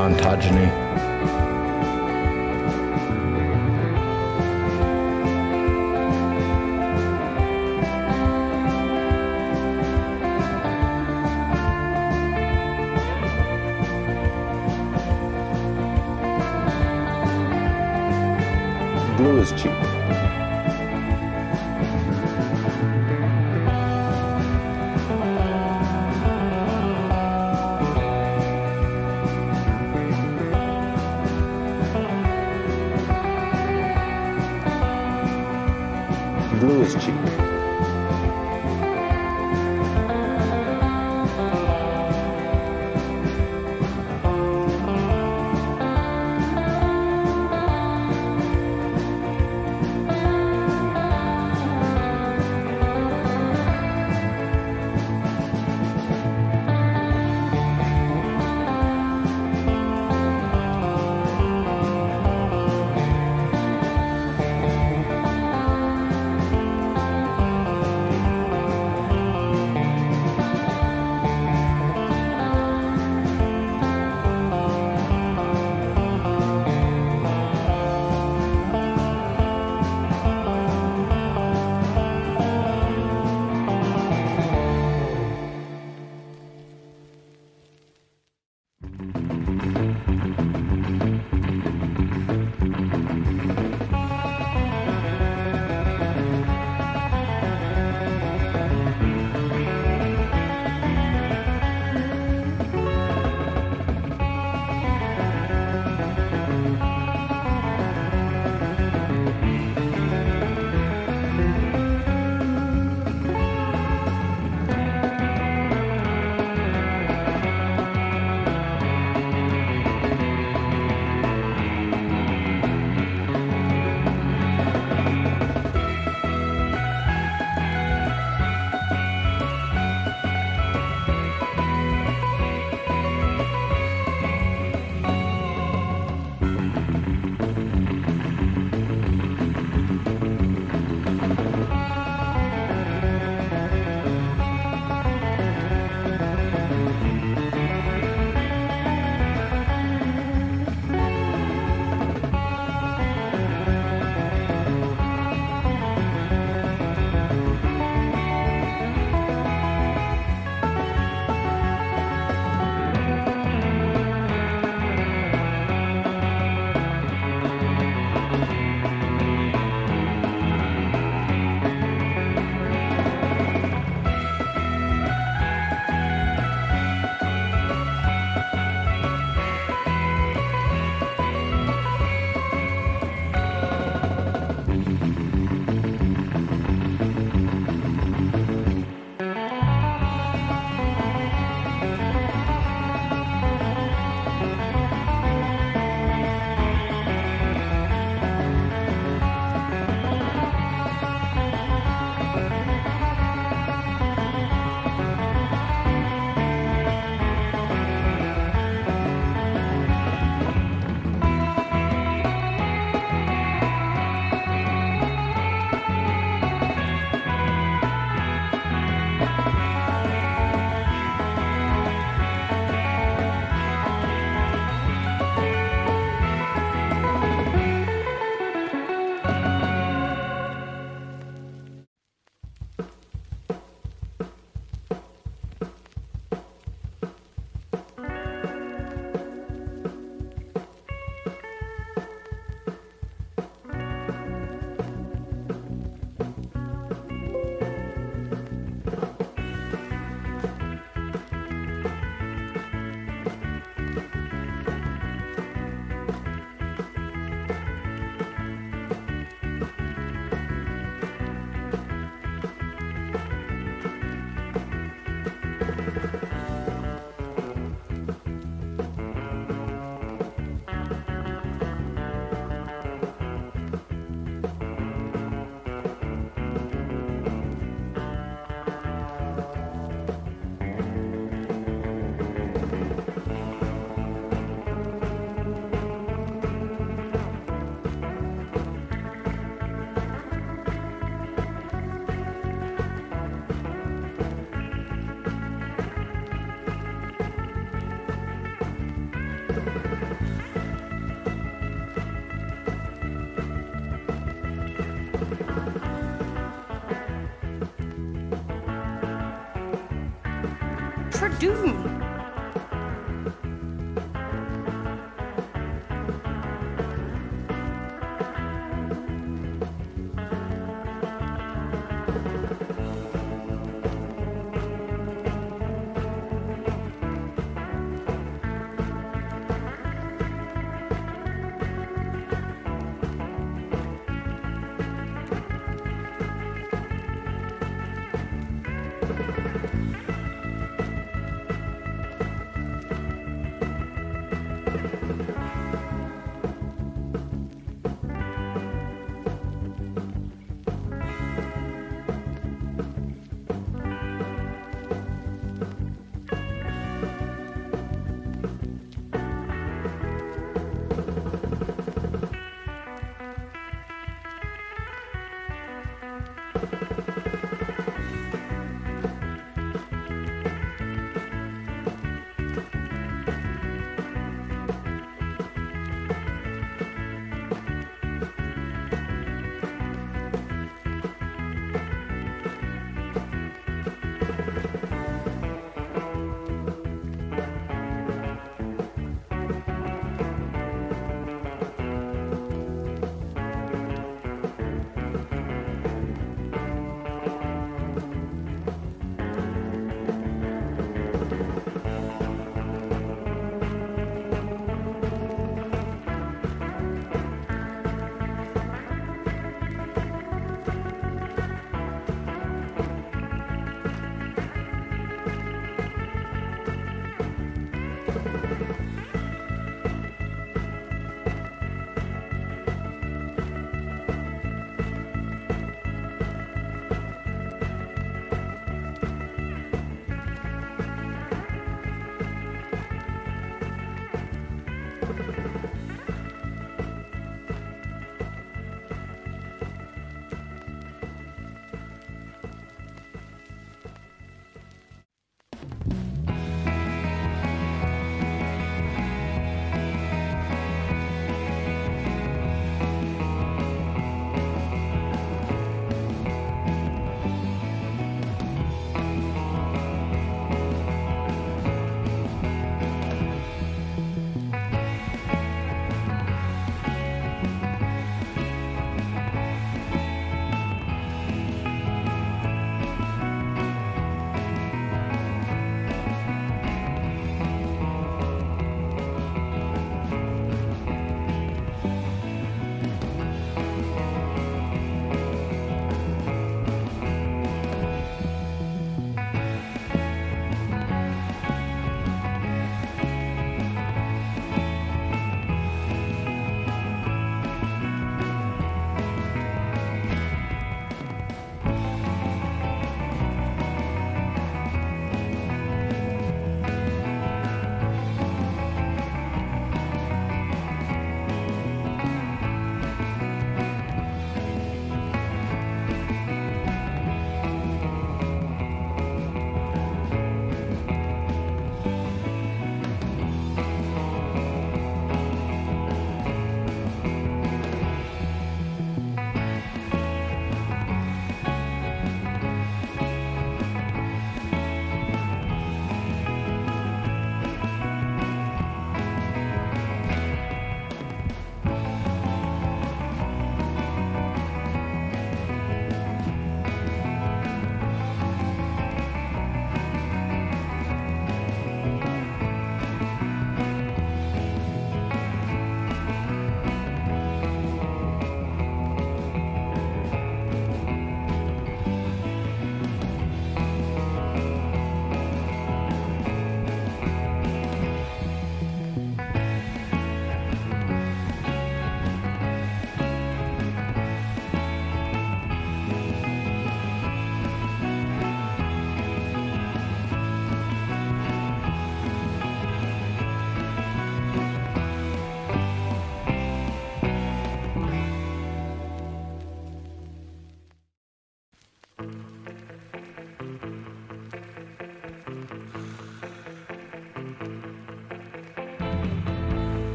ontogeny. Blue is cheap. Blue is cheap. Tradoon.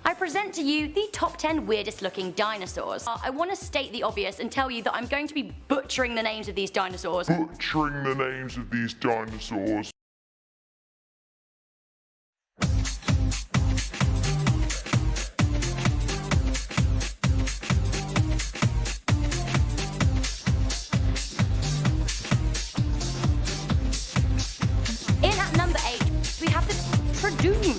I present to you the top 10 weirdest looking dinosaurs. I want to state the obvious and tell you that I'm going to be butchering the names of these dinosaurs. In at number 8, we have the Tradoon.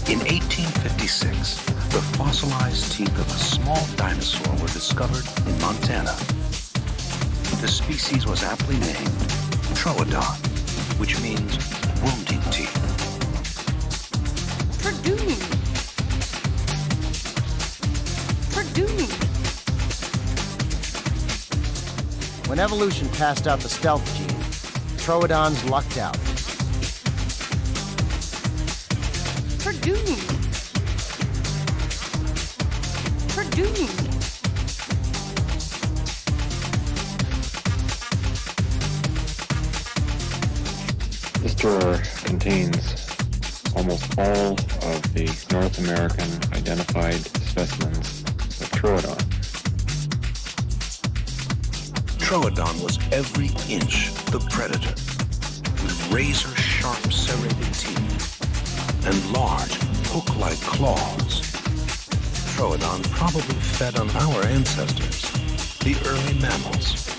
In 1856, the fossilized teeth of a small dinosaur were discovered in Montana. The species was aptly named Troodon, which means wounding teeth. Tradoon. When evolution passed out the stealth gene, Troodons lucked out. Tradoon. This drawer contains almost all of the North American identified specimens of Troodon. Troodon was every inch the predator, with razor-sharp serrated teeth and large hook-like claws. Troodon probably fed on our ancestors, the early mammals.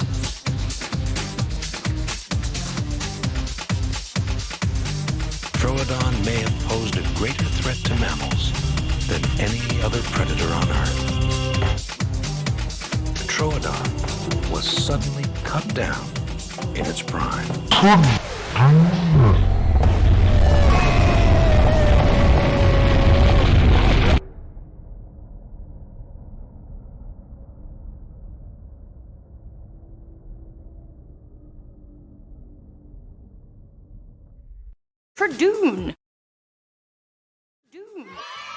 Troodon may have posed a greater threat to mammals than any other predator on Earth. Troodon was suddenly cut down in its prime. Tradoon.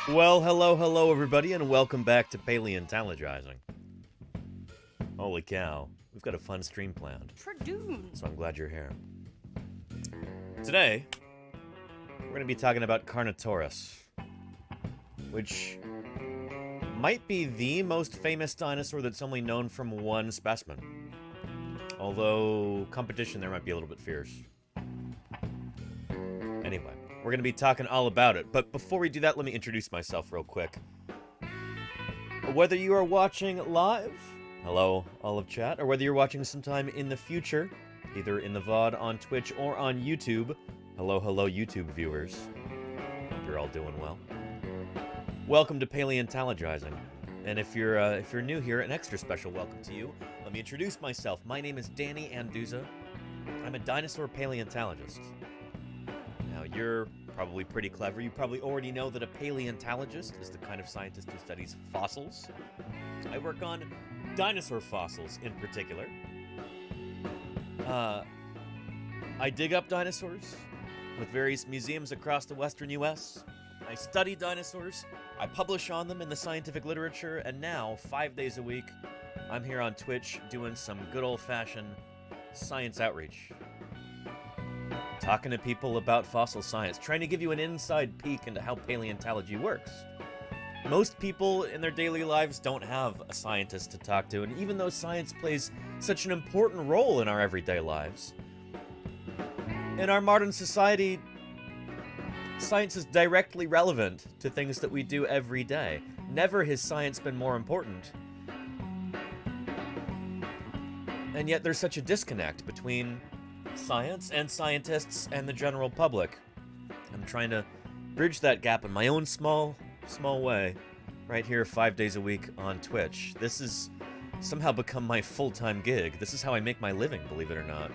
Well, hello everybody, and welcome back to Paleontologizing. Holy cow, we've got a fun stream planned, so I'm glad you're here. Today, we're going to be talking about Carnotaurus, which might be the most famous dinosaur that's only known from one specimen. Although, competition there might be a little bit fierce. Anyway, we're going to be talking all about it, but before we do that, let me introduce myself real quick. Whether you are watching live, hello, all of chat, or whether you're watching sometime in the future, either in the VOD on Twitch or on YouTube, hello, YouTube viewers. Hope you're all doing well. Welcome to Paleontologizing, and if you're new here, an extra special welcome to you. Let me introduce myself. My name is Danny Anduza. I'm a dinosaur paleontologist. Now, you're probably pretty clever. You probably already know that a paleontologist is the kind of scientist who studies fossils. I work on dinosaur fossils in particular. I dig up dinosaurs with various museums across the western US. I study dinosaurs. I publish on them in the scientific literature. And now, 5 days a week, I'm here on Twitch doing some good old-fashioned science outreach. Talking to people about fossil science, trying to give you an inside peek into how paleontology works. Most people in their daily lives don't have a scientist to talk to, and even though science plays such an important role in our everyday lives, in our modern society, science is directly relevant to things that we do every day. Never has science been more important. And yet there's such a disconnect between science and scientists and the general public. I'm trying to bridge that gap in my own small way, right here 5 days a week on Twitch. This has somehow become my full-time gig. This is how I make my living, believe it or not.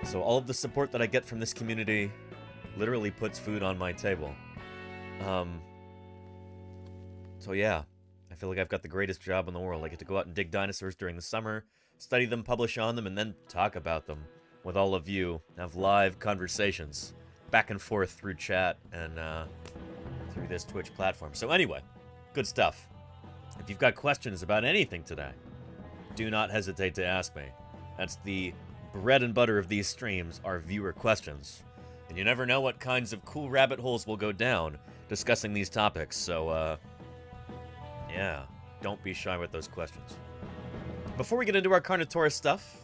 So all of the support that I get from this community literally puts food on my table. So yeah, I feel like I've got the greatest job in the world. I get to go out and dig dinosaurs during the summer, study them, publish on them, and then talk about them with all of you, have live conversations back and forth through chat and through this Twitch platform. So anyway, good stuff. If you've got questions about anything today, do not hesitate to ask me. That's the bread and butter of these streams, are viewer questions. And you never know what kinds of cool rabbit holes will go down discussing these topics, so, yeah, don't be shy with those questions. Before we get into our Carnotaurus stuff,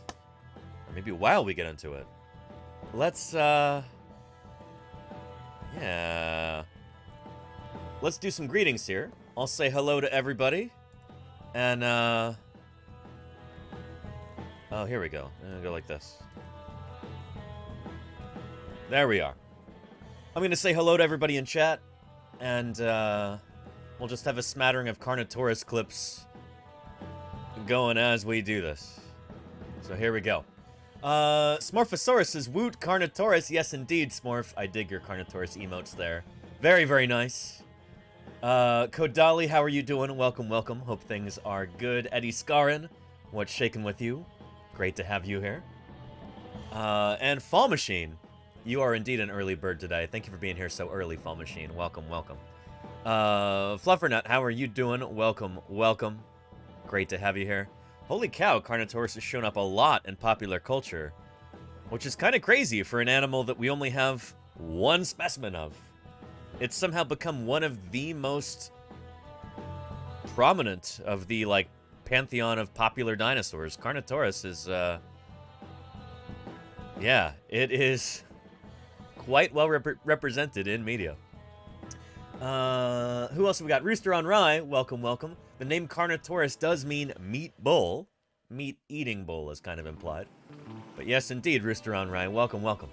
or maybe while we get into it, let's, yeah, let's do some greetings here. I'll say hello to everybody, and, oh, here we go. I'm gonna go like this. There we are. I'm gonna say hello to everybody in chat, and we'll just have a smattering of Carnotaurus clips going as we do this. So here we go. Smorphosaurus says, Woot, Carnotaurus. Yes, indeed, Smorph. I dig your Carnotaurus emotes there. Very, very nice. Kodali, how are you doing? Welcome, welcome. Hope things are good. Eddie Scarin, what's shaking with you? Great to have you here. And Fall Machine. You are indeed an early bird today. Thank you for being here so early, Fall Machine. Welcome, welcome. Fluffernut, how are you doing? Welcome, welcome. Great to have you here. Holy cow, Carnotaurus has shown up a lot in popular culture, which is kind of crazy for an animal that we only have one specimen of. It's somehow become one of the most prominent of the, like, pantheon of popular dinosaurs. Carnotaurus is, yeah, it is quite well represented in media. Who else have we got? Rooster on Rye, welcome, welcome. The name Carnotaurus does mean meat bull. Meat-eating bull is kind of implied. But yes, indeed, Rooster on Rye, welcome, welcome.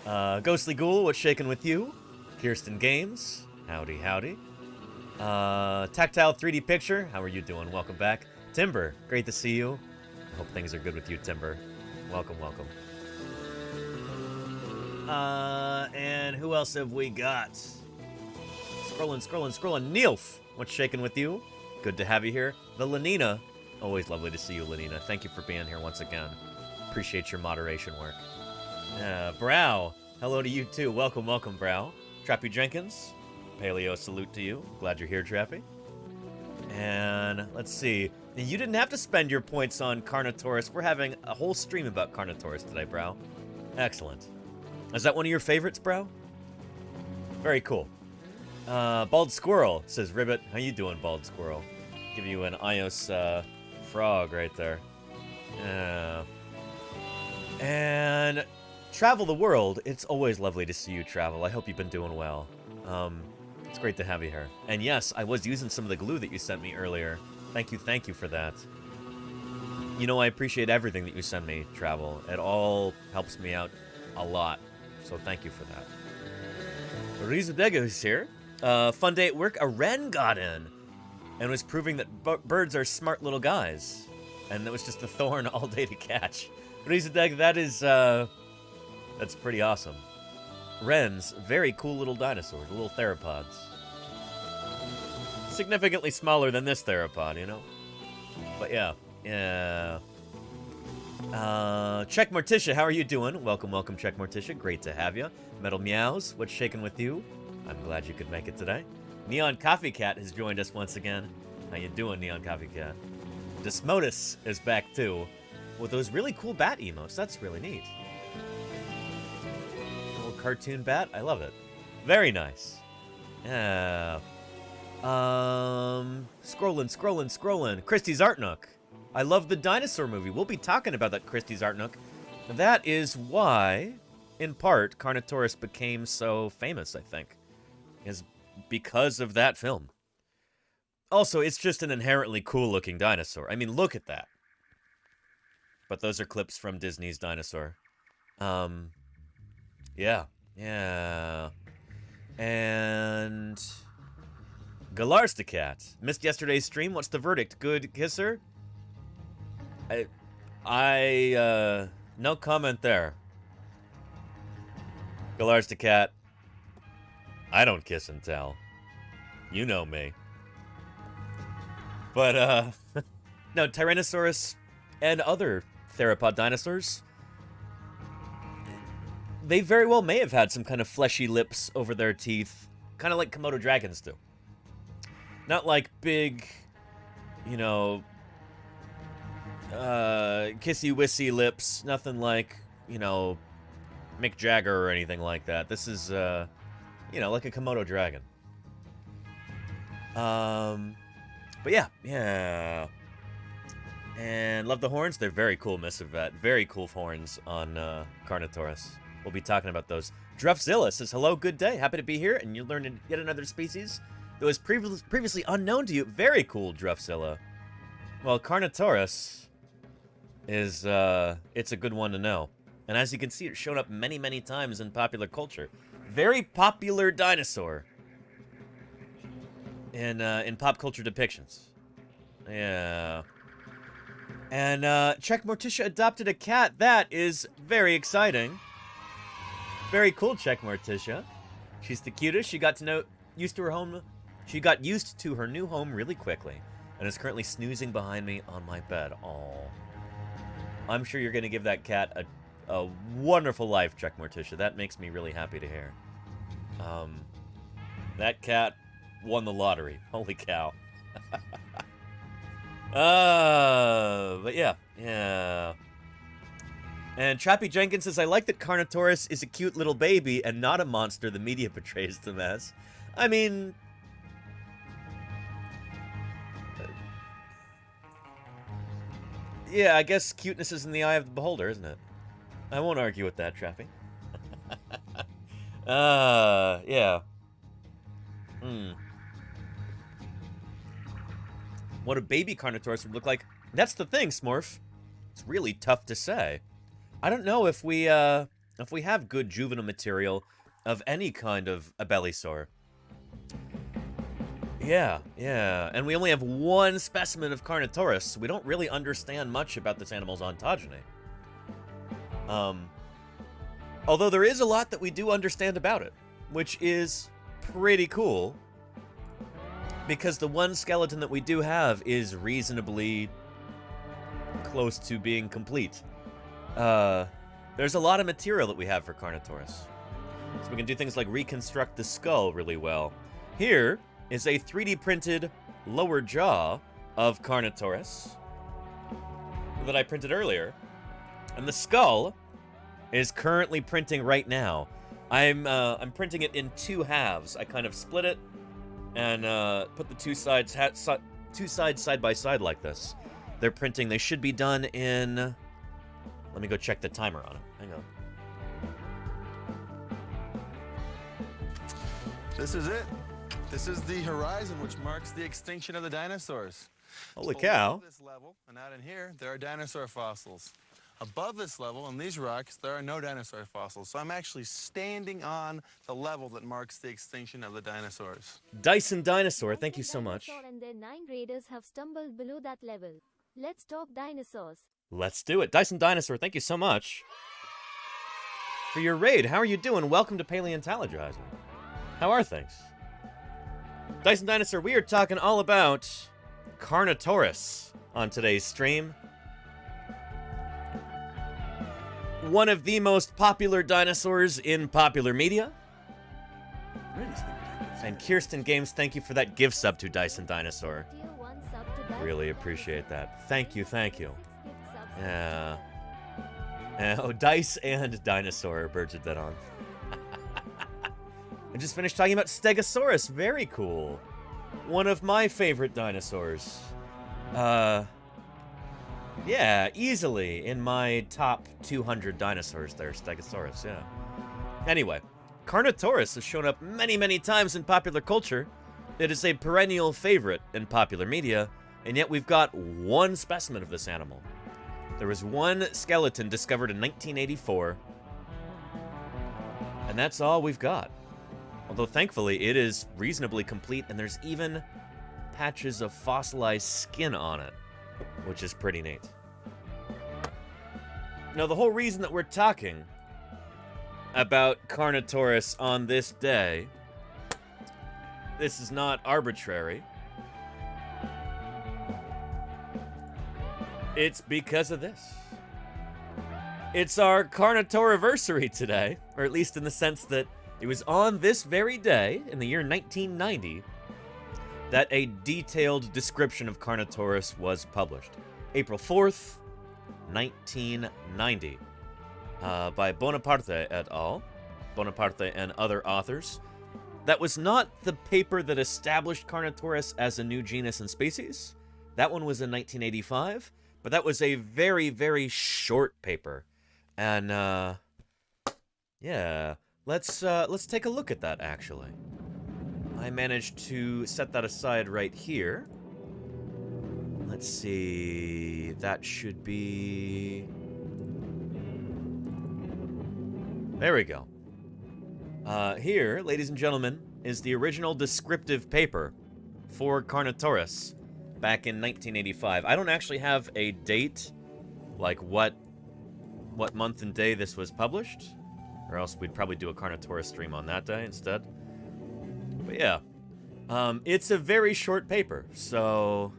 Ghostly Ghoul, what's shaking with you? Kirsten Games, howdy, howdy. Tactile 3D Picture, how are you doing? Welcome back. Timber, great to see you. I hope things are good with you, Timber. Welcome, welcome. And who else have we got? Scrolling. Neilf, what's shaking with you? Good to have you here. The Lenina, always lovely to see you, Lenina. Thank you for being here once again. Appreciate your moderation work. Brow, hello to you too. Welcome, welcome, Brow. Trappy Jenkins, Paleo salute to you. Glad you're here, Trappy. And let's see. You didn't have to spend your points on Carnotaurus. We're having a whole stream about Carnotaurus today, Brow. Excellent. Is that one of your favorites, Brow? Very cool. Bald Squirrel says, Ribbit, how you doing, Bald Squirrel? Give you an Ios frog right there. And Travel the World, it's always lovely to see you, Travel. I hope you've been doing well. It's great to have you here. And yes, I was using some of the glue that you sent me earlier. Thank you for that. You know, I appreciate everything that you send me, Travel. It all helps me out a lot. So thank you for that. Rizadega is here. Fun day at work. A wren got in and was proving that birds are smart little guys. And that was just a thorn all day to catch. Rizadega, that is, that's pretty awesome. Wrens, very cool little dinosaurs, little theropods. Significantly smaller than this theropod, you know? But yeah. Check Morticia, how are you doing? Welcome, welcome, Check Morticia. Great to have you. Metal Meows, what's shaking with you? I'm glad you could make it today. Neon Coffee Cat has joined us once again. How you doing, Neon Coffee Cat? Desmodus is back too, with those really cool bat emotes. That's really neat. Little cartoon bat, I love it. Very nice. Yeah. Scrolling. Christie's Art Nook. I love the dinosaur movie. We'll be talking about that Christie's Art Nook. That is why, in part, Carnotaurus became so famous, I think. Is because of that film. Also, it's just an inherently cool-looking dinosaur. I mean, look at that. But those are clips from Disney's Dinosaur. Yeah. And Galarsticat. Missed yesterday's stream. What's the verdict? Good kisser? No comment there. Galarsticat. I don't kiss and tell. You know me. But, no, Tyrannosaurus and other theropod dinosaurs, they very well may have had some kind of fleshy lips over their teeth, kind of like Komodo dragons do. Not like big, you know, kissy-wissy lips. Nothing like, you know, Mick Jagger or anything like that. This is, you know, like a Komodo dragon. But yeah. And love the horns. They're very cool, Mr. Vet. Very cool horns on Carnotaurus. We'll be talking about those. Druffzilla says, hello, good day. Happy to be here, and you learned yet another species that was previously unknown to you. Very cool, Druffzilla. Well, Carnotaurus is, it's a good one to know. And as you can see, it's shown up many, many times in popular culture. Very popular dinosaur in pop culture depictions. Yeah. And Czech Morticia adopted a cat. That is very exciting. Very cool, Czech Morticia. She's the cutest. She got used to her home. She got used to her new home really quickly, and is currently snoozing behind me on my bed. Aww. I'm sure you're gonna give that cat a wonderful life, Czech Morticia. That makes me really happy to hear. That cat won the lottery. Holy cow. But yeah. And Trappy Jenkins says, I like that Carnotaurus is a cute little baby and not a monster the media portrays them as. I mean... yeah, I guess cuteness is in the eye of the beholder, isn't it? I won't argue with that, Trappy. Yeah. What a baby Carnotaurus would look like. That's the thing, Smurf. It's really tough to say. I don't know if we have good juvenile material of any kind of Abelisaur. Yeah. And we only have one specimen of Carnotaurus, so we don't really understand much about this animal's ontogeny. Although there is a lot that we do understand about it, which is pretty cool, because the one skeleton that we do have is reasonably close to being complete. There's a lot of material that we have for Carnotaurus. So we can do things like reconstruct the skull really well. Here is a 3D printed lower jaw of Carnotaurus that I printed earlier. And the skull is currently printing right now. I'm printing it in two halves. I kind of split it and put the two sides side by side like this. They're printing. They should be done in... let me go check the timer on it. Hang on. This is it. This is the horizon, which marks the extinction of the dinosaurs. Holy So cow. below this level, and out in here, there are dinosaur fossils. Above this level, in these rocks, there are no dinosaur fossils. So I'm actually standing on the level that marks the extinction of the dinosaurs. Dyson Dinosaur, thank you so much. Dinosaur and their 9 raiders have stumbled below that level. Let's talk dinosaurs. Let's do it. Dyson Dinosaur, thank you so much for your raid. How are you doing? Welcome to Paleontologizing. How are things? Dyson Dinosaur, we are talking all about Carnotaurus on today's stream. One of the most popular dinosaurs in popular media. And Kirsten Games, thank you for that gift sub to Dyson Dinosaur. Tier 1 sub to Dyson. Really appreciate that. Thank you, thank you. 6 gift subs. Yeah. Oh, Dice and Dinosaur, birds of dead on. I just finished talking about Stegosaurus. Very cool. One of my favorite dinosaurs. Yeah, easily in my top 200 dinosaurs there, Stegosaurus, yeah. Anyway, Carnotaurus has shown up many, many times in popular culture. It is a perennial favorite in popular media, and yet we've got one specimen of this animal. There was one skeleton discovered in 1984, and that's all we've got. Although thankfully it is reasonably complete, and there's even patches of fossilized skin on it, which is pretty neat. Now, the whole reason that we're talking about Carnotaurus on this day, this is not arbitrary. It's because of this. It's our Carnotauriversary today, or at least in the sense that it was on this very day, in the year 1990, that a detailed description of Carnotaurus was published. April 4th, 1990, by Bonaparte et al., Bonaparte and other authors. That was not the paper that established Carnotaurus as a new genus and species. That one was in 1985, but that was a very, very short paper. And, yeah, let's take a look at that, actually. I managed to set that aside right here. Let's see, that should be... There we go. Here, ladies and gentlemen, is the original descriptive paper for Carnotaurus back in 1985. I don't actually have a date, like what month and day this was published, or else we'd probably do a Carnotaurus stream on that day instead. But yeah, it's a very short paper, so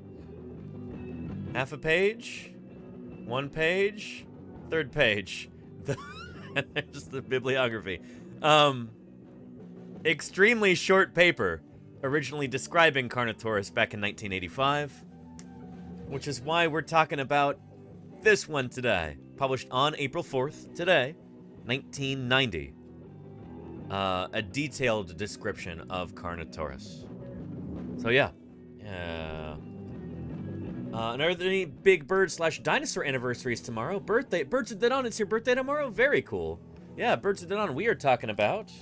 half a page, 1 page, 3rd page. There's the bibliography. Extremely short paper, originally describing Carnotaurus back in 1985, which is why we're talking about this one today. Published on April 4th, today, 1990. A detailed description of Carnotaurus. So yeah. And are there any big bird / dinosaur anniversaries tomorrow? Birds of Denon, it's your birthday tomorrow? Very cool. Yeah, Birds of Denon, we are talking about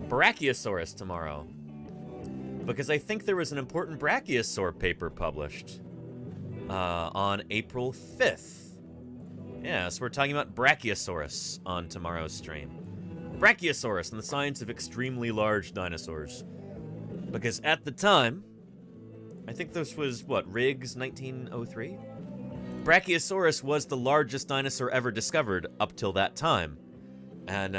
Brachiosaurus tomorrow. Because I think there was an important Brachiosaur paper published on April 5th. Yeah, so we're talking about Brachiosaurus on tomorrow's stream. Brachiosaurus and the science of extremely large dinosaurs. Because at the time, I think this was, what, Riggs 1903? Brachiosaurus was the largest dinosaur ever discovered up till that time. And,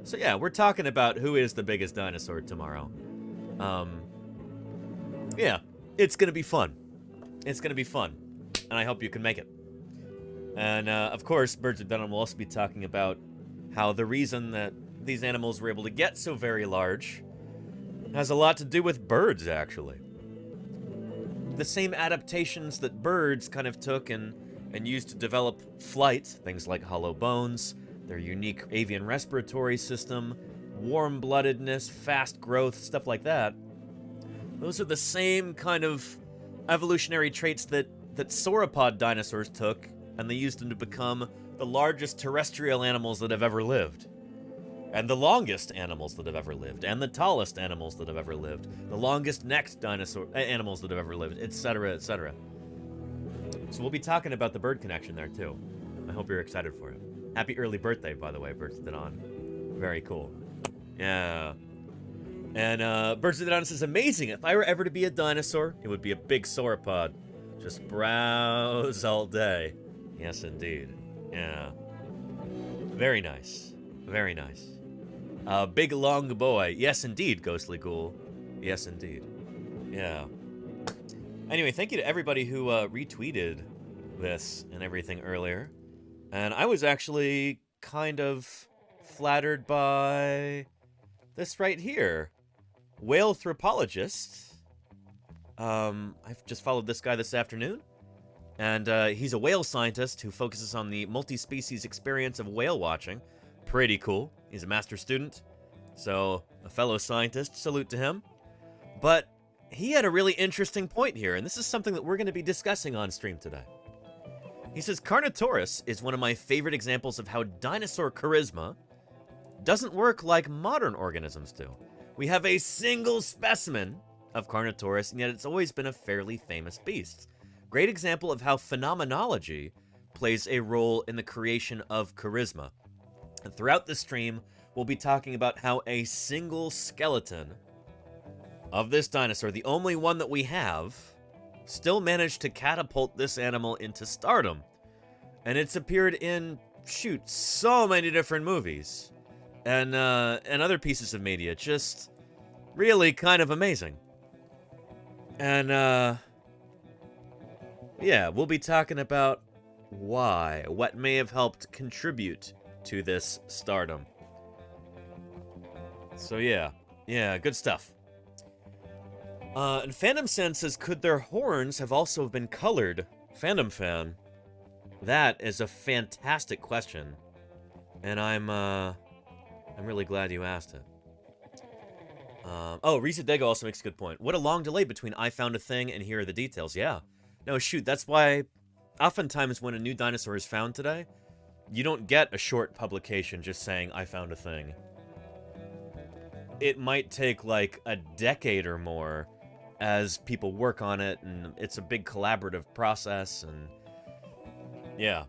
so yeah, we're talking about who is the biggest dinosaur tomorrow. Yeah, it's gonna be fun. It's gonna be fun. And I hope you can make it. And, of course, Birds of Denon will also be talking about how the reason that these animals were able to get so very large has a lot to do with birds, actually. The same adaptations that birds kind of took and used to develop flight, things like hollow bones, their unique avian respiratory system, warm-bloodedness, fast growth, stuff like that. Those are the same kind of evolutionary traits that sauropod dinosaurs took, and they used them to become the largest terrestrial animals that have ever lived. And the longest animals that have ever lived, and the tallest animals that have ever lived, the longest necked animals that have ever lived, etc., etc. So we'll be talking about the bird connection there too. I hope you're excited for it. Happy early birthday, by the way, Birds of Denon. Very cool. Yeah. And Birds of Denon says, amazing. If I were ever to be a dinosaur, it would be a big sauropod. Just browse all day. Yes, indeed. Yeah. Very nice. Very nice. Big long boy. Yes, indeed, Ghostly Ghoul. Yes, indeed. Yeah. Anyway, thank you to everybody who retweeted this and everything earlier. And I was actually kind of flattered by this right here. Whale Thropologist. I've just followed this guy this afternoon. And he's a whale scientist who focuses on the multi-species experience of whale watching. Pretty cool. He's a master student, so a fellow scientist, salute to him. But he had a really interesting point here, and this is something that we're going to be discussing on stream today. He says, Carnotaurus is one of my favorite examples of how dinosaur charisma doesn't work like modern organisms do. We have a single specimen of Carnotaurus, and yet it's always been a fairly famous beast. Great example of how phenomenology plays a role in the creation of charisma. And throughout the stream, we'll be talking about how a single skeleton of this dinosaur, the only one that we have, still managed to catapult this animal into stardom. And it's appeared in, shoot, so many different movies and other pieces of media. Just really kind of amazing. And, yeah, we'll be talking about why, what may have helped contribute to this stardom. So yeah, good stuff. And Fandom Fan says, could their horns have also been colored? Fandom Fan, that is a fantastic question, and I'm really glad you asked it. Oh, Risa Dego also makes a good point. What a long delay between I found a thing and here are the details. Yeah. No, shoot, that's why oftentimes when a new dinosaur is found today, you don't get a short publication just saying, I found a thing. It might take like a decade or more as people work on it, and it's a big collaborative process, and yeah.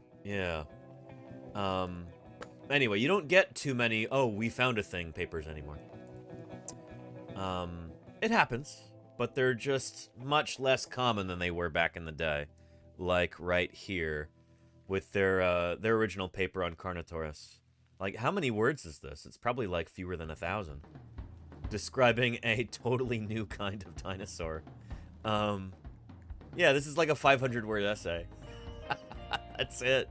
Anyway, you don't get too many, oh, we found a thing papers anymore. It happens, but they're just much less common than they were back in the day. Like right here, with their original paper on Carnotaurus. Like, how many words is this? It's probably like fewer than 1,000. Describing a totally new kind of dinosaur. Yeah, this is like a 500-word essay. That's it.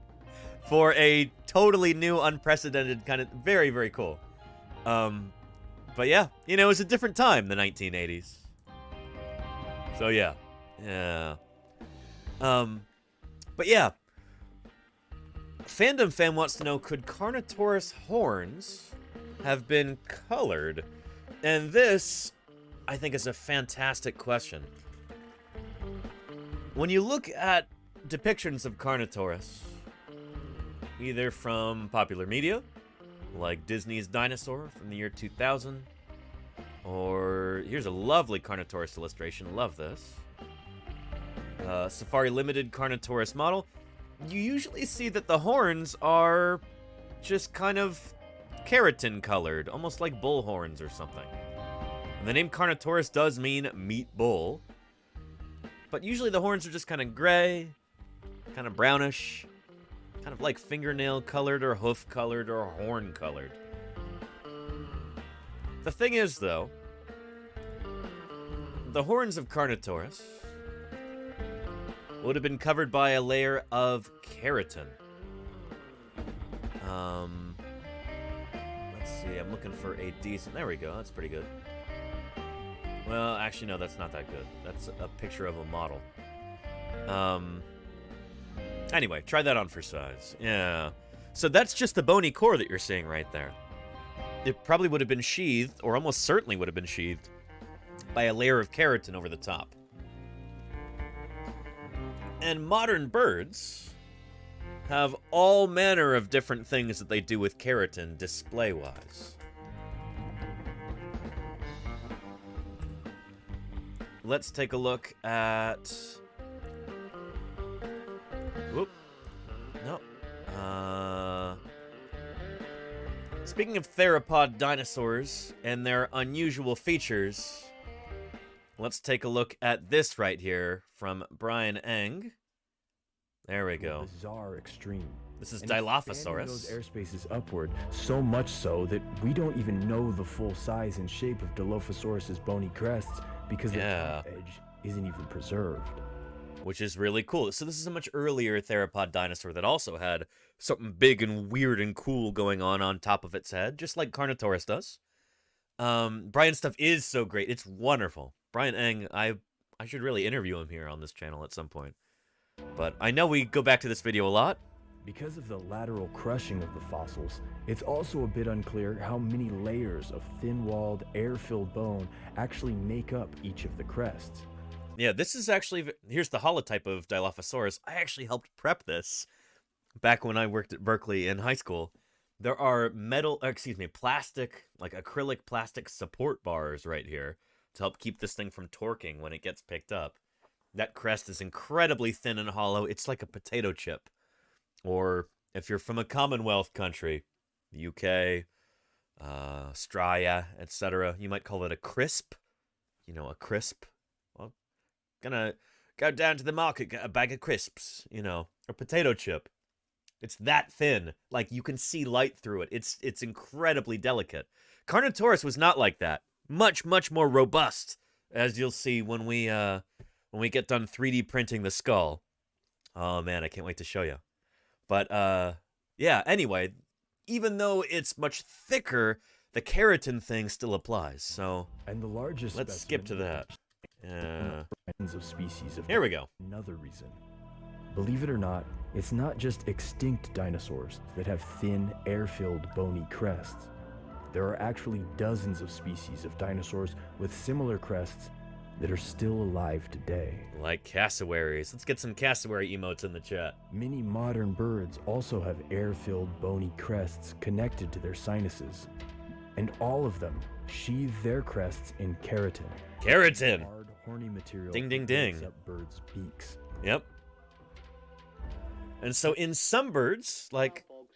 For a totally new, unprecedented kind of... Very, very cool. But yeah, you know, it was a different time, the 1980s. So yeah. But yeah. Fandom Fan wants to know, could Carnotaurus horns have been colored? And this, I think, is a fantastic question. When you look at depictions of Carnotaurus, either from popular media, like Disney's Dinosaur from the year 2000, or here's a lovely Carnotaurus illustration, love this. Safari Limited Carnotaurus model, you usually see that the horns are just kind of keratin colored, almost like bull horns or something. And the name Carnotaurus does mean meat bull, but usually the horns are just kind of gray, kind of brownish, kind of like fingernail colored or hoof colored or horn colored. The thing is, though, the horns of Carnotaurus would have been covered by a layer of keratin. Let's see, I'm looking for a decent... There we go, that's pretty good. Well, actually, no, that's not that good. That's a picture of a model. Anyway, try that on for size. Yeah. So that's just the bony core that you're seeing right there. It probably would have been sheathed, or almost certainly would have been sheathed, by a layer of keratin over the top. And modern birds have all manner of different things that they do with keratin display-wise. Let's take a look at... Whoop. No. Speaking of theropod dinosaurs and their unusual features, let's take a look at this right here from Brian Eng. There we go. Bizarre extreme. This is and Dilophosaurus. Those airspaces upward, so much so that we don't even know the full size and shape of Dilophosaurus's bony crests because the top edge isn't even preserved. Which is really cool. So this is a much earlier theropod dinosaur that also had something big and weird and cool going on top of its head, just like Carnotaurus does. Brian's stuff is so great. It's wonderful. Brian Eng, I should really interview him here on this channel at some point. But I know we go back to this video a lot. Because of the lateral crushing of the fossils, it's also a bit unclear how many layers of thin-walled, air-filled bone actually make up each of the crests. Yeah, this is actually... Here's the holotype of Dilophosaurus. I actually helped prep this back when I worked at Berkeley in high school. There are plastic, like acrylic plastic support bars right here to help keep this thing from torquing when it gets picked up. That crest is incredibly thin and hollow. It's like a potato chip. Or if you're from a Commonwealth country, the UK, Australia, etc., you might call it a crisp. You know, a crisp. Well, gonna go down to the market, get a bag of crisps, you know, a potato chip. It's that thin. Like, you can see light through it. It's incredibly delicate. Carnotaurus was not like that. Much, much more robust, as you'll see when we get done 3D printing the skull. Oh, man, I can't wait to show you. But, yeah, anyway, even though it's much thicker, the keratin thing still applies, so and the largest let's skip to that. Friends of species of Here we go. Another reason. Believe it or not, it's not just extinct dinosaurs that have thin, air-filled, bony crests. There are actually dozens of species of dinosaurs with similar crests that are still alive today. Like cassowaries. Let's get some cassowary emotes in the chat. Many modern birds also have air-filled, bony crests connected to their sinuses. And all of them sheathe their crests in keratin. Keratin! Hard, horny material Ding, ding, that ding. makes up birds' beaks. Yep. And so in some birds, like... Folks,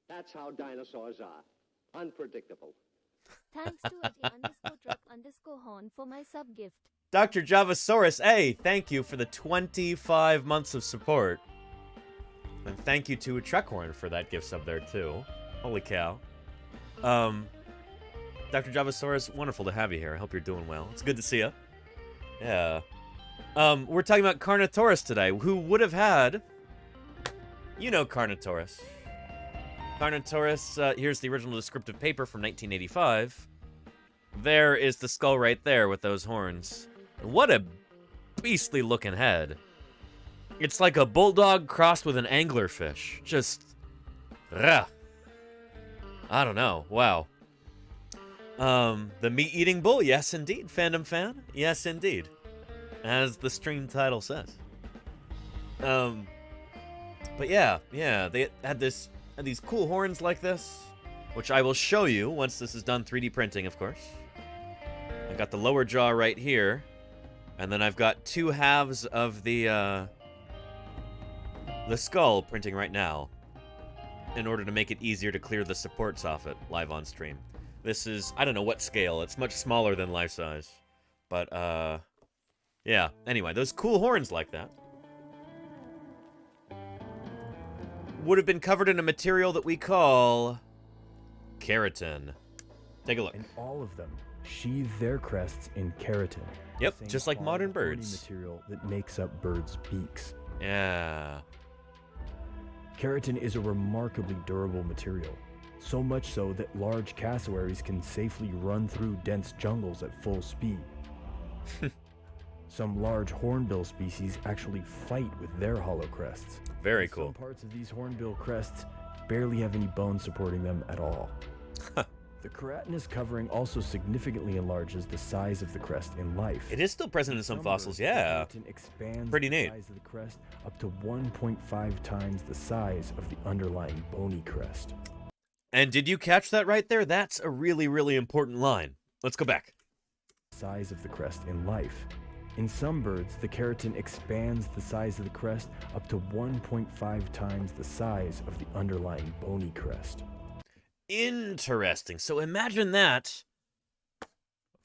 that's how dinosaurs are. Unpredictable. Thanks to @_truck_horn for my sub gift. Dr. Javasaurus, hey, thank you for the 25 months of support. And thank you to Truckhorn for that gift sub there, too. Holy cow. Dr. Javasaurus, wonderful to have you here. I hope you're doing well. It's good to see you. Yeah. We're talking about Carnotaurus today, who would have had... You know Carnotaurus. Carnotaurus, here's the original descriptive paper from 1985. There is the skull right there with those horns. What a beastly looking head. It's like a bulldog crossed with an anglerfish. Just... Ugh. I don't know. Wow. The meat-eating bull. Yes, indeed. Fandom fan. Yes, indeed. As the stream title says. But yeah, they had these cool horns like this, which I will show you once this is done 3D printing, of course. I got the lower jaw right here, and then I've got two halves of the skull printing right now, in order to make it easier to clear the supports off it live on stream. This is, I don't know what scale, it's much smaller than life size. But, yeah, anyway, those cool horns like that would have been covered in a material that we call keratin. Take a look. And all of them sheathe their crests in keratin. Yep, just like modern birds. Material that makes up birds' beaks. Yeah. Keratin is a remarkably durable material, so much so that large cassowaries can safely run through dense jungles at full speed. Some large hornbill species actually fight with their hollow crests. Very cool. Some parts of these hornbill crests barely have any bone supporting them at all. The keratinous covering also significantly enlarges the size of the crest in life. It is still present in some fossils, yeah. Keratin expands Pretty the neat. size of the crest up to 1.5 times the size of the underlying bony crest. And did you catch that right there? That's a really, really important line. Let's go back. Size of the crest in life. In some birds, the keratin expands the size of the crest up to 1.5 times the size of the underlying bony crest. Interesting. So imagine that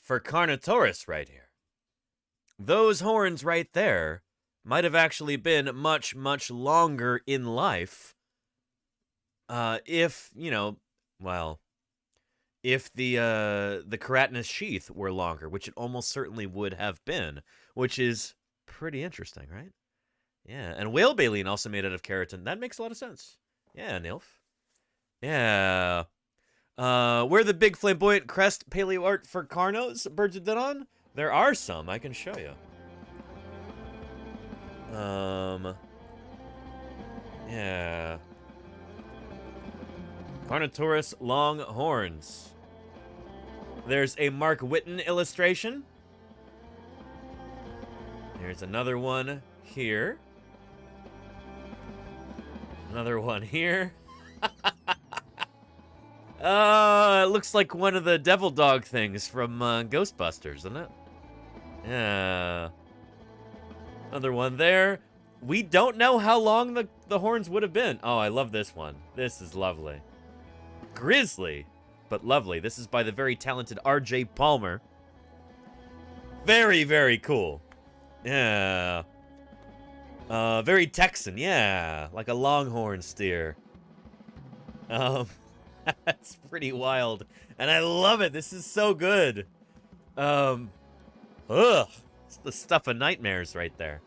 for Carnotaurus right here. Those horns right there might have actually been much, much longer in life if, you know, well, if the keratinous sheath were longer, which it almost certainly would have been, which is pretty interesting, right? Yeah, and whale baleen also made out of keratin. That makes a lot of sense. Yeah, Nilf. Yeah. Where the big flamboyant crest paleo art for Carnos birds have done on? There are some. I can show you. Yeah. Carnotaurus long horns. There's a Mark Whitten illustration. There's another one here. Another one here. It looks like one of the devil dog things from Ghostbusters, doesn't it? Yeah. Another one there. We don't know how long the horns would have been. Oh, I love this one. This is lovely. Grizzly, but lovely. This is by the very talented R.J. Palmer. Very, very cool. Yeah. Very Texan, yeah. Like a longhorn steer. That's pretty wild. And I love it. This is so good. Ugh. It's the stuff of nightmares right there.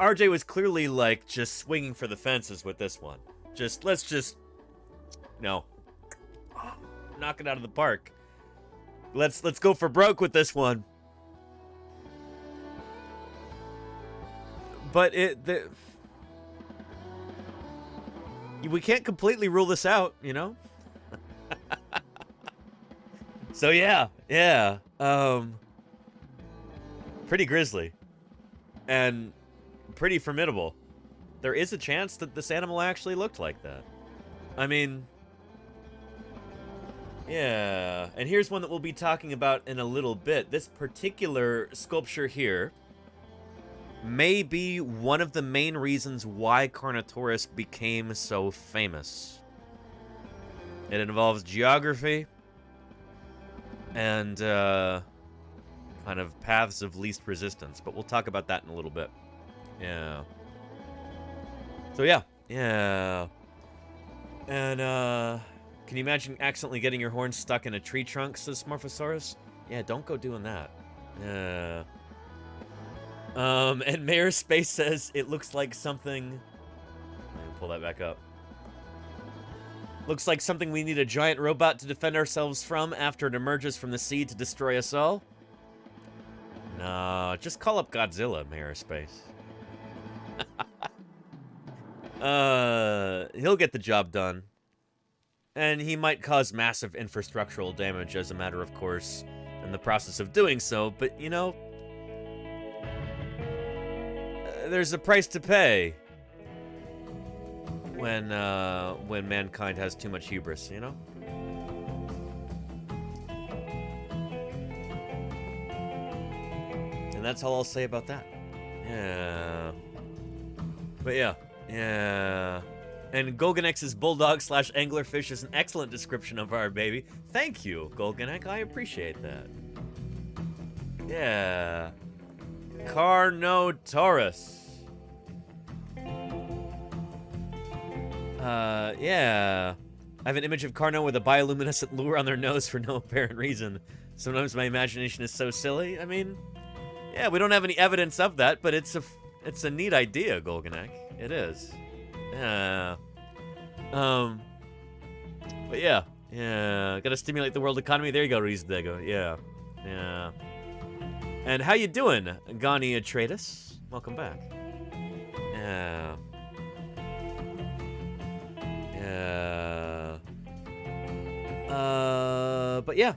RJ was clearly, like, just swinging for the fences with this one. Let's just, knock it out of the park. Let's go for broke with this one. But we can't completely rule this out, you know? So yeah. Pretty grisly. And pretty formidable. There is a chance that this animal actually looked like that. I mean, yeah. And here's one that we'll be talking about in a little bit. This particular sculpture here may be one of the main reasons why Carnotaurus became so famous. It involves geography and kind of paths of least resistance, but we'll talk about that in a little bit. Yeah. So yeah. And can you imagine accidentally getting your horn stuck in a tree trunk, says Morphosaurus? Yeah, don't go doing that. Yeah. And Mayor Space says it looks like something. Let me pull that back up. Looks like something we need a giant robot to defend ourselves from after it emerges from the sea to destroy us all. No, just call up Godzilla, Mayor Space. He'll get the job done. And he might cause massive infrastructural damage as a matter of course in the process of doing so, but you know, there's a price to pay when mankind has too much hubris, you know? And that's all I'll say about that. Yeah. But yeah. And Golganex's bulldog / anglerfish is an excellent description of our baby. Thank you, Golganek. I appreciate that. Yeah. Carnotaurus. Yeah. I have an image of Carno with a bioluminescent lure on their nose for no apparent reason. Sometimes my imagination is so silly. I mean, yeah, we don't have any evidence of that, but it's a neat idea, Golganek. It is. Yeah. But yeah. Gotta stimulate the world economy. There you go, Rizdego. Yeah. And how you doing, Gani Atreides? Welcome back. Yeah. But yeah.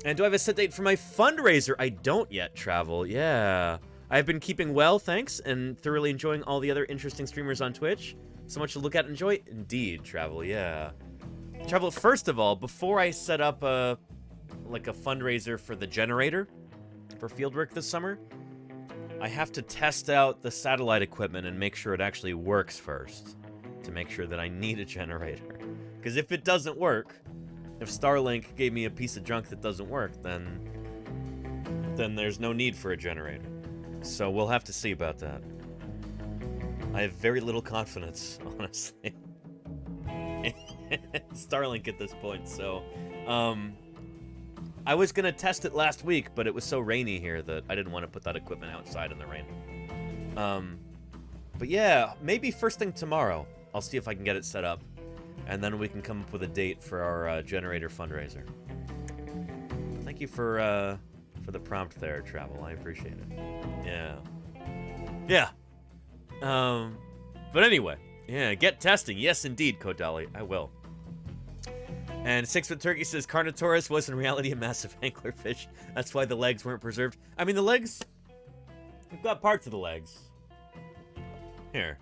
And do I have a set date for my fundraiser? I don't yet, Travel. Yeah. I've been keeping well, thanks, and thoroughly enjoying all the other interesting streamers on Twitch. So much to look at and enjoy. Indeed, Travel, yeah. Travel, first of all, before I set up a fundraiser for the generator for fieldwork this summer, I have to test out the satellite equipment and make sure it actually works first to make sure that I need a generator. Because if it doesn't work, if Starlink gave me a piece of junk that doesn't work, then there's no need for a generator. So we'll have to see about that. I have very little confidence, honestly, in Starlink at this point, so I was gonna test it last week, but it was so rainy here that I didn't want to put that equipment outside in the rain. But yeah, maybe first thing tomorrow, I'll see if I can get it set up, and then we can come up with a date for our generator fundraiser. Thank you for the prompt there, Travel. I appreciate it. Yeah. But anyway, yeah, get testing. Yes, indeed, Kodali, I will. And 6 Foot Turkey says Carnotaurus was in reality a massive anglerfish. That's why the legs weren't preserved. I mean, the legs, we've got parts of the legs. Here.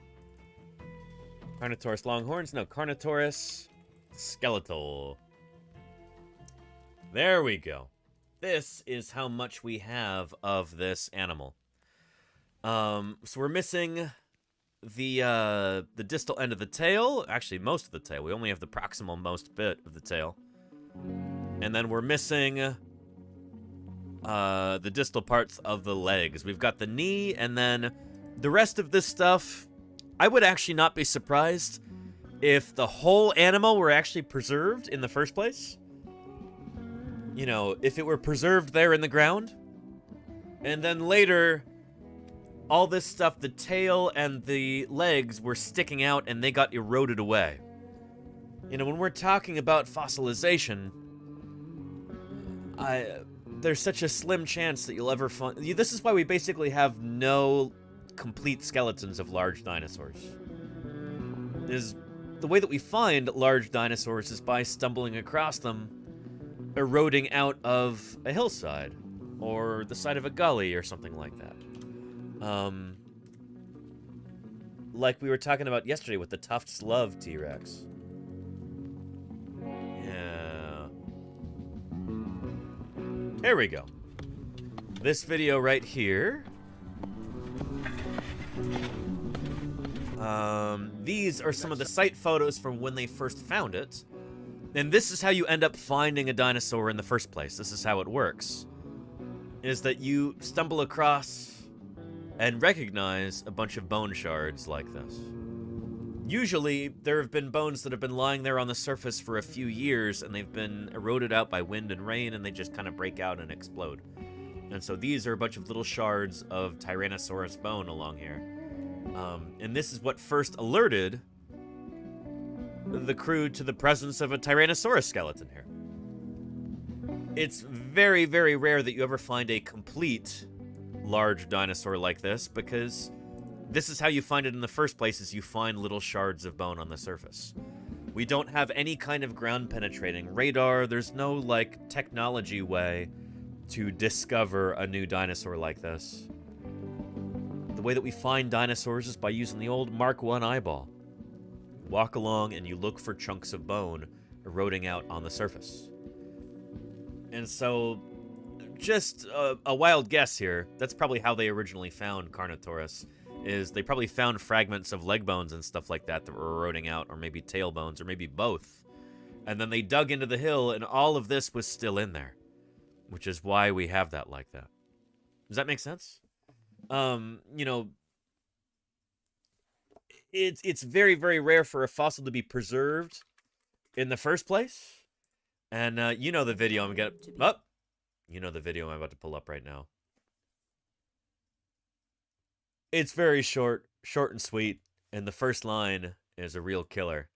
Carnotaurus longhorns? No, Carnotaurus skeletal. There we go. This is how much we have of this animal. So we're missing the distal end of the tail. Actually, most of the tail. We only have the proximal most bit of the tail. And then we're missing the distal parts of the legs. We've got the knee, and then the rest of this stuff, I would actually not be surprised if the whole animal were actually preserved in the first place. You know, if it were preserved there in the ground, and then later, all this stuff, the tail and the legs were sticking out and they got eroded away. You know, when we're talking about fossilization, there's such a slim chance that you'll ever find... This is why we basically have no complete skeletons of large dinosaurs. The way that we find large dinosaurs is by stumbling across them, eroding out of a hillside, or the side of a gully, or something like that. Like we were talking about yesterday with the Tufts Love T-Rex. Yeah. There we go. This video right here. These are some of the site photos from when they first found it. And this is how you end up finding a dinosaur in the first place. This is how it works. Is that you stumble across and recognize a bunch of bone shards like this. Usually, there have been bones that have been lying there on the surface for a few years, and they've been eroded out by wind and rain, and they just kind of break out and explode. And so these are a bunch of little shards of Tyrannosaurus bone along here. And this is what first alerted the crew to the presence of a Tyrannosaurus skeleton here. It's very, very rare that you ever find a complete large dinosaur like this, because this is how you find it in the first place, is you find little shards of bone on the surface. We don't have any kind of ground penetrating radar. There's no, like, technology way to discover a new dinosaur like this. The way that we find dinosaurs is by using the old Mark I eyeball. Walk along and you look for chunks of bone eroding out on the surface. And so, just a wild guess here, that's probably how they originally found Carnotaurus, is they probably found fragments of leg bones and stuff like that that were eroding out, or maybe tail bones, or maybe both. And then they dug into the hill, and all of this was still in there, which is why we have that like that. Does that make sense? You know, it's very, very rare for a fossil to be preserved in the first place. And you know the video I'm gonna... Oh! You know the video I'm about to pull up right now. It's very short and sweet, and the first line is a real killer.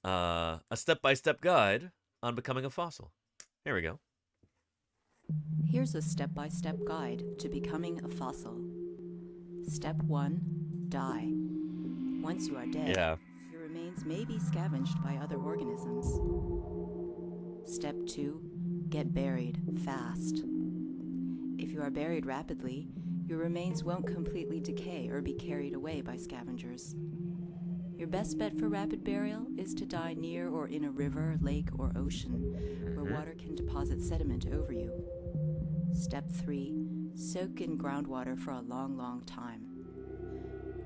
A step-by-step guide on becoming a fossil. Here we go. Here's a step-by-step guide to becoming a fossil. Step 1, die. Once you are dead, your remains may be scavenged by other organisms. Step 2, get buried fast. If you are buried rapidly, your remains won't completely decay or be carried away by scavengers. Your best bet for rapid burial is to die near or in a river, lake, or ocean, where water can deposit sediment over you. Step 3, soak in groundwater for a long, long time.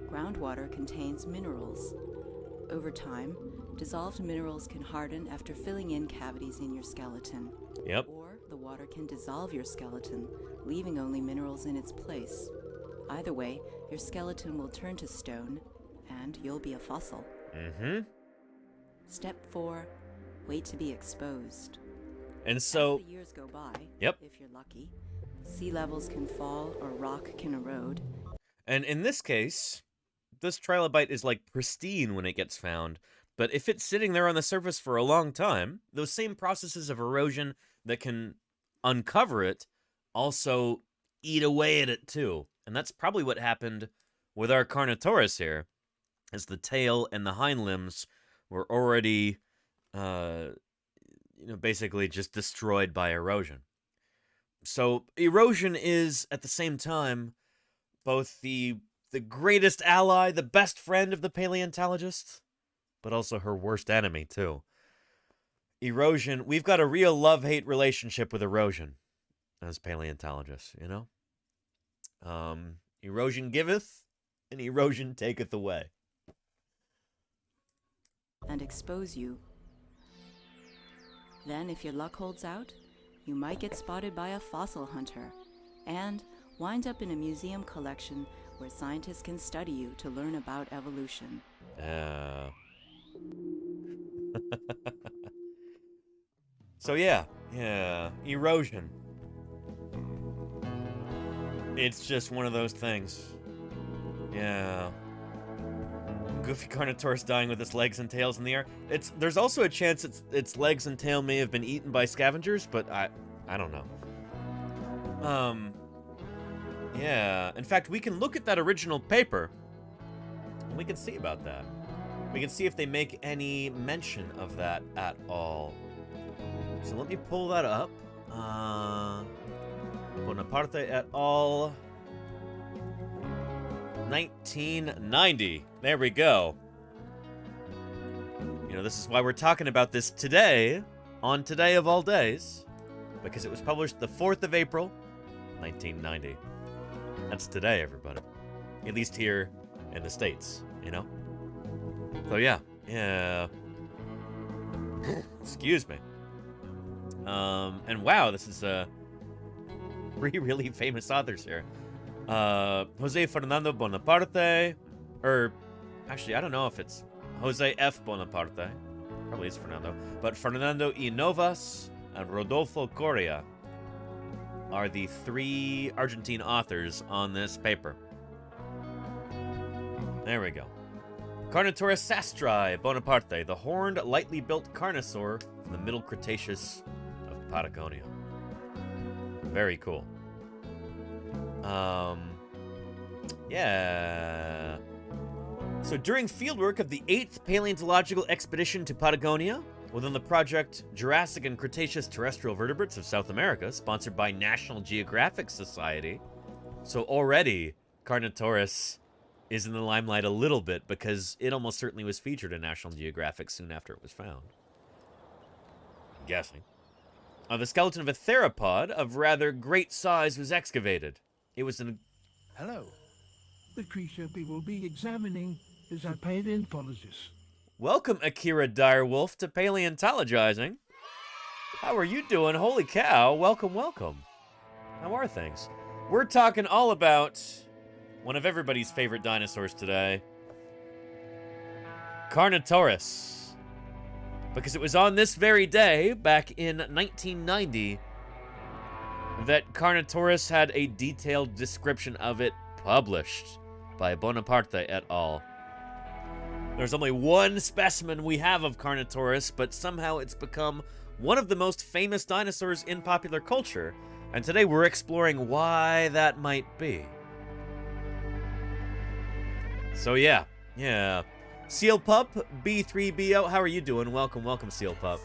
Groundwater contains minerals. Over time, dissolved minerals can harden after filling in cavities in your skeleton. Or the water can dissolve your skeleton, leaving only minerals in its place. Either way, your skeleton will turn to stone, and you'll be a fossil. Step 4, wait to be exposed. And so... As the years go by, if you're lucky, sea levels can fall or rock can erode. And in this case, this trilobite is like pristine when it gets found. But if it's sitting there on the surface for a long time, those same processes of erosion that can uncover it also eat away at it too. And that's probably what happened with our Carnotaurus here, as the tail and the hind limbs were already, basically just destroyed by erosion. So erosion is, at the same time, both the greatest ally, the best friend of the paleontologist, but also her worst enemy, too. Erosion, we've got a real love-hate relationship with erosion as paleontologists, you know? Erosion giveth, and erosion taketh away. And expose you. Then, if your luck holds out, you might get spotted by a fossil hunter, and wind up in a museum collection where scientists can study you to learn about evolution. So yeah, erosion. It's just one of those things. Yeah. Goofy Carnotaurus dying with its legs and tails in the air. There's also a chance its legs and tail may have been eaten by scavengers, but I don't know. Yeah. In fact, we can look at that original paper, and we can see about that. We can see if they make any mention of that at all. So let me pull that up. Bonaparte et al. 1990. There we go. You know, this is why we're talking about this today, on today of all days, because it was published the 4th of April, 1990. That's today, everybody. At least here in the States, you know? So yeah. Excuse me. And wow, this is three really famous authors here. Jose Fernando Bonaparte, or actually, I don't know if it's Jose F. Bonaparte. Probably is Fernando. But Fernando y Novas and Rodolfo Coria are the 3 Argentine authors on this paper. There we go. Carnotaurus sastri Bonaparte, the horned, lightly built carnivore from the Middle Cretaceous of Patagonia. Very cool. Yeah. So during fieldwork of the 8th Paleontological Expedition to Patagonia, within the project Jurassic and Cretaceous Terrestrial Vertebrates of South America, sponsored by National Geographic Society. So already, Carnotaurus is in the limelight a little bit because it almost certainly was featured in National Geographic soon after it was found. I'm guessing. The skeleton of a theropod of rather great size was excavated. It was an... Hello. The creature we will be examining is a paleontologist. Welcome, Akira Direwolf, to Paleontologizing. How are you doing? Holy cow. Welcome, welcome. How are things? We're talking all about one of everybody's favorite dinosaurs today. Carnotaurus. Because it was on this very day, back in 1990, that Carnotaurus had a detailed description of it published by Bonaparte et al. There's only one specimen we have of Carnotaurus, but somehow it's become one of the most famous dinosaurs in popular culture, and today we're exploring why that might be. So yeah. Seal Pup, B3BO, how are you doing? Welcome, welcome, Seal Pup.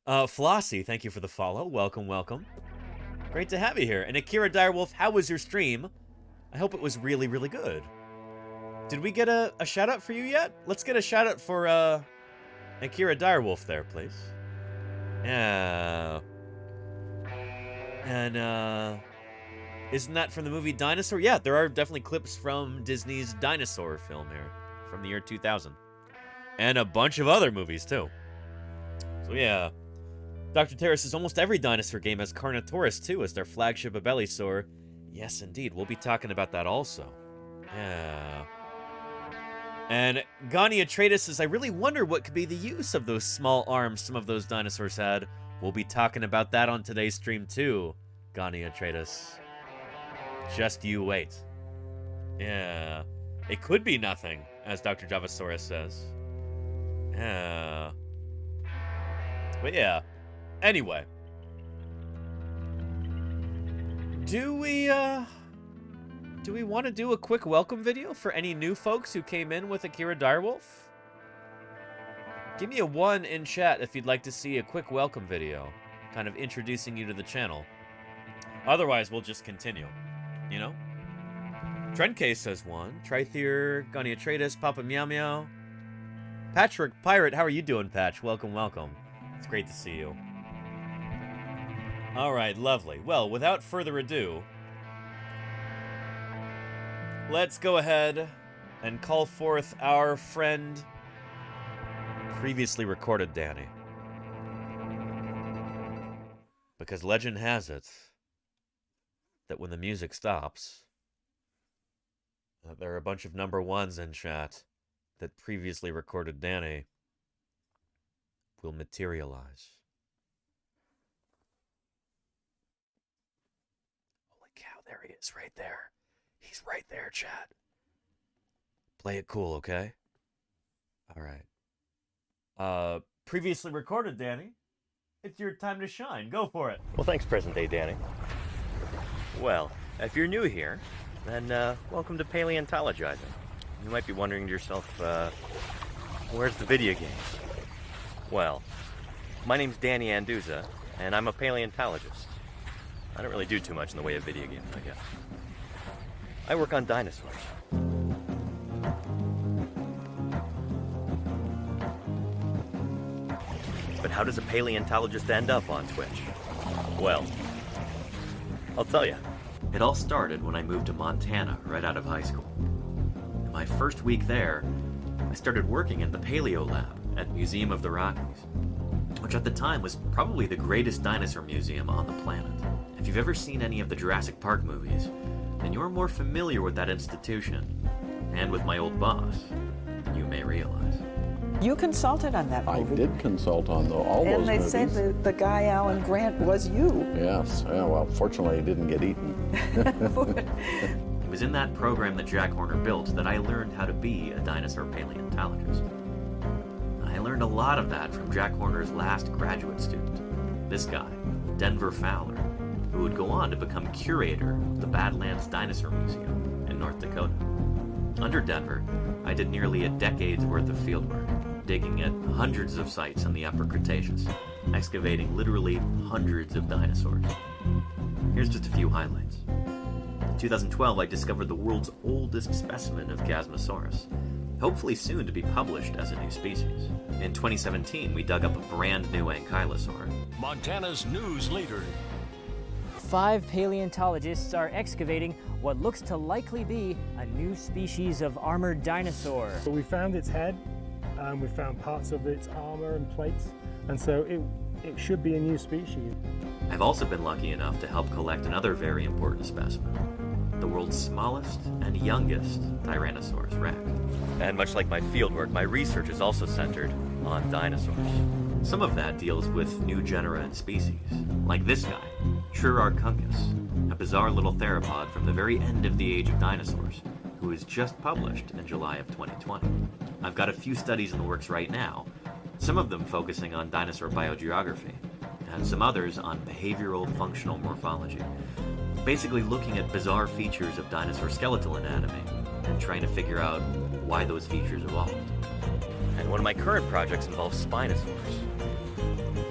Flossie, thank you for the follow. Welcome, welcome. Great to have you here. And Akira Direwolf, how was your stream? I hope it was really, really good. Did we get a shout-out for you yet? Let's get a shout-out for, Akira Direwolf there, please. Yeah. And, isn't that from the movie Dinosaur? Yeah, there are definitely clips from Disney's Dinosaur film here from the year 2000. And a bunch of other movies, too. So, yeah. Dr. Terrace says almost every dinosaur game has Carnotaurus, too, as their flagship Abelisaur. Yes, indeed. We'll be talking about that also. Yeah. And Goniatratus says, I really wonder what could be the use of those small arms some of those dinosaurs had. We'll be talking about that on today's stream, too, Goniatratus. Just you wait. Yeah. It could be nothing, as Dr. Javasaurus says. Yeah. But yeah. Anyway. Do we want to do a quick welcome video for any new folks who came in with Akira Direwolf? Give me a 1 in chat if you'd like to see a quick welcome video, kind of introducing you to the channel. Otherwise, we'll just continue. You know? Trencase says 1. Trithier, Goniatratus, Papa Meow Meow. Patrick Pirate, how are you doing, Patch? Welcome, welcome. It's great to see you. Alright, lovely. Well, without further ado, let's go ahead and call forth our friend, previously recorded Danny. Because legend has it that when the music stops, there are a bunch of number 1s in chat that previously recorded Danny will materialize. Holy cow, there he is, right there. He's right there, chat. Play it cool, okay? All right. previously recorded, Danny. It's your time to shine. Go for it. Well, thanks, present-day Danny. Well, if you're new here, then welcome to Paleontologizing. You might be wondering to yourself, where's the video games? Well, my name's Danny Anduza, and I'm a paleontologist. I don't really do too much in the way of video games, I guess. I work on dinosaurs. But how does a paleontologist end up on Twitch? Well, I'll tell you. It all started when I moved to Montana right out of high school. In my first week there, I started working in the Paleo Lab at Museum of the Rockies, which at the time was probably the greatest dinosaur museum on the planet. If you've ever seen any of the Jurassic Park movies, then you're more familiar with that institution and with my old boss than you may realize. You consulted on that movie. I did consult on all those movies. And they said the guy, Alan Grant, was you. Yes. Yeah, well, fortunately, he didn't get eaten. It was in that program that Jack Horner built that I learned how to be a dinosaur paleontologist. I learned a lot of that from Jack Horner's last graduate student, this guy, Denver Fowler, who would go on to become curator of the Badlands Dinosaur Museum in North Dakota. Under Denver, I did nearly a decade's worth of fieldwork, digging at hundreds of sites in the Upper Cretaceous, excavating literally hundreds of dinosaurs. Here's just a few highlights. In 2012, I discovered the world's oldest specimen of Chasmosaurus, hopefully soon to be published as a new species. In 2017, we dug up a brand new ankylosaur. Montana's news leader. 5 paleontologists are excavating what looks to likely be a new species of armored dinosaur. So we found its head, we found parts of its armor and plates, and so it should be a new species. I've also been lucky enough to help collect another very important specimen, the world's smallest and youngest Tyrannosaurus rex. And much like my fieldwork, my research is also centered on dinosaurs. Some of that deals with new genera and species, like this guy, Trurarchuncus, a bizarre little theropod from the very end of the age of dinosaurs, who was just published in July of 2020. I've got a few studies in the works right now, some of them focusing on dinosaur biogeography, and some others on behavioral functional morphology, basically looking at bizarre features of dinosaur skeletal anatomy and trying to figure out why those features evolved. And one of my current projects involves spinosaurs.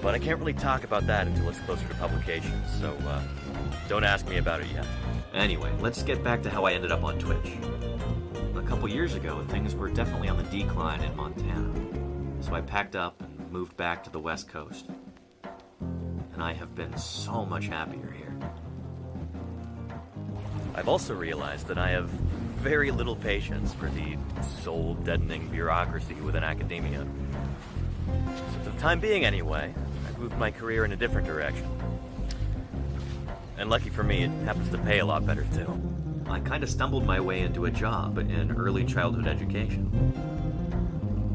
But I can't really talk about that until it's closer to publication, so don't ask me about it yet. Anyway, let's get back to how I ended up on Twitch. A couple years ago, things were definitely on the decline in Montana, so I packed up and moved back to the West Coast. And I have been so much happier here. I've also realized that I have very little patience for the soul-deadening bureaucracy within academia. So for the time being anyway, I've moved my career in a different direction. And lucky for me, it happens to pay a lot better too. I kind of stumbled my way into a job in early childhood education.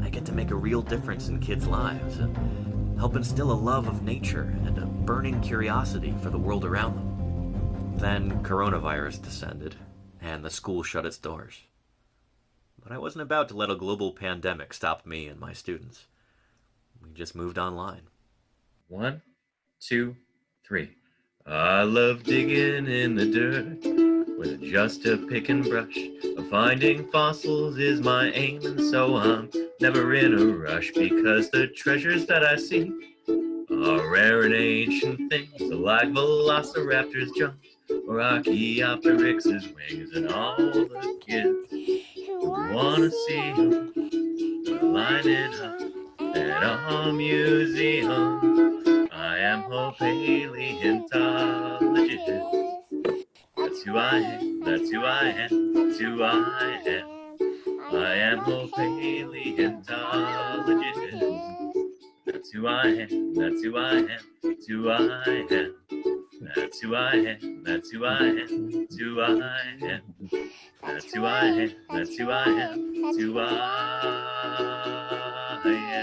I get to make a real difference in kids' lives and help instill a love of nature and a burning curiosity for the world around them. Then coronavirus descended, and the school shut its doors. But I wasn't about to let a global pandemic stop me and my students. We just moved online. 1, 2, 3. I love digging in the dirt with just a pick and brush. Finding fossils is my aim, and so I'm never in a rush, because the treasures that I see are rare and ancient things, like Velociraptor's jump or Archaeopteryx's wings, and all the kids who wanna see them lining up at our museum. I am a paleontologist. That's who I am, that's who I am, that's who I am. I am a paleontologist. That's who I am, that's who I am, that's who I am. That's who I am, that's who I am, that's who I am. That's who I am, that's who I am, that's who I am.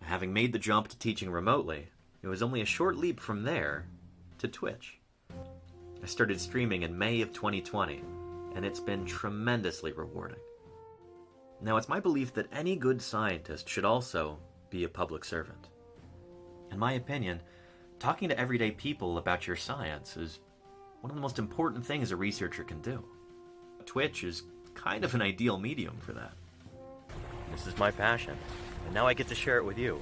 Having made the jump to teaching remotely, it was only a short leap from there to Twitch. I started streaming in May of 2020, and it's been tremendously rewarding. Now, it's my belief that any good scientist should also be a public servant. In my opinion, talking to everyday people about your science is one of the most important things a researcher can do. Twitch is kind of an ideal medium for that. This is my passion, and now I get to share it with you.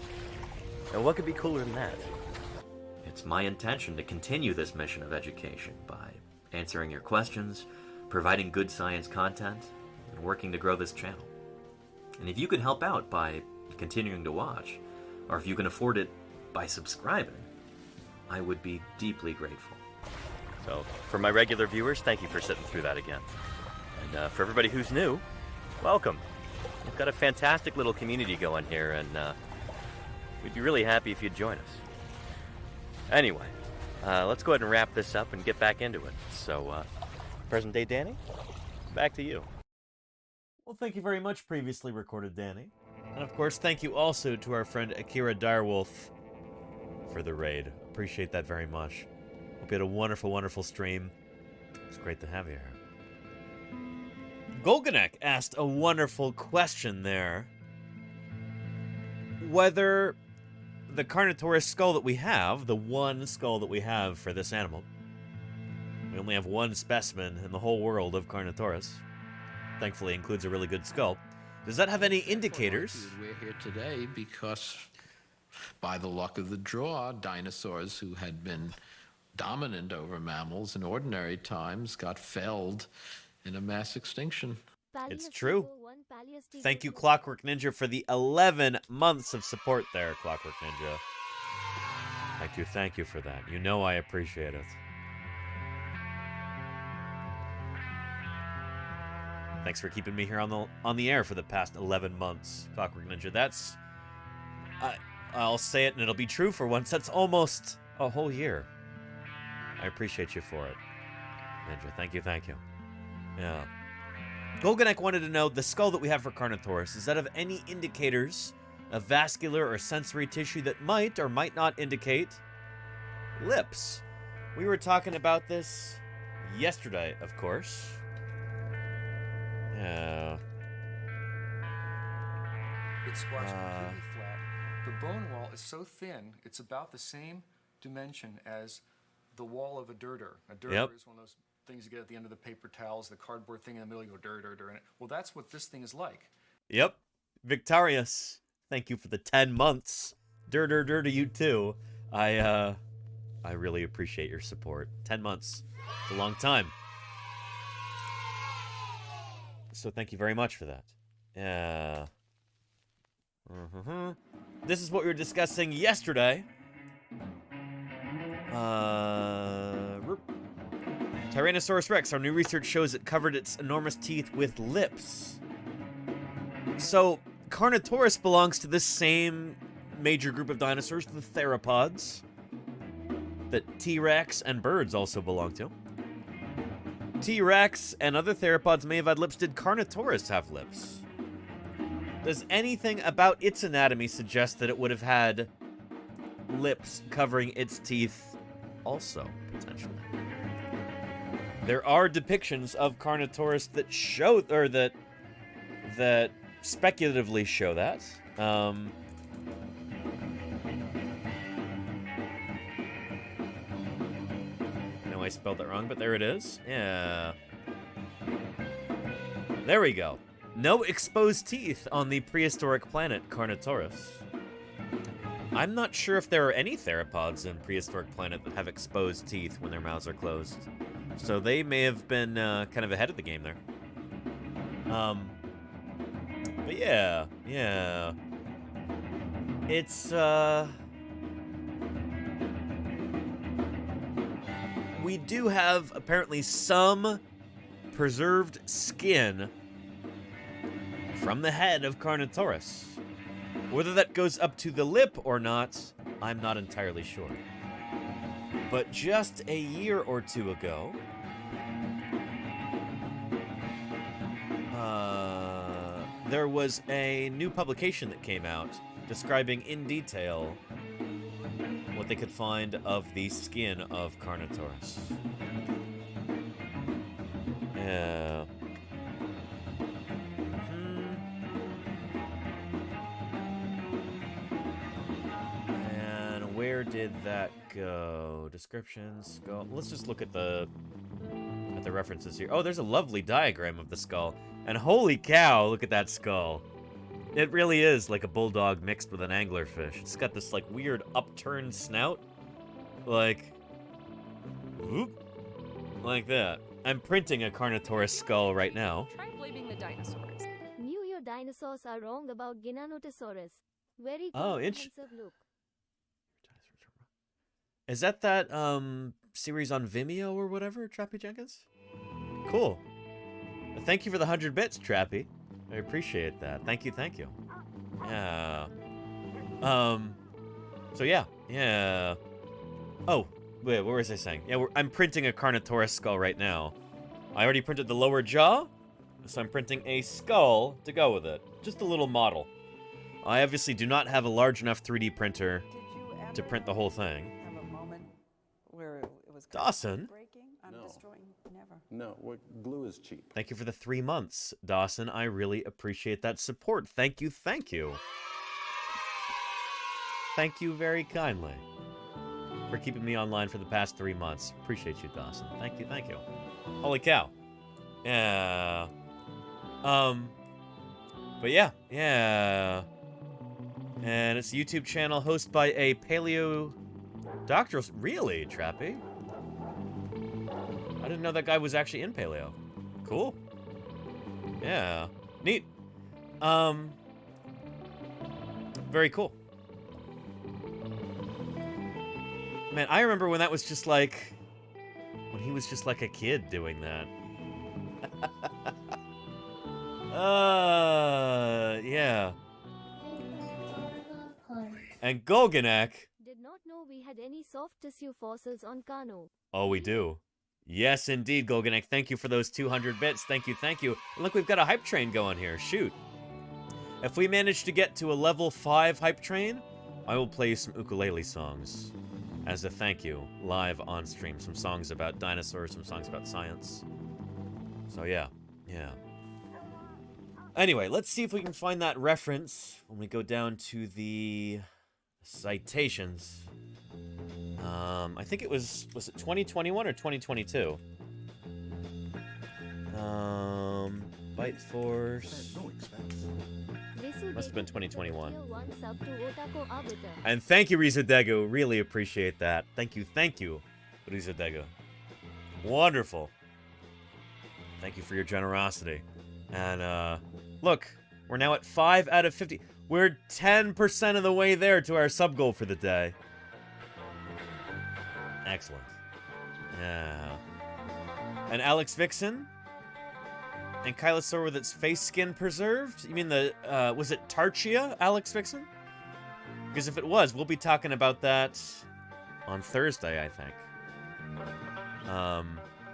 And what could be cooler than that? It's my intention to continue this mission of education by answering your questions, providing good science content, and working to grow this channel. And if you can help out by continuing to watch, or if you can afford it by subscribing, I would be deeply grateful. So, for my regular viewers, thank you for sitting through that again. And for everybody who's new, welcome. We've got a fantastic little community going here, and we'd be really happy if you'd join us. Anyway, let's go ahead and wrap this up and get back into it. So, present day Danny, back to you. Well, thank you very much, previously recorded Danny. And of course, thank you also to our friend Akira Direwolf for the raid. Appreciate that very much. Hope you had a wonderful, wonderful stream. It's great to have you here. Golganek asked a wonderful question there. Whether the Carnotaurus skull that we have, the one skull that we have for this animal, we only have one specimen in the whole world of Carnotaurus. Thankfully includes a really good skull. Does that have any indicators? We're here today because, by the luck of the draw, dinosaurs who had been dominant over mammals in ordinary times got felled in a mass extinction. It's true. Thank you, Clockwork Ninja, for the 11 months of support there, Clockwork Ninja. Thank you for that. You know I appreciate it. Thanks for keeping me here on the air for the past 11 months, Clockwork Ninja. That's... I'll say it and it'll be true for once. That's almost a whole year. I appreciate you for it, Ninja. Thank you. Yeah. Golganek wanted to know, the skull that we have for Carnotaurus, does that have any indicators of vascular or sensory tissue that might or might not indicate lips? We were talking about this yesterday, of course. Yeah. It's squashed completely flat. The bone wall is so thin, it's about the same dimension as the wall of a dirter. A dirter is one of those things you get at the end of the paper towels, the cardboard thing in the middle, you go dir in it. Well, that's what this thing is like. Yep. Victorious, thank you for the 10 months. Dir to you too. I really appreciate your support. 10 months. It's a long time. So thank you very much for that. Yeah. This is what we were discussing yesterday. Tyrannosaurus Rex. Our new research shows it covered its enormous teeth with lips. So, Carnotaurus belongs to this same major group of dinosaurs, the theropods, that T-Rex and birds also belong to. T-Rex and other theropods may have had lips. Did Carnotaurus have lips? Does anything about its anatomy suggest that it would have had lips covering its teeth also, potentially? There are depictions of Carnotaurus that show, or that speculatively show that. I know I spelled that wrong, but there it is. Yeah. There we go. No exposed teeth on the prehistoric planet Carnotaurus. I'm not sure if there are any theropods in prehistoric planet that have exposed teeth when their mouths are closed. So they may have been kind of ahead of the game there. But yeah. It's, we do have, apparently, some preserved skin from the head of Carnotaurus. Whether that goes up to the lip or not, I'm not entirely sure. But just a year or two ago, there was a new publication that came out describing in detail what they could find of the skin of Carnotaurus. Yeah. did that go? Descriptions, skull. Let's just look at the references here. Oh, there's a lovely diagram of the skull. And holy cow, look at that skull. It really is like a bulldog mixed with an anglerfish. It's got this like weird upturned snout. Like, whoop, like that. I'm printing a Carnotaurus skull right now. Try blaming the dinosaurs. Knew your dinosaurs are wrong about Giganotosaurus. Very comprehensive look. Is that series on Vimeo or whatever, Trappy Jenkins? Cool. Thank you for the 100 bits, Trappy. I appreciate that. Thank you, thank you. Yeah. So yeah. Oh, wait, what was I saying? Yeah, I'm printing a Carnotaurus skull right now. I already printed the lower jaw, so I'm printing a skull to go with it. Just a little model. I obviously do not have a large enough 3D printer to print the whole thing. Have a moment where it was Dawson? breaking? I'm destroying. Never. No, glue is cheap. Thank you for the 3 months, Dawson. I really appreciate that support. Thank you, thank you. Thank you very kindly for keeping me online for the past 3 months. Appreciate you, Dawson. Thank you, thank you. Holy cow. Yeah. But yeah. And it's a YouTube channel hosted by a paleo doctor. Really, Trappy? I didn't know that guy was actually in paleo. Cool. Yeah. Neat. Very cool. Man, I remember when that was just like... when he was just like a kid doing that. Yeah. And Golganek. Did not know we had any soft tissue fossils on Carno. Oh, we do. Yes, indeed, Golganek. Thank you for those 200 bits. Thank you, thank you. And look, we've got a hype train going here. Shoot. If we manage to get to a level 5 hype train, I will play some ukulele songs as a thank you, live on stream. Some songs about dinosaurs, some songs about science. So yeah. Anyway, let's see if we can find that reference when we go down to the citations. I think it was it 2021 or 2022? Bite Force. Must have been 2021. And thank you, Rizadego. Really appreciate that. Thank you, Rizadego. Wonderful. Thank you for your generosity. And, look, we're now at 5 out of 50. We're 10% of the way there to our sub goal for the day. Excellent. Yeah. And Alex Vixen? And Kylosaur with its face skin preserved? You mean the, was it Tarchia, Alex Vixen? Because if it was, we'll be talking about that on Thursday, I think.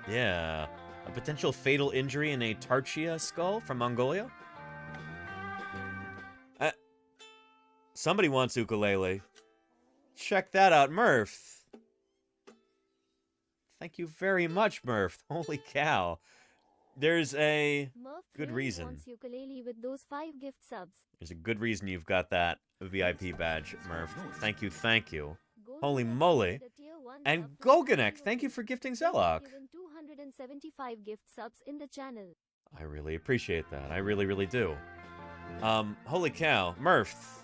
Yeah. A potential fatal injury in a Tarchia skull from Mongolia? Somebody wants ukulele. Check that out, Murph. Thank you very much, Murph. Holy cow. There's a good reason. Wants ukulele with those 5 gift subs. There's a good reason you've got that VIP badge, Murph. Thank you. Holy moly. And Golganek, thank you for gifting Zelok. 275 gift subs in the channel. I really appreciate that. I really, really do. Holy cow. Murph.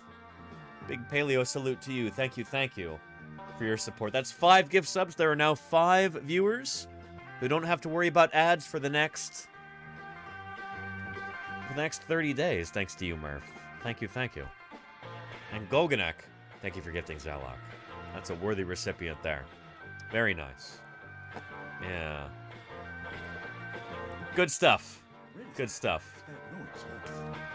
Big paleo salute to you. Thank you for your support. That's 5 gift subs. There are now 5 viewers who don't have to worry about ads for the next 30 days, thanks to you, Murph. Thank you. And Golganek, thank you for gifting Zalok. That's a worthy recipient there. Very nice. Yeah. Good stuff.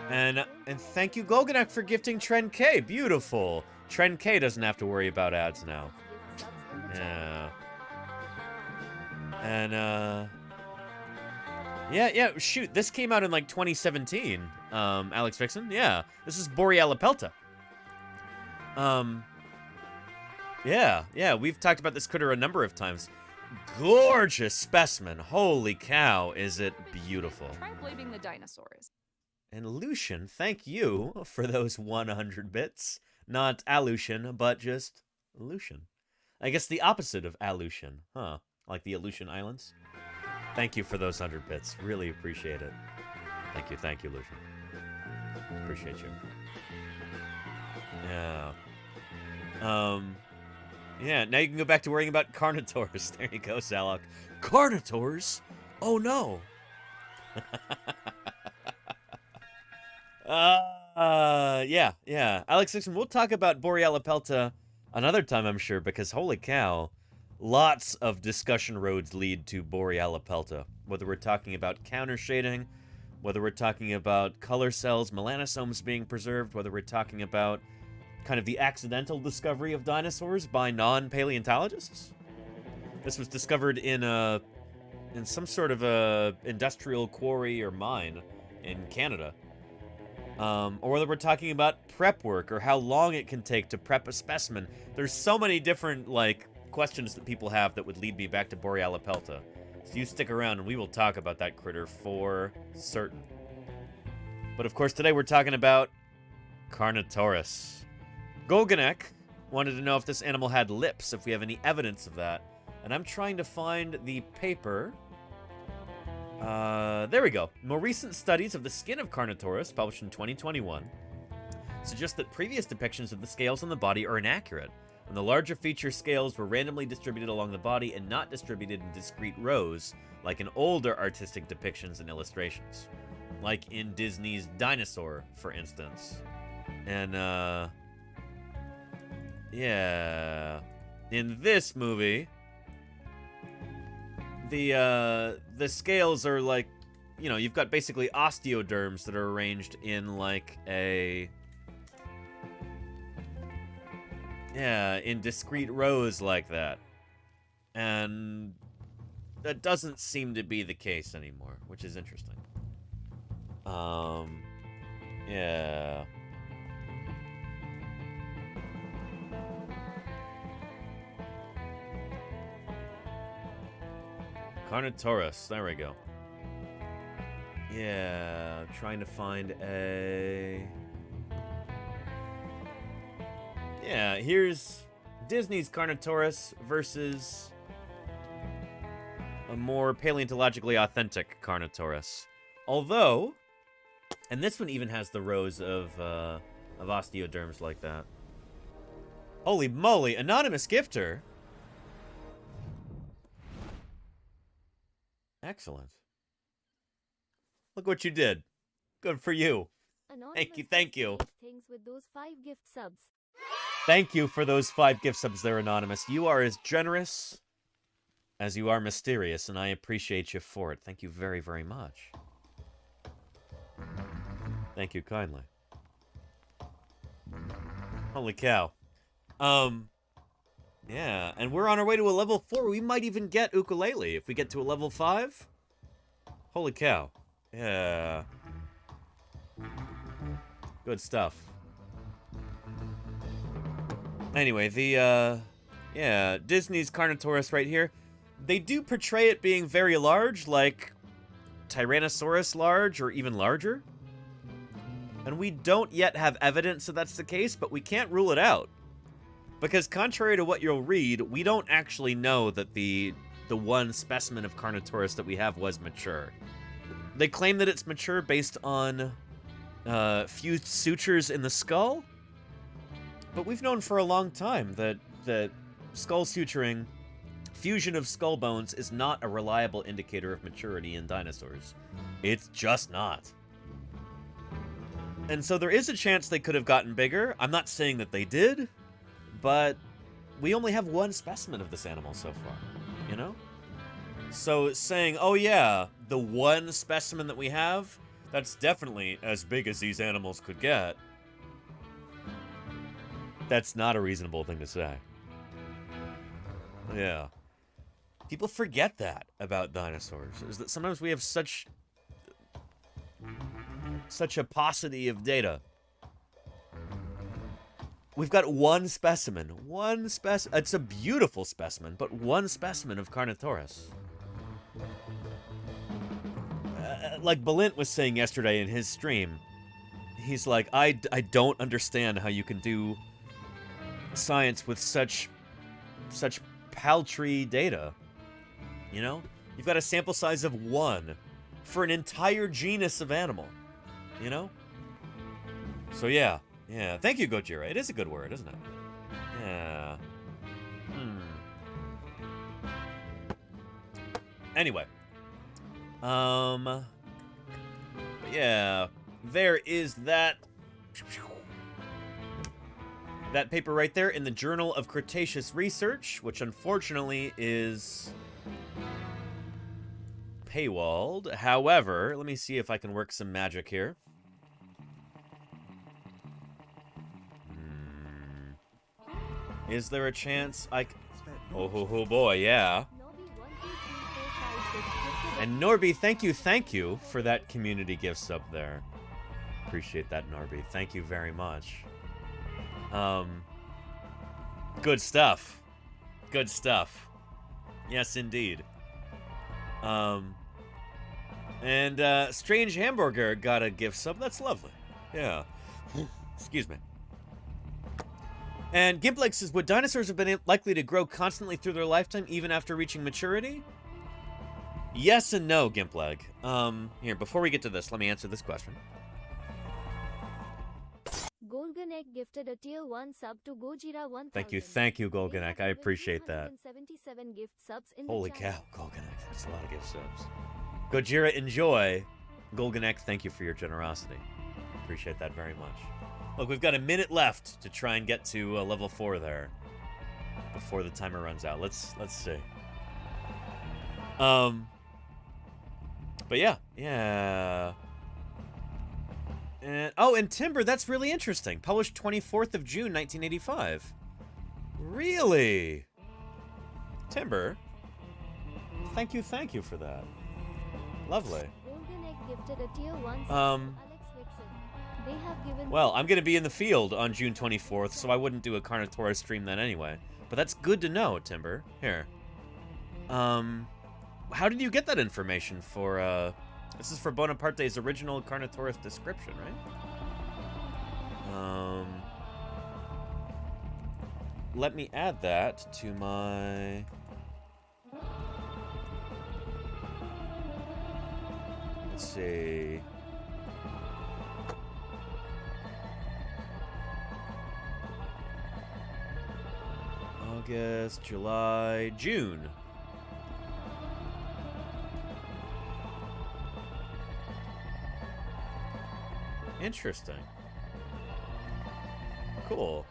And thank you, Golganek, for gifting Trend K. Beautiful. Trend K doesn't have to worry about ads now. Yeah. And, yeah, shoot, this came out in, like, 2017, Alex Vixen. Yeah, this is Borealipelta. Yeah, we've talked about this critter a number of times. Gorgeous specimen. Holy cow, is it beautiful. Try blaming the dinosaurs. And Lucian, thank you for those 100 bits. Not Alucian, but just Aleutian. I guess the opposite of Aleutian, huh? Like the Aleutian Islands? Thank you for those 100 bits. Really appreciate it. Thank you, Lucian. Appreciate you. Yeah. Yeah, now you can go back to worrying about Carnotaurus. There you go, Salok. Carnotaurus? Oh, no. Yeah. Alex Dixon, we'll talk about Borealopelta another time, I'm sure, because holy cow, lots of discussion roads lead to Borealopelta. Whether we're talking about counter shading, whether we're talking about color cells, melanosomes being preserved, whether we're talking about kind of the accidental discovery of dinosaurs by non-paleontologists. This was discovered in some sort of a industrial quarry or mine in Canada. Or whether we're talking about prep work or how long it can take to prep a specimen. There's so many different, like, questions that people have that would lead me back to Borealopelta. So you stick around and we will talk about that critter for certain. But of course, today we're talking about Carnotaurus. Golganek wanted to know if this animal had lips, if we have any evidence of that. And I'm trying to find the paper. There we go. More recent studies of the skin of Carnotaurus, published in 2021, suggest that previous depictions of the scales on the body are inaccurate, and the larger feature scales were randomly distributed along the body and not distributed in discrete rows, like in older artistic depictions and illustrations. Like in Disney's Dinosaur, for instance. And, yeah. In this movie, the scales are like, you know, you've got basically osteoderms that are arranged in like a... Yeah, in discrete rows like that. And that doesn't seem to be the case anymore, which is interesting. Yeah. Carnotaurus, there we go. Yeah, trying to find a... Yeah, here's Disney's Carnotaurus versus a more paleontologically authentic Carnotaurus. Although, and this one even has the rows of osteoderms like that. Holy moly, anonymous gifter. Excellent. Look what you did. Good for you. Thank you. Things with those 5 gift subs. Thank you for those 5 gift subs there, Anonymous. You are as generous as you are mysterious, and I appreciate you for it. Thank you very, very much. Thank you kindly. Holy cow. Yeah, and we're on our way to a level 4. We might even get ukulele if we get to a level 5. Holy cow. Yeah. Good stuff. Anyway, yeah, Disney's Carnotaurus right here. They do portray it being very large, like Tyrannosaurus large or even larger. And we don't yet have evidence that that's the case, but we can't rule it out. Because contrary to what you'll read, we don't actually know that the one specimen of Carnotaurus that we have was mature. They claim that it's mature based on fused sutures in the skull. But we've known for a long time that skull suturing, fusion of skull bones, is not a reliable indicator of maturity in dinosaurs. It's just not. And so there is a chance they could have gotten bigger. I'm not saying that they did, but we only have one specimen of this animal so far, you know? So saying, oh yeah, the one specimen that we have, that's definitely as big as these animals could get. That's not a reasonable thing to say. Yeah. People forget that about dinosaurs, is that sometimes we have such a paucity of data. We've got one specimen. It's a beautiful specimen, but one specimen of Carnotaurus. Like Balint was saying yesterday in his stream, he's like, I don't understand how you can do science with such paltry data. You know? You've got a sample size of 1 for an entire genus of animal. You know? So yeah. Yeah. Thank you, Gojira. It is a good word, isn't it? Yeah. Anyway. Yeah. There is that paper right there in the Journal of Cretaceous Research, which unfortunately is paywalled. However, let me see if I can work some magic here. Is there a chance I can... Oh boy, yeah. And Norby, thank you for that community gift sub there. Appreciate that, Norby. Thank you very much. Good stuff. Good stuff. Yes, indeed. And Strange Hamburger got a gift sub. That's lovely. Yeah. Excuse me. And Gimplex says, would dinosaurs have been likely to grow constantly through their lifetime even after reaching maturity? Yes and no, Gimpleg. Here, before we get to this, let me answer this question. Golganek gifted a tier 1 sub to Gojira 1000. Thank you, Golganek. I appreciate that. 277 gift subs in Holy the cow, Golganek. That's a lot of gift subs. Gojira, enjoy. Golganek, thank you for your generosity. Appreciate that very much. Look, we've got a minute left to try and get to level 4 there before the timer runs out. Let's see. But yeah. And Timber, that's really interesting. Published 24th of June, 1985. Really? Timber? Thank you for that. Lovely. Well, I'm going to be in the field on June 24th, so I wouldn't do a Carnotaurus stream then anyway. But that's good to know, Timber. Here. How did you get that information for, this is for Bonaparte's original Carnotaurus description, right? Let me add that to my... Let's see... August, July, June. Interesting. Cool.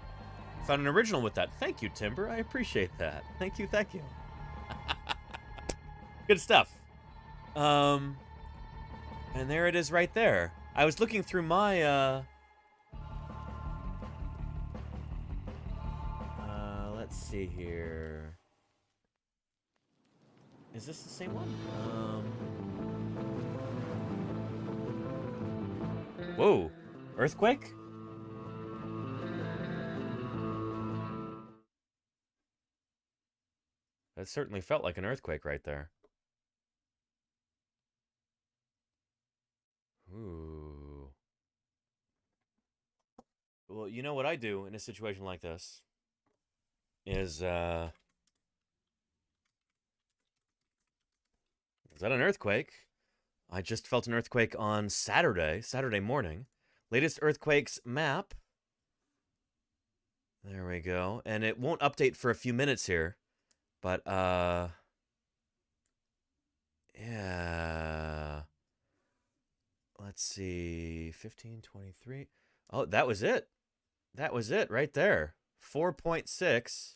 Found an original with that. Thank you, Timber. I appreciate that. Thank you. Good stuff. And there it is right there. I was looking through my, let's see here. Is this the same one? Whoa. Earthquake? That certainly felt like an earthquake right there. Ooh. Well, you know what I do in a situation like this is that an earthquake? I just felt an earthquake on Saturday morning. Latest earthquakes map. There we go. And it won't update for a few minutes here. But, yeah. Let's see. 1523. Oh, that was it. That was it right there. 4.6.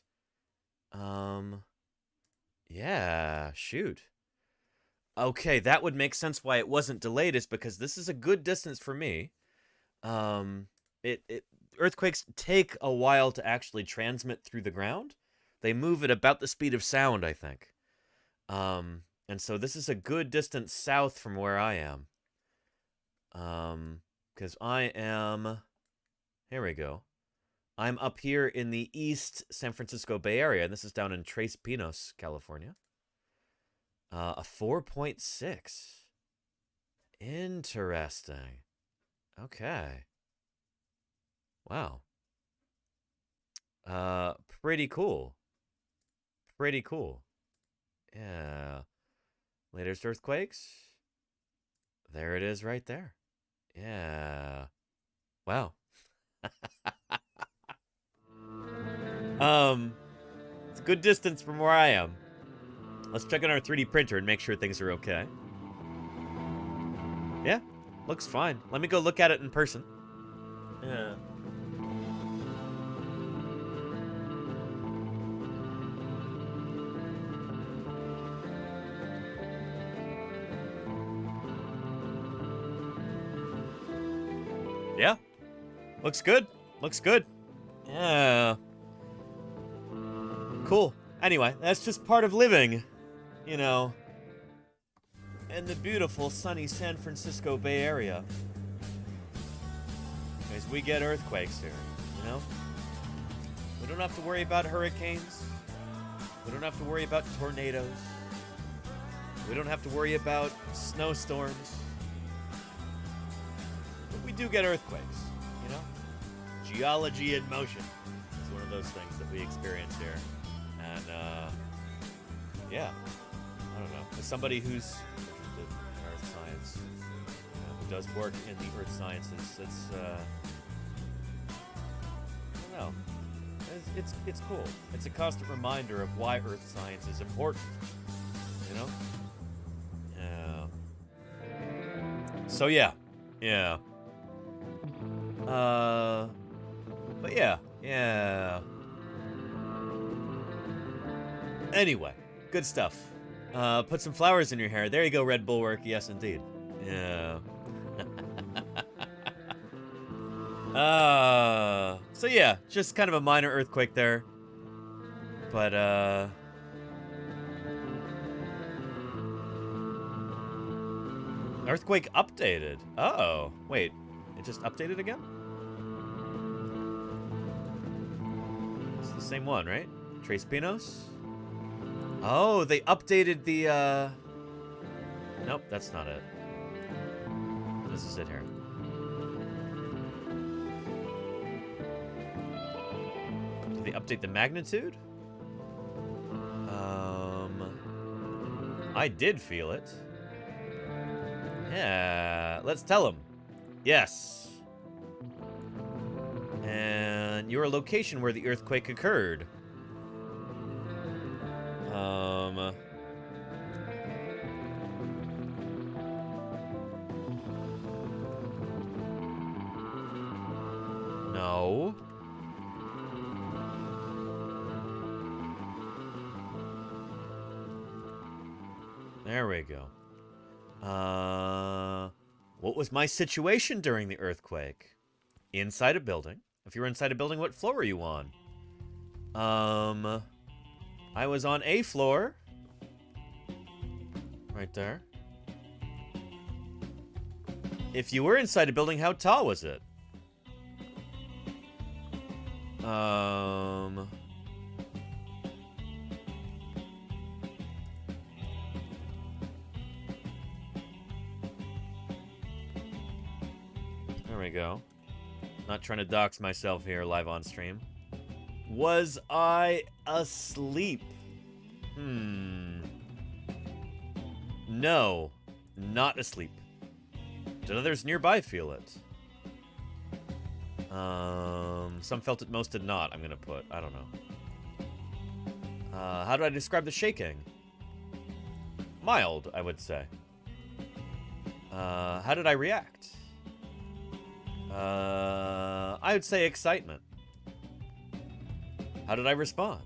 Yeah, shoot. Okay, that would make sense why it wasn't delayed, is because this is a good distance for me. Earthquakes take a while to actually transmit through the ground. They move at about the speed of sound, I think. And so this is a good distance south from where I am. Because I am... Here we go. I'm up here in the East San Francisco Bay Area, and this is down in Tres Pinos, California. A 4.6. Interesting. Okay. Wow. Pretty cool. Pretty cool. Yeah. Latest earthquakes. There it is right there. Yeah. Wow. It's a good distance from where I am. Let's check on our 3D printer and make sure things are okay. Yeah, looks fine. Let me go look at it in person. Yeah. Yeah. Looks good. Looks good. Yeah. Cool. Anyway, that's just part of living, you know, in the beautiful, sunny San Francisco Bay Area. Because we get earthquakes here, you know? We don't have to worry about hurricanes. We don't have to worry about tornadoes. We don't have to worry about snowstorms. But we do get earthquakes, you know? Geology in motion is one of those things that we experience here. And, yeah, I don't know. As somebody who's interested in earth science, who does work in the earth sciences, it's, I don't know. It's cool. It's a constant reminder of why earth science is important, you know? Yeah. So, yeah. Yeah. But yeah. Yeah. Anyway, good stuff. Put some flowers in your hair. There you go, Red Bulwark. Yes, indeed. Yeah. So yeah, just kind of a minor earthquake there. But, earthquake updated. Oh, wait. It just updated again? It's the same one, right? Tres Pinos? Oh, they updated the, Nope, that's not it. This is it here. Did they update the magnitude? I did feel it. Yeah, let's tell them. Yes. And your location where the earthquake occurred. No. There we go. What was my situation during the earthquake? Inside a building. If you were inside a building, what floor were you on? I was on A floor. Right there. If you were inside a building, how tall was it? There we go. Not trying to dox myself here live on stream. Was I asleep? No, not asleep. Did others nearby feel it? Some felt it, most did not, I'm gonna put. I don't know. How do I describe the shaking? Mild, I would say. How did I react? I would say excitement. How did I respond?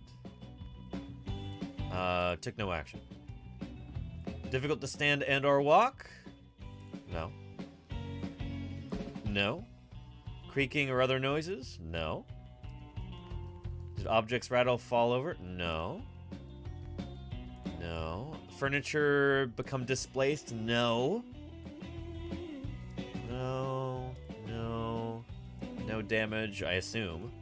Took no action. Difficult to stand and or walk? No. No. Creaking or other noises? No. Did objects rattle, fall over? No. No. Furniture become displaced? No. No. No. No damage, I assume.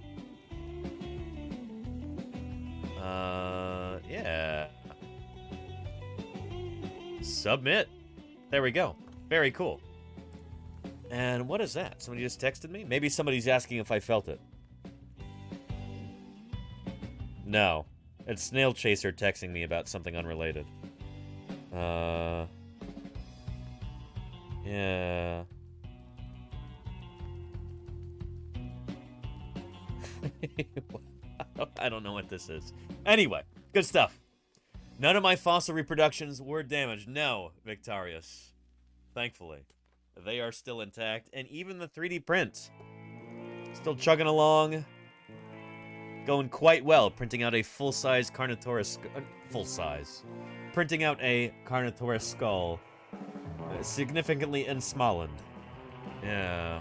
Yeah. Submit. There we go. Very cool. And what is that? Somebody just texted me? Maybe somebody's asking if I felt it. No. It's Snail Chaser texting me about something unrelated. Yeah. I don't know what this is. Anyway, good stuff. None of my fossil reproductions were damaged. No, Victorious. Thankfully. They are still intact. And even the 3D print. Still chugging along. Going quite well. Printing out a full-size Carnotaurus... full-size. Printing out a Carnotaurus skull. Significantly ensmallened. Yeah.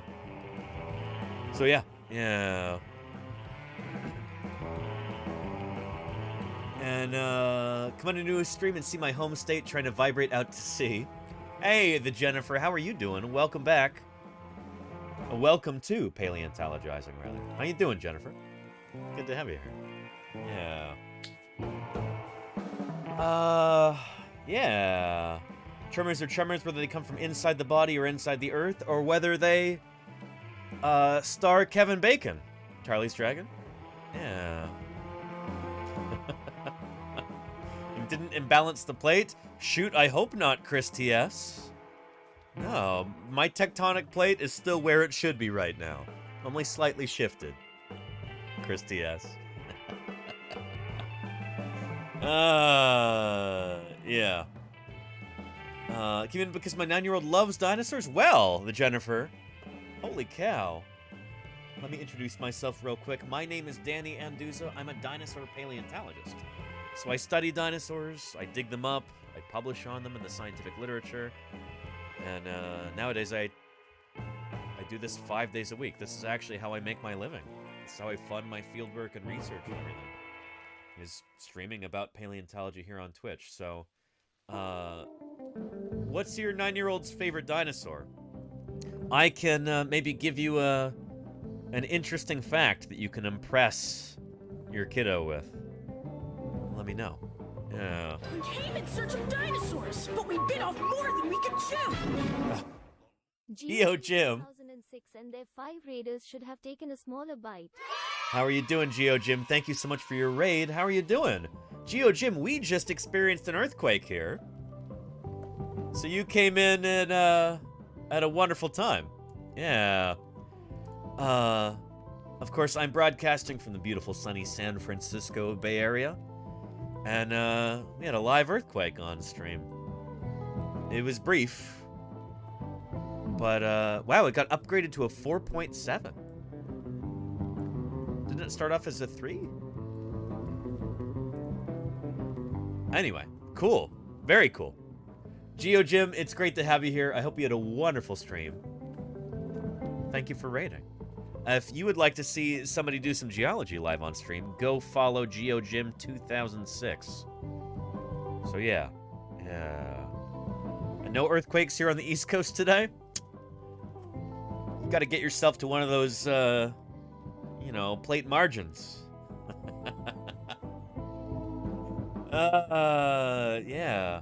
So yeah. Yeah. And, come on into a stream and see my home state trying to vibrate out to sea. Hey, the Jennifer, how are you doing? Welcome back. Welcome to Paleontologizing, rather. How you doing, Jennifer? Good to have you here. Yeah. Yeah. Tremors are tremors, whether they come from inside the body or inside the earth, or whether they, star Kevin Bacon. Charlie's Dragon? Yeah. Didn't imbalance the plate? Shoot, I hope not, Chris TS. No, my tectonic plate is still where it should be right now. Only slightly shifted. Chris TS. Yeah. Came in because my 9-year-old loves dinosaurs? Well, the Jennifer. Holy cow. Let me introduce myself real quick. My name is Danny Anduza. I'm a dinosaur paleontologist. So I study dinosaurs, I dig them up, I publish on them in the scientific literature, and nowadays I do this 5 days a week. This is actually how I make my living. This is how I fund my fieldwork and research and everything, is streaming about paleontology here on Twitch. So, what's your 9-year-old's favorite dinosaur? I can maybe give you an interesting fact that you can impress your kiddo with. Let me know. Yeah. We came in search of dinosaurs, but we bit off more than we could chew. Geo Jim. 2006 and their 5 raiders should have taken a smaller bite. How are you doing, Geo Jim? Thank you so much for your raid. How are you doing? Geo Jim, we just experienced an earthquake here. So you came in at a wonderful time. Yeah. Of course, I'm broadcasting from the beautiful sunny San Francisco Bay Area. And, we had a live earthquake on stream. It was brief. But, wow, it got upgraded to a 4.7. Didn't it start off as a 3? Anyway, cool. Very cool. Geo Jim, it's great to have you here. I hope you had a wonderful stream. Thank you for raiding. If you would like to see somebody do some geology live on stream, go follow GeoJim2006. So yeah. Yeah. And no earthquakes here on the East Coast today? You gotta get yourself to one of those, you know, plate margins. Yeah.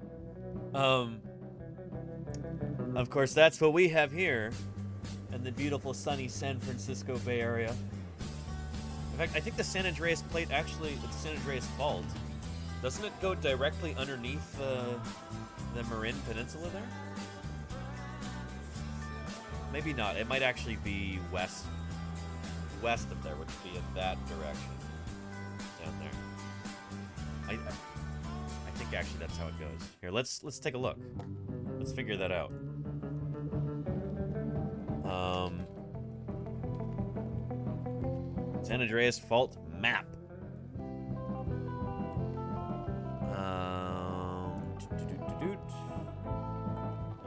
Of course, that's what we have here in the beautiful sunny San Francisco Bay Area. In fact, I think the San Andreas plate actually, the San Andreas fault, doesn't it go directly underneath the Marin Peninsula there? Maybe not. It might actually be west of there, which would be in that direction. Down there. I think actually that's how it goes. Here, let's take a look. Let's figure that out. San Andreas Fault map.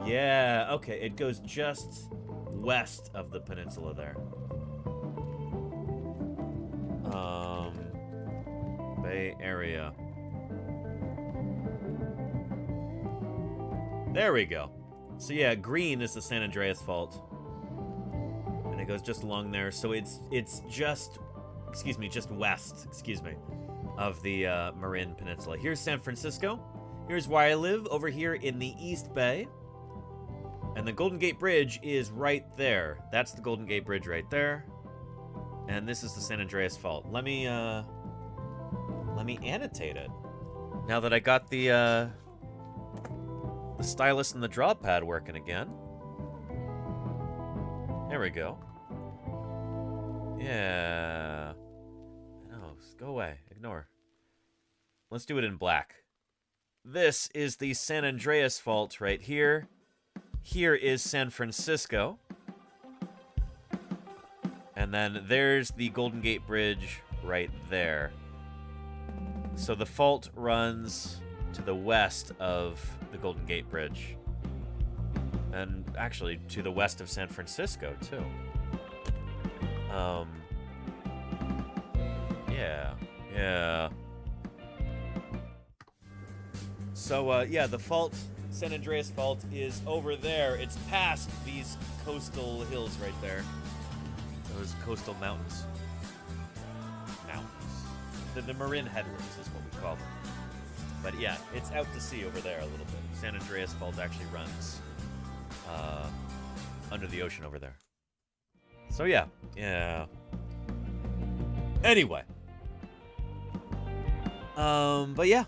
Yeah, okay, it goes just west of the peninsula there. Bay Area. There we go. So yeah, green is the San Andreas Fault. And it goes just along there. So it's just, just west, of the Marin Peninsula. Here's San Francisco. Here's where I live, over here in the East Bay. And the Golden Gate Bridge is right there. That's the Golden Gate Bridge right there. And this is the San Andreas Fault. Let me Let me annotate it. Now that I got the stylus and the draw pad working again. There we go. Yeah. No, go away. Ignore. Let's do it in black. This is the San Andreas Fault right here. Here is San Francisco. And then there's the Golden Gate Bridge right there. So the fault runs to the west of the Golden Gate Bridge. And actually to the west of San Francisco, too. Yeah. So, yeah, the fault, San Andreas Fault, is over there. It's past these coastal hills right there. Those coastal mountains. The Marin Headlands is what we call them. But yeah, it's out to sea over there a little bit. San Andreas Fault actually runs under the ocean over there. So yeah. Anyway. But yeah.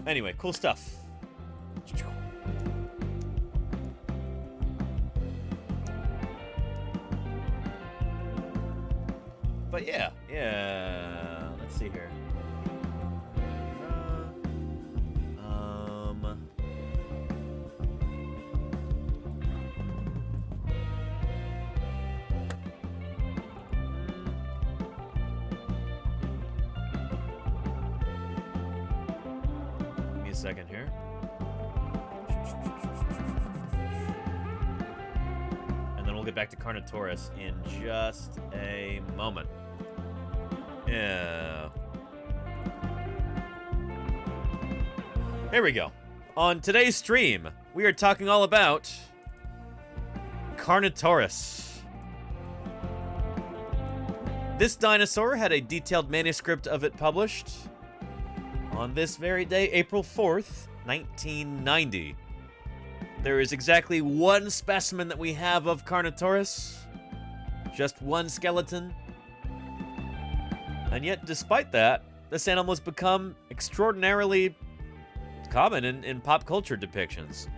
Anyway, cool stuff. But yeah. Let's see here. Give me a second here. And then we'll get back to Carnotaurus in just a moment. Yeah. Here we go. On today's stream, we are talking all about Carnotaurus. This dinosaur had a detailed manuscript of it published on this very day, April 4th, 1990. There is exactly one specimen that we have of Carnotaurus. Just one skeleton. And yet, despite that, this animal has become extraordinarily common in pop culture depictions.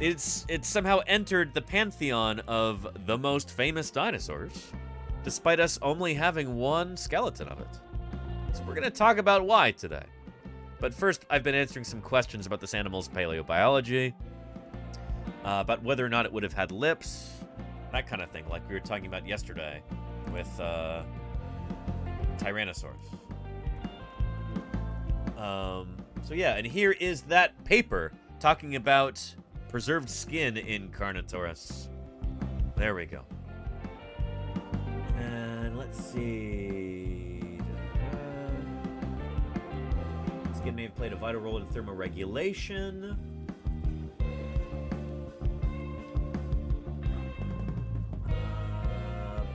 It's somehow entered the pantheon of the most famous dinosaurs, despite us only having one skeleton of it. So we're going to talk about why today. But first, I've been answering some questions about this animal's paleobiology, about whether or not it would have had lips, that kind of thing, like we were talking about yesterday with Tyrannosaurus. So yeah, and here is that paper talking about preserved skin in Carnotaurus. There we go. And let's see. Skin may have played a vital role in thermoregulation.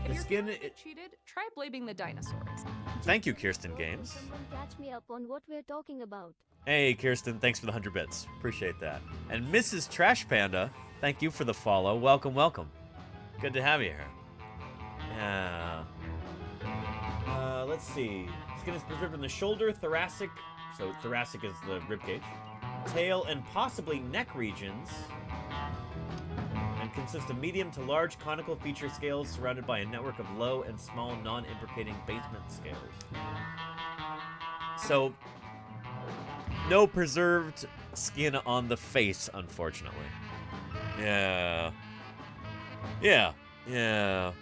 If you're feeling cheated, try blaming the dinosaurs. Thank you, Kirsten Games. Catch me up on what we're talking about. Hey, Kirsten, thanks for the 100 bits. Appreciate that. And Mrs. Trash Panda, thank you for the follow. Welcome, welcome. Good to have you here. Yeah. Let's see. Skin is preserved in the shoulder, thoracic, so thoracic is the ribcage, tail, and possibly neck regions, and consists of medium to large conical feature scales surrounded by a network of low and small non-imbricating basement scales. So, no preserved skin on the face, unfortunately. Yeah. And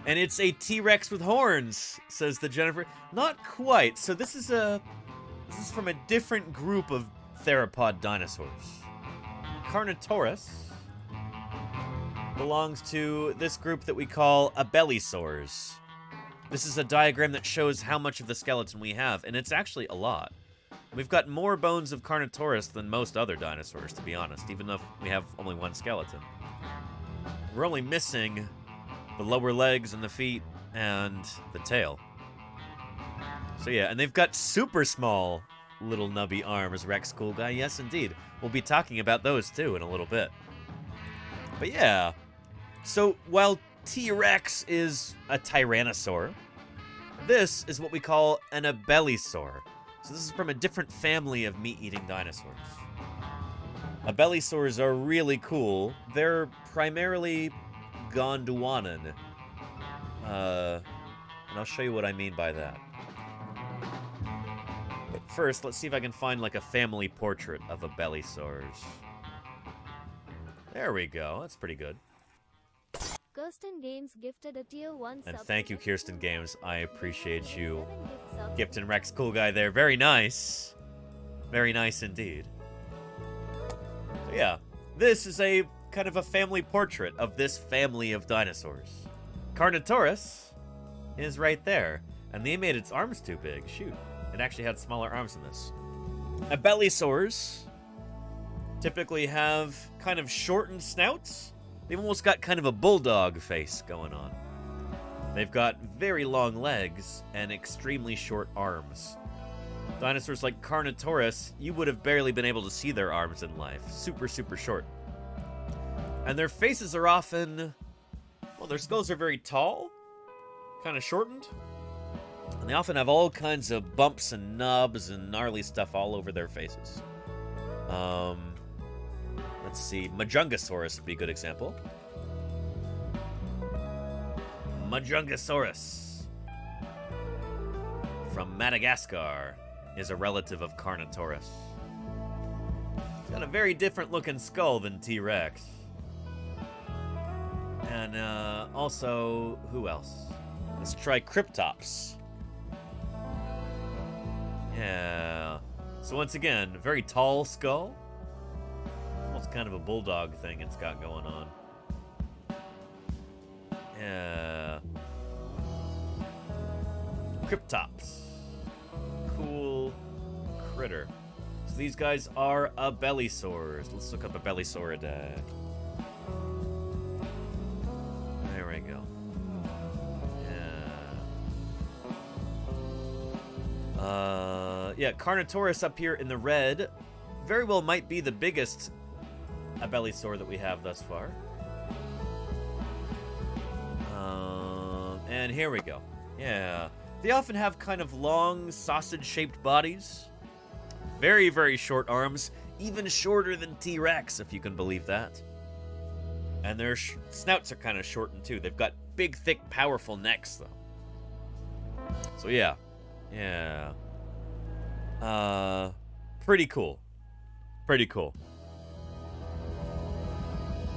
it's a T-Rex with horns, says the Jennifer. Not quite. So this is from a different group of theropod dinosaurs. Carnotaurus belongs to this group that we call abelisaurs. This is a diagram that shows how much of the skeleton we have, and it's actually a lot. We've got more bones of Carnotaurus than most other dinosaurs, to be honest, even though we have only one skeleton. We're only missing the lower legs and the feet and the tail. So yeah, and they've got super small little nubby arms, Rex Cool Guy. Yes, indeed. We'll be talking about those too in a little bit. But yeah, so while T-Rex is a tyrannosaur, This is what we call an Abelisaur. So this is from a different family of meat-eating dinosaurs. Abelisaurs are really cool. They're primarily Gondwanan. And I'll show you what I mean by that. But first, let's see if I can find like a family portrait of Abelisaurs. There we go. That's pretty good. Kirsten Games gifted a tier 1 And sub thank you, Kirsten Games. I appreciate you. sub. Gifton Rex, cool guy there. Very nice. Very nice indeed. So yeah, this is a kind of a family portrait of this family of dinosaurs. Carnotaurus is right there. And they made its arms too big. Shoot. It actually had smaller arms than this. Abelisaurs typically have kind of shortened snouts. They've almost got kind of a bulldog face going on. They've got very long legs and extremely short arms. Dinosaurs like Carnotaurus, you would have barely been able to see their arms in life. Super, super short. And their faces are often... well, their skulls are very tall, kind of shortened. And they often have all kinds of bumps and knobs and gnarly stuff all over their faces. Let's see, Majungasaurus would be a good example. Majungasaurus from Madagascar is a relative of Carnotaurus. It's got a very different looking skull than T-Rex. And also, who else? Let's try Cryptops. Yeah. So once again, very tall skull. Almost kind of a bulldog thing it's got going on. Yeah. Cryptops. Cool critter. So these guys are Abelisaurs. Let's look up Abelisauridae. There we go. Yeah, Carnotaurus up here in the red very well might be the biggest Abelisaur that we have thus far. And here we go. Yeah. They often have kind of long, sausage-shaped bodies. Very, very short arms. Even shorter than T-Rex, if you can believe that. And their snouts are kind of shortened, too. They've got big, thick, powerful necks, though. So, yeah. Yeah. Pretty cool. Pretty cool.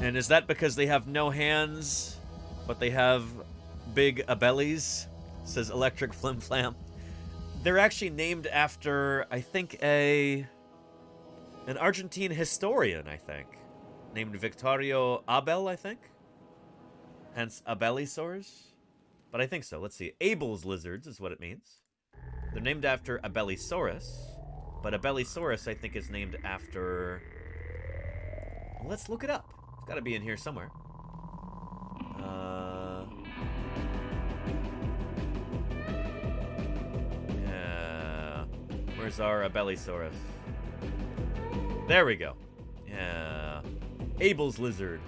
And is that because they have no hands, but they have big abellies? Says Electric Flim Flam. They're actually named after, I think, an Argentine historian, I think. Named Victorio Abel, I think. Hence Abelisaurs. But I think so. Let's see. Abel's lizards is what it means. They're named after Abelisaurus. But Abelisaurus, I think, is named after... well, let's look it up. It's got to be in here somewhere. Yeah. Where's our Abelisaurus? There we go. Yeah. Abel's lizard.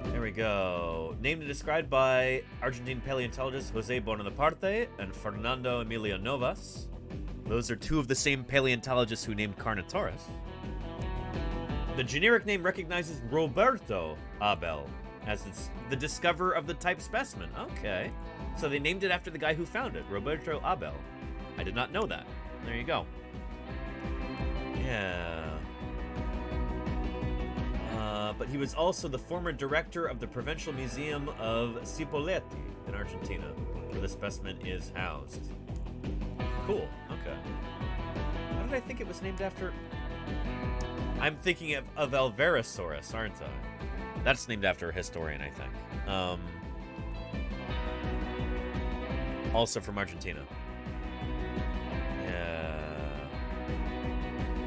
There we go. Named and described by Argentine paleontologists Jose Bonaparte and Fernando Emilio Novas. Those are two of the same paleontologists who named Carnotaurus. The generic name recognizes Roberto Abel as it's the discoverer of the type specimen. Okay. So they named it after the guy who found it, Roberto Abel. I did not know that. There you go. Yeah. But he was also the former director of the Provincial Museum of Cipolletti in Argentina, where the specimen is housed. Cool. Okay. Why did I think it was named after... I'm thinking of Alverasaurus, aren't I? That's named after a historian, I think. Also from Argentina. Yeah.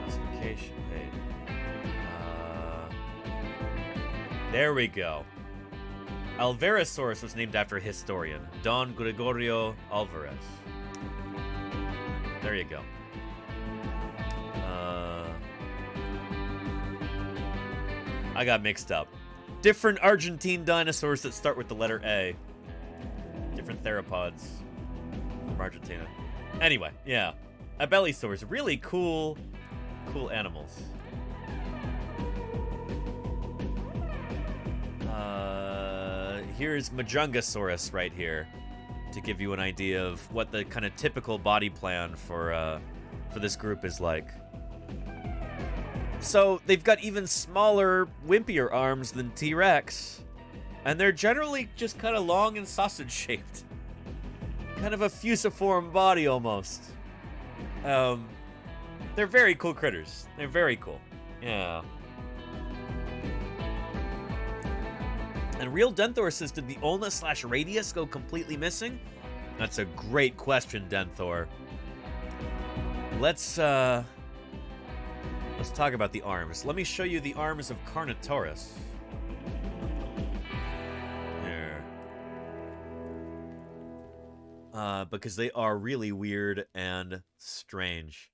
Classification page. There we go. Alverasaurus was named after a historian, Don Gregorio Alvarez. There you go. I got mixed up. Different Argentine dinosaurs that start with the letter A. Different theropods from Argentina. Anyway, yeah. Abelisaurs, really cool animals. Here's Majungasaurus right here to give you an idea of what the kind of typical body plan for this group is like. So they've got even smaller, wimpier arms than T-Rex, and they're generally just kind of long and sausage-shaped. Kind of a fusiform body almost. They're very cool critters. They're very cool. Yeah. And real Denthor says, did the ulna/radius go completely missing? That's a great question, Denthor. Let's talk about the arms. Let me show you the arms of Carnotaurus. Here. Because they are really weird and strange.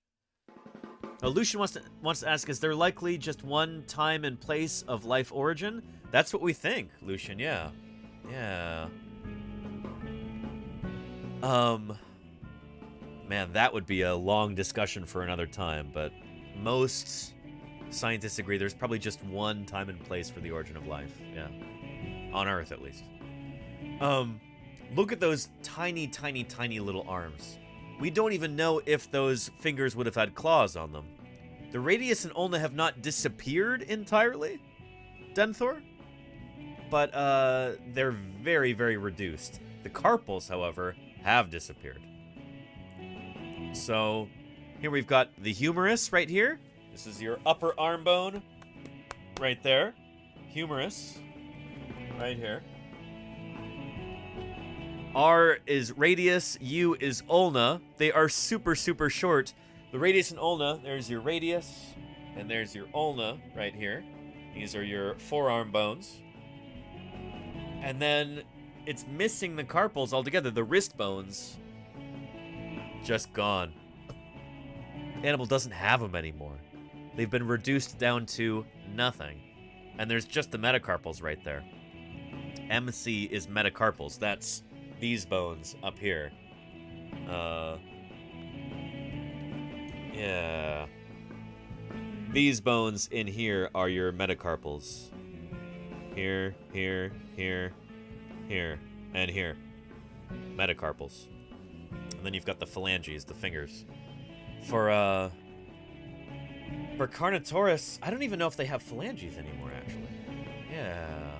Lucian wants to ask, is there likely just one time and place of life origin? That's what we think, Lucian, yeah. Yeah. Man, that would be a long discussion for another time, but most scientists agree there's probably just one time and place for the origin of life, yeah. On Earth, at least. Look at those tiny, tiny, tiny little arms. We don't even know if those fingers would have had claws on them. The radius and ulna have not disappeared entirely, Denthor, but they're very, very reduced. The carpals, however, have disappeared. So here we've got the humerus right here. This is your upper arm bone right there. Humerus right here. R is radius, U is ulna. They are super, super short. The radius and ulna, there's your radius, and there's your ulna right here. These are your forearm bones. And then it's missing the carpals altogether. The wrist bones, just gone. The animal doesn't have them anymore. They've been reduced down to nothing. And there's just the metacarpals right there. MC is metacarpals. That's these bones up here. Yeah. These bones in here are your metacarpals. Here, here, here, here, and here. Metacarpals. And then you've got the phalanges, the fingers. For Carnotaurus, I don't even know if they have phalanges anymore, actually. Yeah.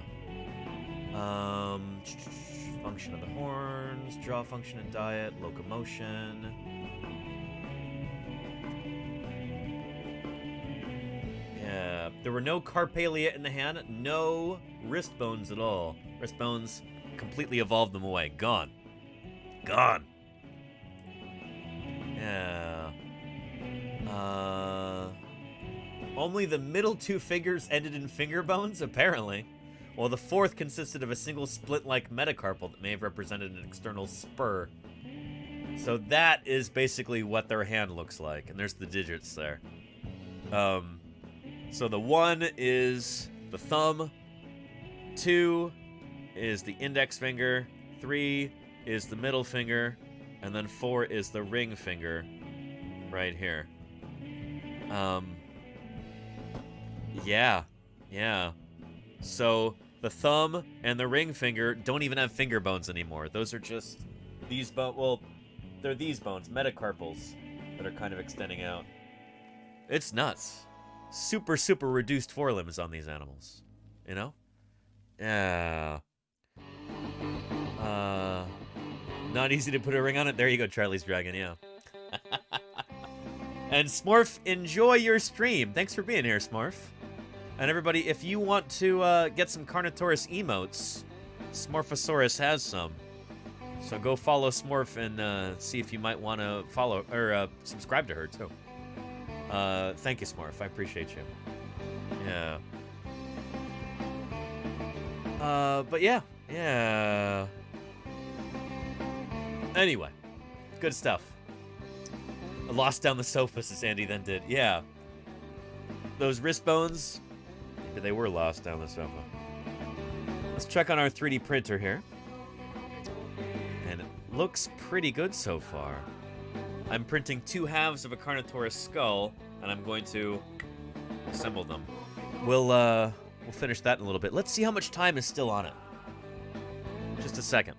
Function of the horns, jaw function and diet, locomotion. Yeah, there were no carpalia in the hand, no wrist bones at all. Wrist bones completely evolved them away. Gone. Gone. Yeah. Only the middle two fingers ended in finger bones, apparently. While the fourth consisted of a single split-like metacarpal that may have represented an external spur. So that is basically what their hand looks like, and there's the digits there. So the 1 is the thumb, 2 is the index finger, 3 is the middle finger, and then 4 is the ring finger right here. Yeah. So the thumb and the ring finger don't even have finger bones anymore. Those are just these bones. Well, they're these bones, metacarpals, that are kind of extending out. It's nuts. Super, super reduced forelimbs on these animals. You know? Yeah. Not easy to put a ring on it. There you go, Charlie's Dragon, yeah. And Smurf, enjoy your stream. Thanks for being here, Smurf. And everybody, if you want to get some Carnotaurus emotes, Smurfosaurus has some. So go follow Smurf and see if you might want to follow or subscribe to her too. Thank you, Smurf. I appreciate you. Yeah. But yeah. Anyway, good stuff. I lost down the sofa, as Andy then did. Yeah. Those wrist bones, they were lost down the sofa. Let's check on our 3D printer here. looks pretty good so far. I'm printing 2 halves of a Carnotaurus skull, and I'm going to assemble them. We'll finish that in a little bit. Let's see how much time is still on it. Just a second.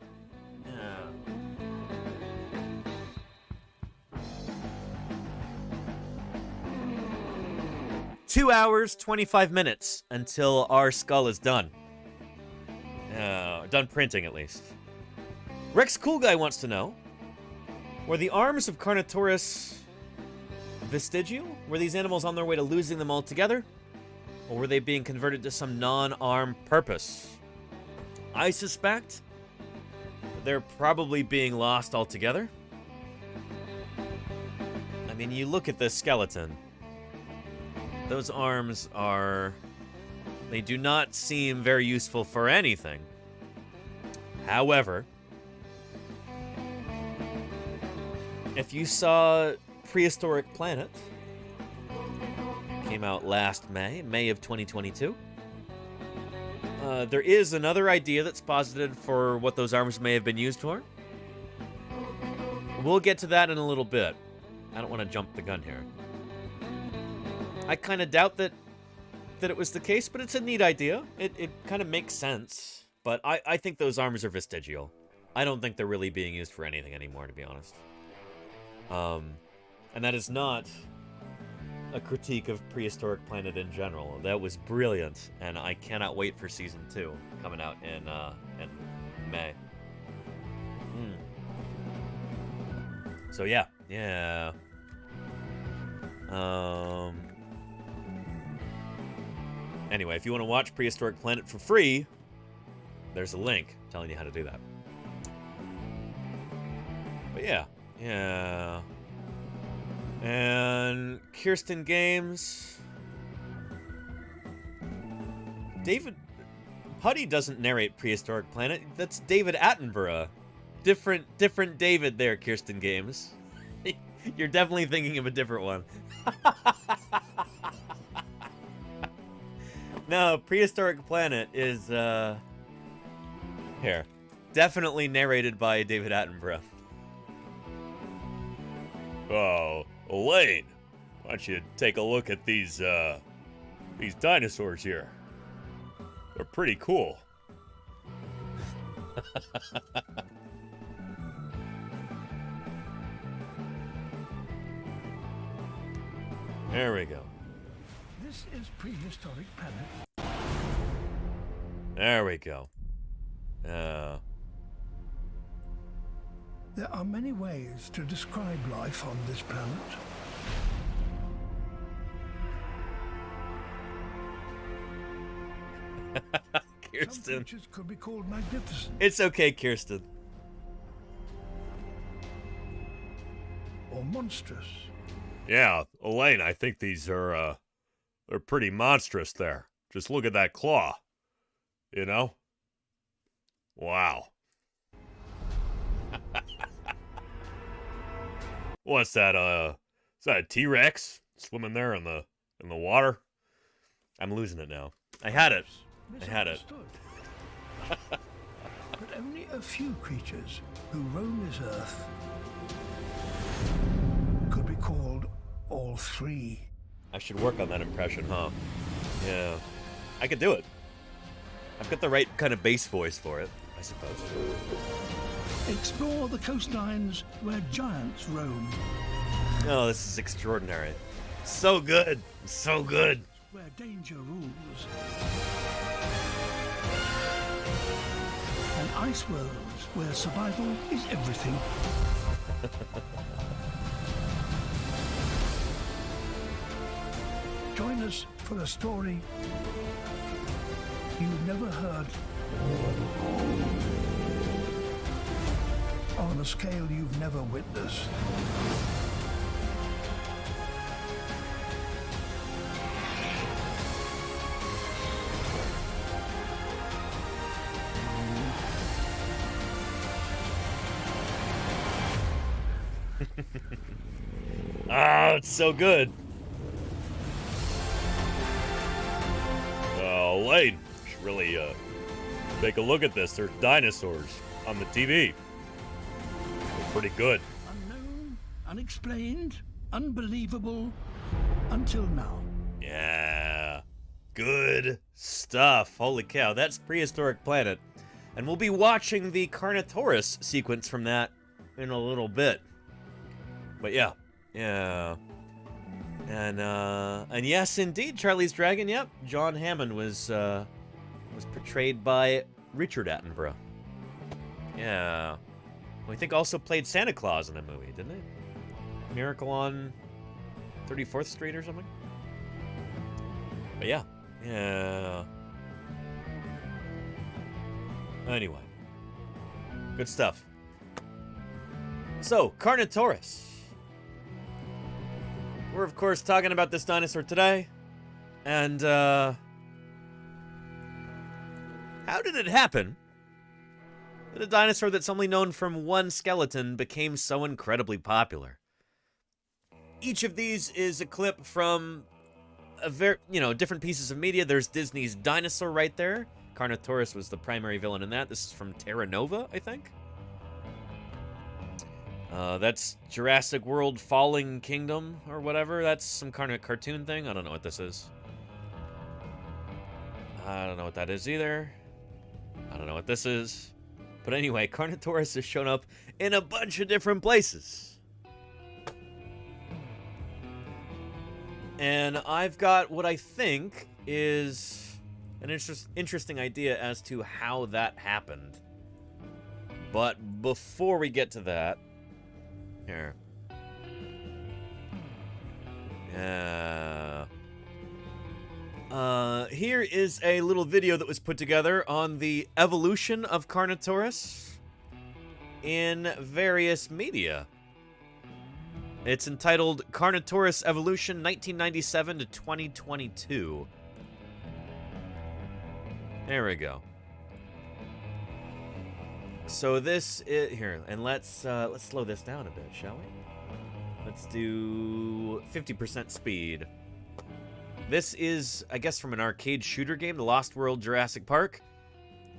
2 hours, 25 minutes until our skull is done. Done printing, at least. Rex Cool Guy wants to know, were the arms of Carnotaurus vestigial? Were these animals on their way to losing them altogether? Or were they being converted to some non-arm purpose? I suspect they're probably being lost altogether. I mean, you look at this skeleton. Those arms are... They do not seem very useful for anything. However, if you saw Prehistoric Planet, came out last May of 2022, there is another idea that's posited for what those arms may have been used for. We'll get to that in a little bit. I don't want to jump the gun here. I kind of doubt that it was the case, but it's a neat idea. It kind of makes sense. But I think those arms are vestigial. I don't think they're really being used for anything anymore, to be honest. And that is not a critique of Prehistoric Planet in general. That was brilliant, and I cannot wait for Season 2 coming out in May. So yeah. Anyway, if you want to watch Prehistoric Planet for free, there's a link telling you how to do that. But yeah. And Kirsten Games. David Putty doesn't narrate Prehistoric Planet. That's David Attenborough. Different David there, Kirsten Games. You're definitely thinking of a different one. No, Prehistoric Planet is, here. Definitely narrated by David Attenborough. Oh, Elaine, why don't you take a look at these dinosaurs here? They're pretty cool. There we go. This is Prehistoric Planet. There we go. There are many ways to describe life on this planet. Kirsten. Some creatures could be called magnificent. It's okay, Kirsten. Or monstrous. Yeah, Elaine, I think these are, they're pretty monstrous there. Just look at that claw. You know? Wow. What's that, is that a T-Rex swimming there in the water? I'm losing it now. I had it. But only a few creatures who roam this earth could be called all three. I should work on that impression, huh? Yeah. I could do it. I've got the right kind of bass voice for it, I suppose. Explore the coastlines where giants roam. Oh, this is extraordinary. So good. So good. Where danger rules. And ice worlds where survival is everything. Join us for a story you've never heard, on a scale you've never witnessed. Ah, it's so good. Elaine, you should really take a look at this. There's dinosaurs on the TV. Pretty good. Unknown, unexplained, unbelievable, until now. Yeah. Good stuff. Holy cow, that's Prehistoric Planet. And we'll be watching the Carnotaurus sequence from that in a little bit. But yeah. Yeah. And yes, indeed, Charlie's Dragon, yep. John Hammond was portrayed by Richard Attenborough. Yeah. Well, I think also played Santa Claus in the movie, didn't he? Miracle on 34th Street or something? But yeah. Yeah. Anyway. Good stuff. So, Carnotaurus. We're, of course, talking about this dinosaur today. And, how did it happen that a dinosaur that's only known from one skeleton became so incredibly popular? Each of these is a clip from different pieces of media. There's Disney's Dinosaur right there. Carnotaurus was the primary villain in that. This is from Terra Nova, I think. That's Jurassic World Falling Kingdom or whatever. That's some kind of cartoon thing. I don't know what this is. I don't know what that is either. I don't know what this is. But anyway, Carnotaurus has shown up in a bunch of different places. And I've got what I think is an interesting idea as to how that happened. But before we get to that, here. Here is a little video that was put together on the evolution of Carnotaurus in various media. It's entitled Carnotaurus Evolution 1997 to 2022. There we go. So this is here, and let's slow this down a bit, shall we? Let's do 50% speed. This is, I guess, from an arcade shooter game, The Lost World Jurassic Park.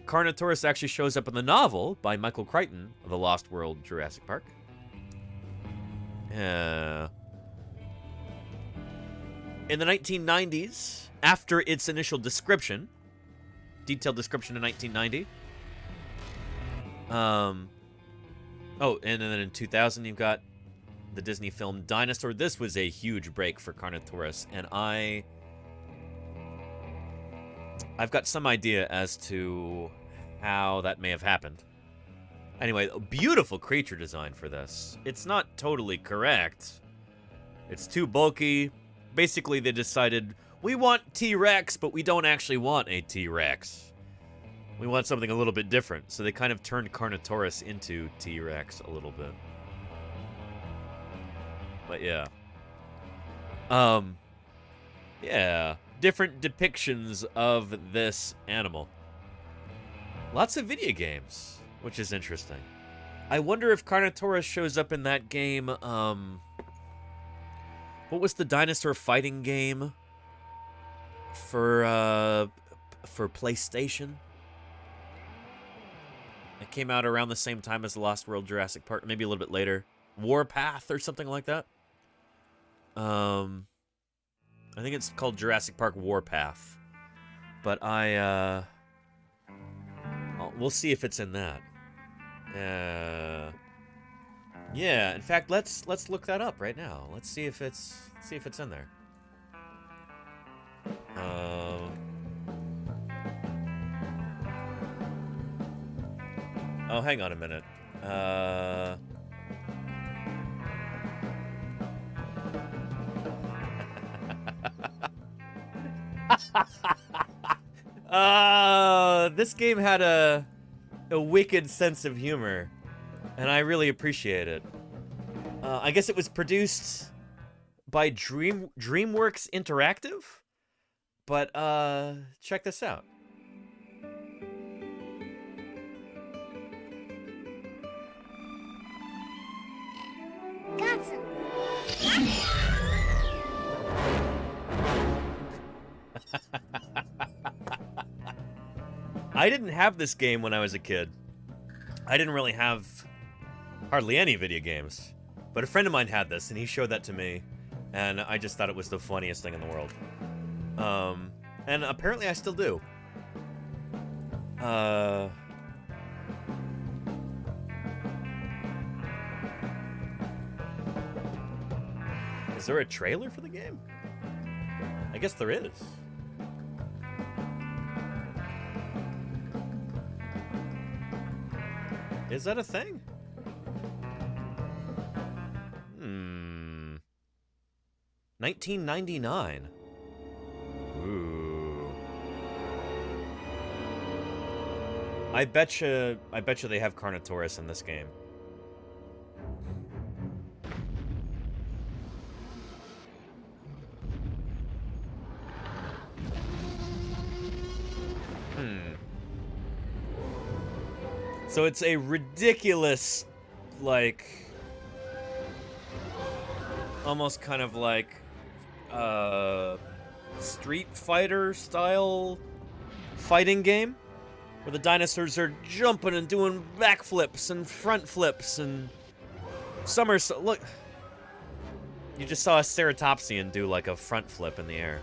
Carnotaurus actually shows up in the novel by Michael Crichton of The Lost World Jurassic Park. In the 1990s, after its initial description, detailed description in 1990. Oh, and then in 2000, you've got the Disney film Dinosaur. This was a huge break for Carnotaurus, and I've got some idea as to how that may have happened. Anyway, a beautiful creature design for this. It's not totally correct. It's too bulky. Basically, they decided, we want T-Rex, but we don't actually want a T-Rex. We want something a little bit different. So they kind of turned Carnotaurus into T-Rex a little bit. But yeah. Yeah. Different depictions of this animal. Lots of video games, which is interesting. I wonder if Carnotaurus shows up in that game, what was the dinosaur fighting game for PlayStation? It came out around the same time as The Lost World Jurassic Park, maybe a little bit later. Warpath or something like that. I think it's called Jurassic Park Warpath. But we'll see if it's in that. Yeah, in fact, let's look that up right now. Let's see if it's in there. Oh, hang on a minute. This game had a wicked sense of humor, and I really appreciate it. I guess it was produced by DreamWorks Interactive, but check this out. I didn't have this game when I was a kid. I didn't really have hardly any video games. But a friend of mine had this, and he showed that to me, and I just thought it was the funniest thing in the world. And apparently I still do. Is there a trailer for the game? I guess there is. Is that a thing? 1999. Ooh. I betcha they have Carnotaurus in this game. So it's a ridiculous, like, almost kind of like Street Fighter style fighting game where the dinosaurs are jumping and doing backflips and front flips and somersault. Look, you just saw a ceratopsian do like a front flip in the air.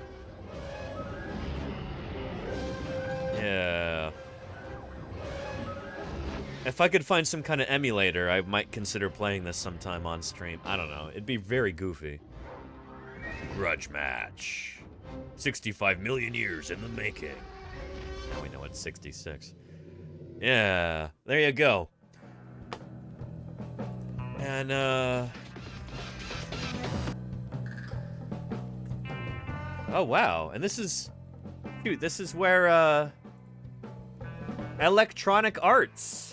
Yeah. If I could find some kind of emulator, I might consider playing this sometime on stream. I don't know. It'd be very goofy. Grudge match. 65 million years in the making. Now we know it's 66. Yeah, there you go. And, oh, wow. And this is... Dude, this is where, Electronic Arts...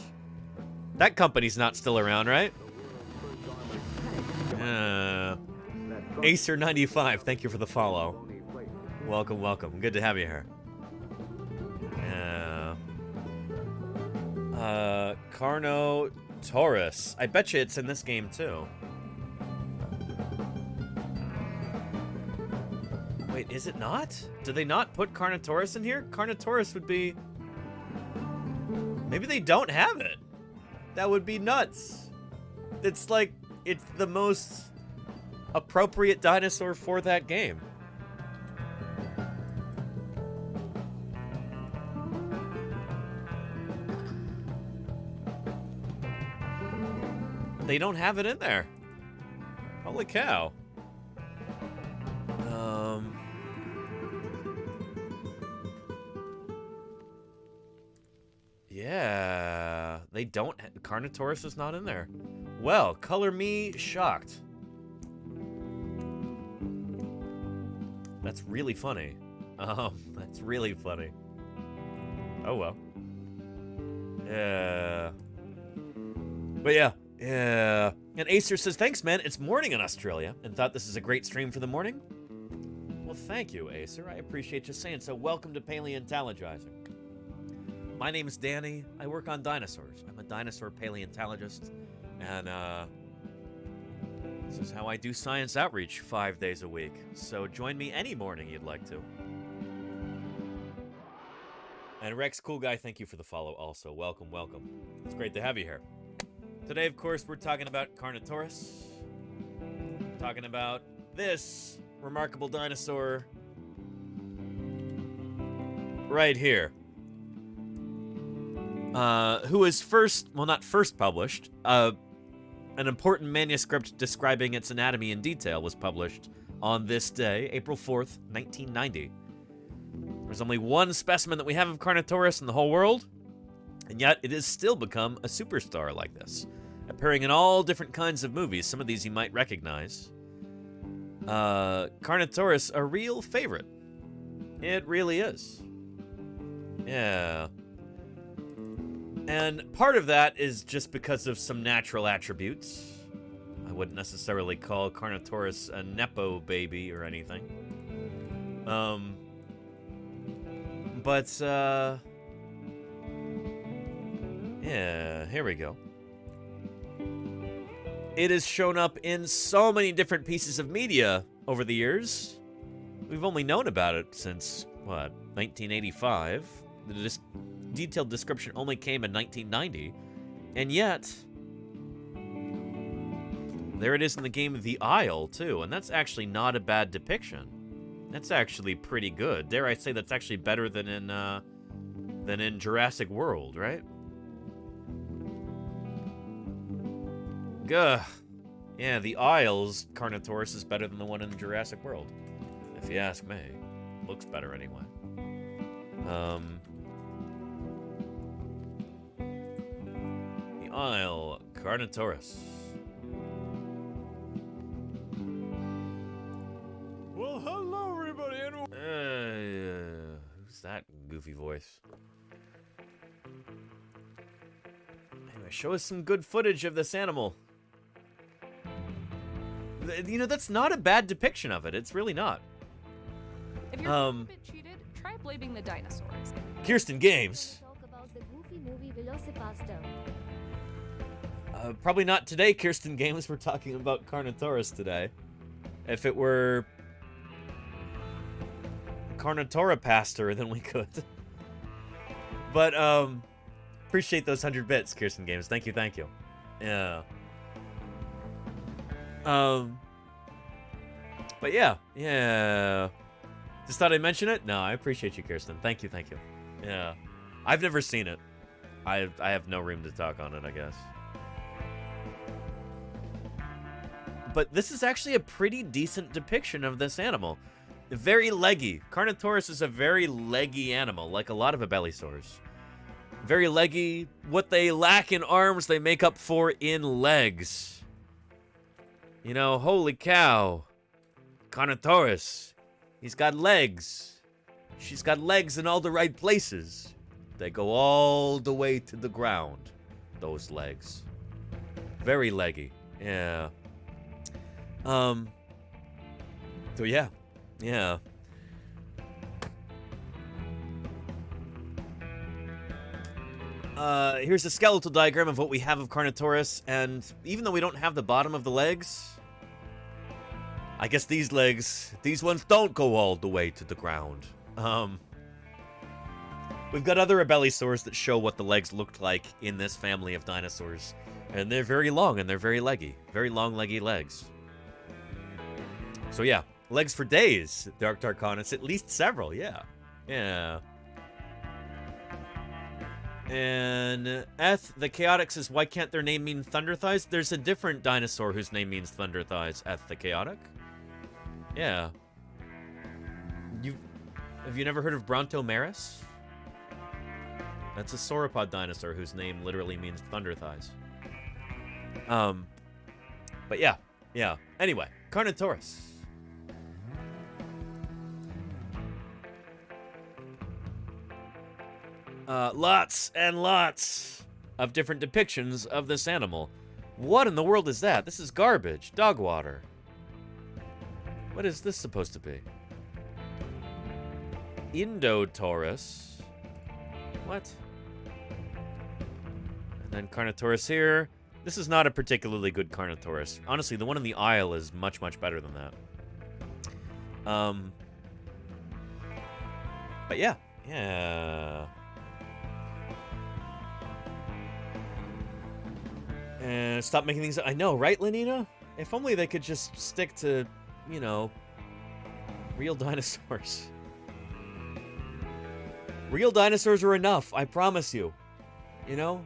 That company's not still around, right? Acer95, thank you for the follow. Welcome, welcome. Good to have you here. Carnotaurus. I bet you it's in this game, too. Wait, is it not? Did they not put Carnotaurus in here? Carnotaurus would be... Maybe they don't have it. That would be nuts. It's like, it's the most appropriate dinosaur for that game. They don't have it in there. Holy cow. Yeah, they don't. Carnotaurus is not in there. Well, color me shocked. That's really funny. That's really funny. Oh well. Yeah. But yeah. And Acer says, thanks, man. It's morning in Australia, and thought this is a great stream for the morning. Well, thank you, Acer. I appreciate you saying so. Welcome to Paleontologizing. My name is Danny. I work on dinosaurs. I'm a dinosaur paleontologist, and this is how I do science outreach 5 days a week. So join me any morning you'd like to. And Rex, cool guy, thank you for the follow also. Welcome, welcome. It's great to have you here. Today, of course, we're talking about Carnotaurus. Talking about this remarkable dinosaur right here. Who was first, well, not first published, an important manuscript describing its anatomy in detail was published on this day, April 4th, 1990. There's only one specimen that we have of Carnotaurus in the whole world, and yet it has still become a superstar like this, appearing in all different kinds of movies. Some of these you might recognize. Carnotaurus, a real favorite. It really is. Yeah. And part of that is just because of some natural attributes. I wouldn't necessarily call Carnotaurus a Nepo baby or anything. Yeah, here we go. It has shown up in so many different pieces of media over the years. We've only known about it since, what, 1985? The detailed description only came in 1990, and yet There it is in the game The Isle, too, and that's actually not a bad depiction. That's actually pretty good. Dare I say that's actually better than in Jurassic World, right? Gah. Yeah, The Isle's Carnotaurus is better than the one in Jurassic World, if you ask me. Looks better anyway. The Isle Carnotaurus. Well, hello, everybody. Who's that goofy voice? Anyway, show us some good footage of this animal. You know, that's not a bad depiction of it. It's really not. If you're a bit cheated, try blaming the dinosaurs. Kirsten Games. Talk about the goofy movie Velocipaster. Probably not today, Kirsten Games. We're talking about Carnotaurus today. If it were Carnotaurapaster, then we could. But, appreciate those 100 bits, Kirsten Games. Thank you, thank you. Yeah. But yeah. Just thought I'd mention it? No, I appreciate you, Kirsten. Thank you, thank you. Yeah. I've never seen it. I have no room to talk on it, I guess. But this is actually a pretty decent depiction of this animal. Very leggy. Carnotaurus is a very leggy animal, like a lot of abelisaurs. Very leggy. What they lack in arms, they make up for in legs. You know, holy cow. Carnotaurus. He's got legs. She's got legs in all the right places. They go all the way to the ground. Those legs. Very leggy. Yeah. So yeah. Yeah. Here's a skeletal diagram of what we have of Carnotaurus, and even though we don't have the bottom of the legs, I guess these ones don't go all the way to the ground. We've got other abelisaurs that show what the legs looked like in this family of dinosaurs, and they're very long and they're very leggy. Very long, leggy legs. So yeah, legs for days, Dark Tarkonus, at least several, yeah. Yeah. And Eth, the Chaotic says, why can't their name mean Thunder Thighs? There's a different dinosaur whose name means Thunder Thighs, Eth, the Chaotic. Yeah. Have you never heard of Brontomaris? That's a sauropod dinosaur whose name literally means Thunder Thighs. But yeah. Anyway, Carnotaurus. Lots and lots of different depictions of this animal. What in the world is that? This is garbage. Dog water. What is this supposed to be? Indotaurus. What? And then Carnotaurus here. This is not a particularly good Carnotaurus. Honestly, the one in the Isle is much, much better than that. But yeah. Yeah. And stop making things... I know, right, Lenina? If only they could just stick to, you know, real dinosaurs. Real dinosaurs are enough, I promise you. You know?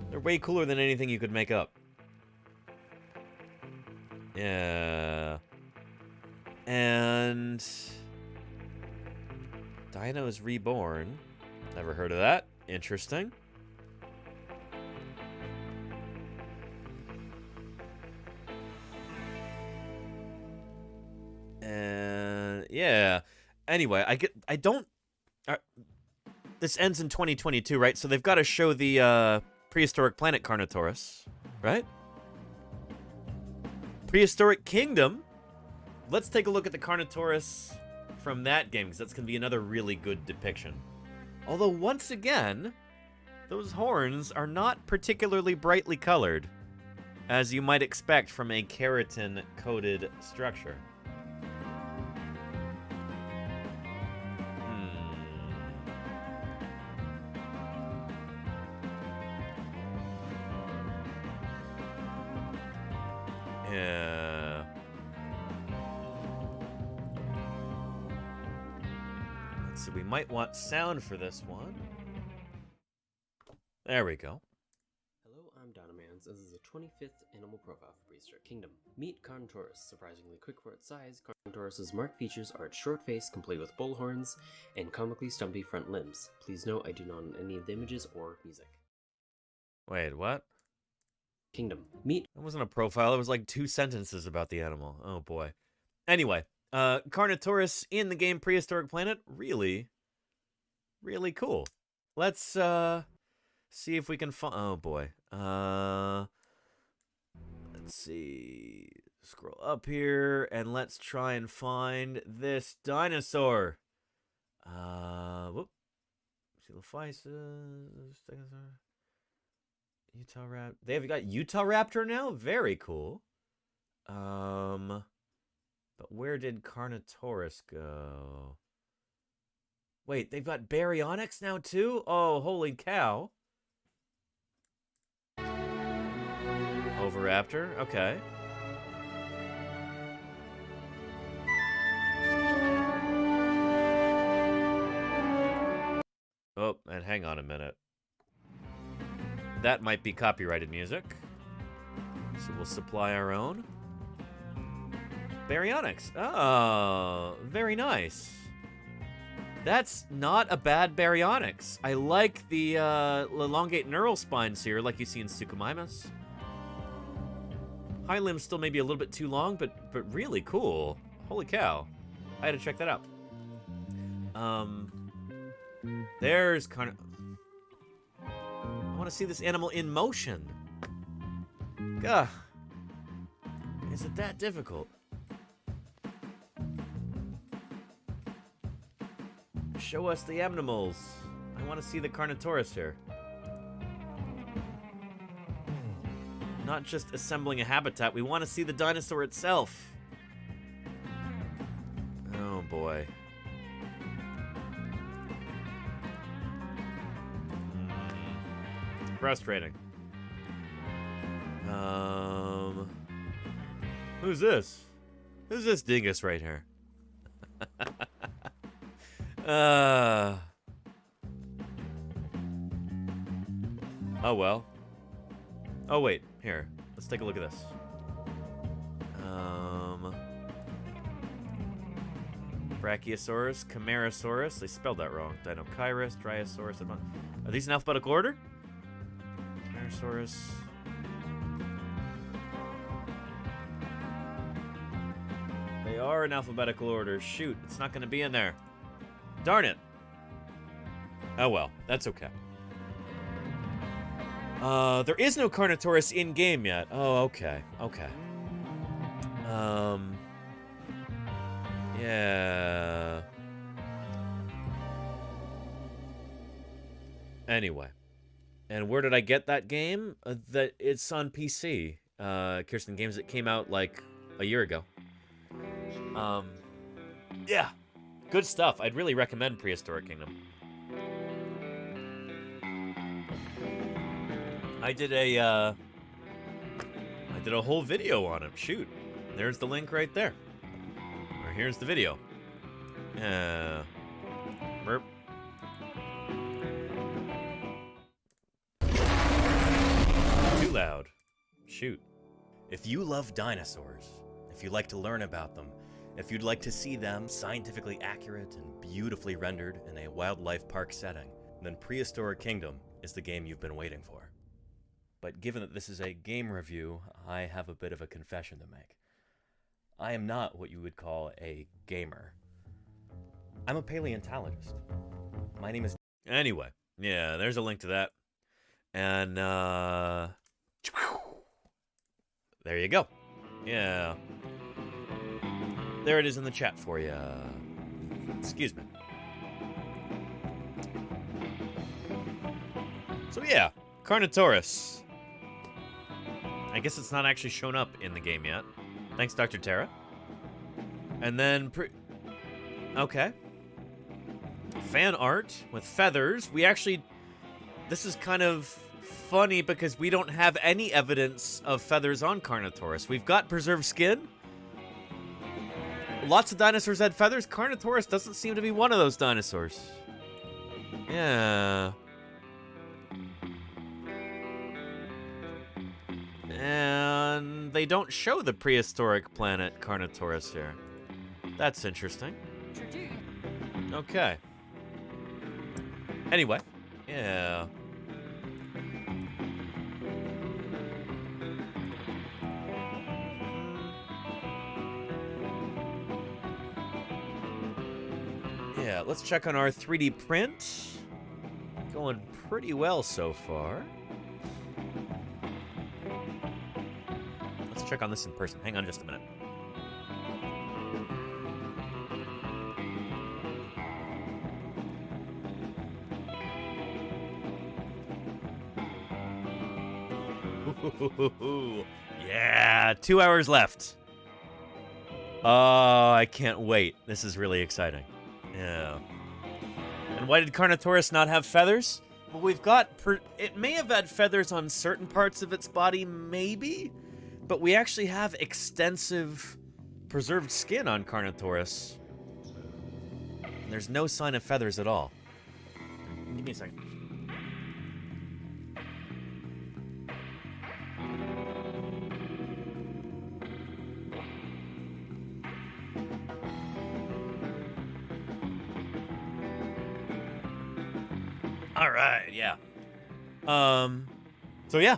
They're way cooler than anything you could make up. Yeah. And... Dino's Reborn. Never heard of that. Interesting. And yeah. Anyway, this ends in 2022, right? So they've got to show the prehistoric planet Carnotaurus, right? Prehistoric Kingdom. Let's take a look at the Carnotaurus from that game, because that's going to be another really good depiction. Although, once again, those horns are not particularly brightly colored, as you might expect from a keratin-coated structure. Yeah. Let's see, we might want sound for this one. There we go. Hello, I'm Donamans. This is a 25th animal profile for Prehistoric Kingdom. Meet Carnotaurus. Surprisingly quick for its size, Carnotaurus's marked features are its short face, complete with bull horns, and comically stumpy front limbs. Please note I do not own any of the images or music. Wait, what? Kingdom. Meet. It wasn't a profile, it was like 2 sentences about the animal. Oh boy. Anyway, Carnotaurus in the game Prehistoric Planet, really cool. Let's see if we can find. Oh boy. Let's see. Scroll up here and let's try and find this dinosaur. Whoop. Coelophysis. Utah Raptor. They've got Utah Raptor now? Very cool. But where did Carnotaurus go? Wait, they've got Baryonyx now too? Oh, holy cow. Oviraptor, okay. Oh, and hang on a minute. That might be copyrighted music. So we'll supply our own. Baryonyx. Oh, very nice. That's not a bad Baryonyx. I like the elongate neural spines here, like you see in Suchomimus. Hind limbs still maybe a little bit too long, but really cool. Holy cow. I had to check that out. There's I want to see this animal in motion. Gah. Is it that difficult? Show us the animals. I want to see the Carnotaurus here. Not just assembling a habitat, we want to see the dinosaur itself. Oh boy. Frustrating. Who's this? Who's this dingus right here? Oh well. Oh wait, here. Let's take a look at this. Brachiosaurus, Camarasaurus. They spelled that wrong. Dinochirus, Dryosaurus. Are these in alphabetical order? Camarasaurus. They are in alphabetical order. Shoot, it's not going to be in there. Darn it. Oh well, that's okay. There is no Carnotaurus in-game yet. Oh, okay. Okay. Yeah. Anyway. And where did I get that game? That it's on PC. Kirsten Games, it came out like a year ago. Yeah. Good stuff. I'd really recommend Prehistoric Kingdom. I did a whole video on him. Shoot. There's the link right there. Or here's the video. Burp. Too loud. Shoot. If you love dinosaurs, if you like to learn about them, if you'd like to see them scientifically accurate and beautifully rendered in a wildlife park setting, then Prehistoric Kingdom is the game you've been waiting for. But given that this is a game review, I have a bit of a confession to make. I am not what you would call a gamer. I'm a paleontologist. My name is... Anyway, yeah, there's a link to that. And, there you go. Yeah. There it is in the chat for you. Excuse me. So yeah, Carnotaurus. I guess it's not actually shown up in the game yet. Thanks, Dr. Terra. And then... Okay. Fan art with feathers. We actually... This is kind of funny because we don't have any evidence of feathers on Carnotaurus. We've got preserved skin. Lots of dinosaurs had feathers. Carnotaurus doesn't seem to be one of those dinosaurs. Yeah. And they don't show the prehistoric planet Carnotaurus here. That's interesting. Okay. Anyway. Yeah. Yeah, let's check on our 3D print. Going pretty well so far. Let's check on this in person. Hang on just a minute. Yeah, 2 hours left. Oh, I can't wait. This is really exciting. Yeah. And why did Carnotaurus not have feathers? Well, we've got... it may have had feathers on certain parts of its body, maybe? But we actually have extensive preserved skin on Carnotaurus. And there's no sign of feathers at all. Give me a second. All right, yeah. So yeah.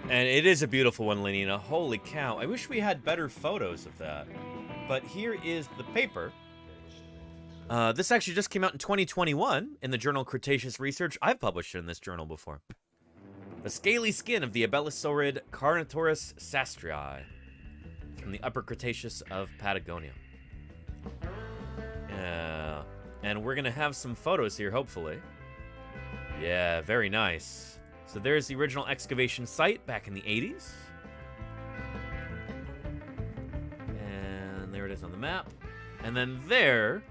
And it is a beautiful one, Lenina. Holy cow. I wish we had better photos of that. But here is the paper. This actually just came out in 2021 in the journal Cretaceous Research. I've published it in this journal before. The scaly skin of the abelosaurid Carnotaurus sastrii from the Upper Cretaceous of Patagonia. Yeah. And we're going to have some photos here, hopefully. Yeah, very nice. So there's the original excavation site back in the 80s. And there it is on the map. And then there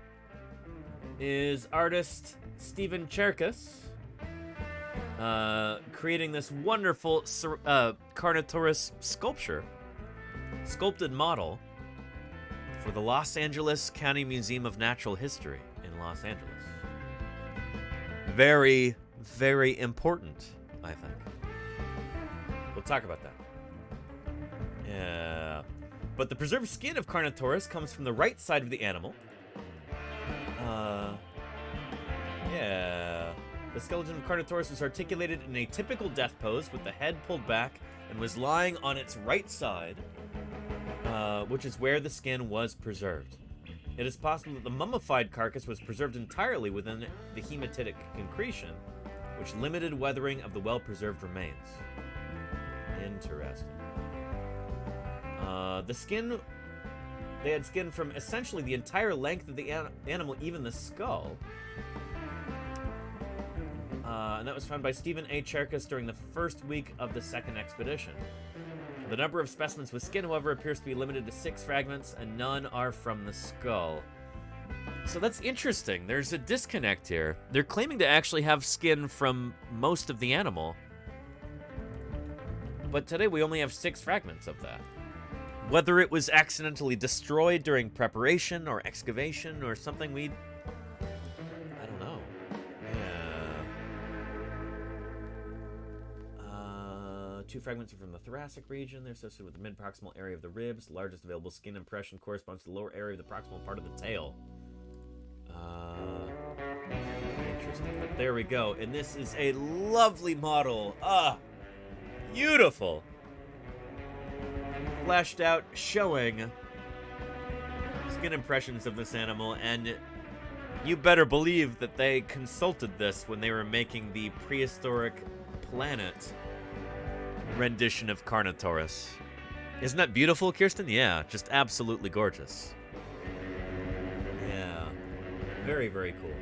is artist Stephen Cherkas creating this wonderful Carnotaurus sculpted model for the Los Angeles County Museum of Natural History in Los Angeles. Very, very important, I think. We'll talk about that. Yeah. But the preserved skin of Carnotaurus comes from the right side of the animal. Yeah. The skeleton of Carnotaurus was articulated in a typical death pose with the head pulled back and was lying on its right side, which is where the skin was preserved. It is possible that the mummified carcass was preserved entirely within the hematitic concretion, which limited weathering of the well-preserved remains. Interesting. The skin... They had skin from essentially the entire length of the animal, even the skull. And that was found by Stephen A. Cherkas during the first week of the second expedition. The number of specimens with skin, however, appears to be limited to 6 fragments, and none are from the skull. So that's interesting. There's a disconnect here. They're claiming to actually have skin from most of the animal, but today we only have 6 fragments of that. Whether it was accidentally destroyed during preparation or excavation or something, I don't know. Yeah. 2 fragments are from the thoracic region. They're associated with the mid-proximal area of the ribs. The largest available skin impression corresponds to the lower area of the proximal part of the tail. Interesting, but there we go. And this is a lovely model. Beautiful. Flashed out, showing skin impressions of this animal, and you better believe that they consulted this when they were making the prehistoric planet rendition of Carnotaurus. Isn't that beautiful, Kirsten? Yeah, just absolutely gorgeous. Yeah, very, very cool.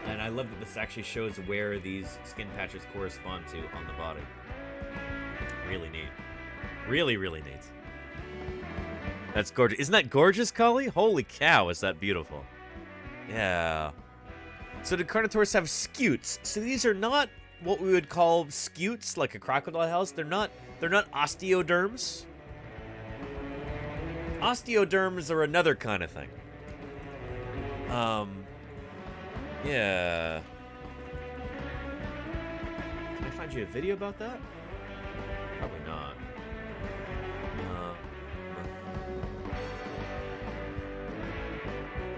And I love that this actually shows where these skin patches correspond to on the body. Really neat. Really, really neat. That's gorgeous. Isn't that gorgeous, Cully? Holy cow, is that beautiful. Yeah. So did Carnotaurus have scutes? So these are not what we would call scutes, like a crocodile has. They're not osteoderms. Osteoderms are another kind of thing. Yeah. Can I find you a video about that? Probably not.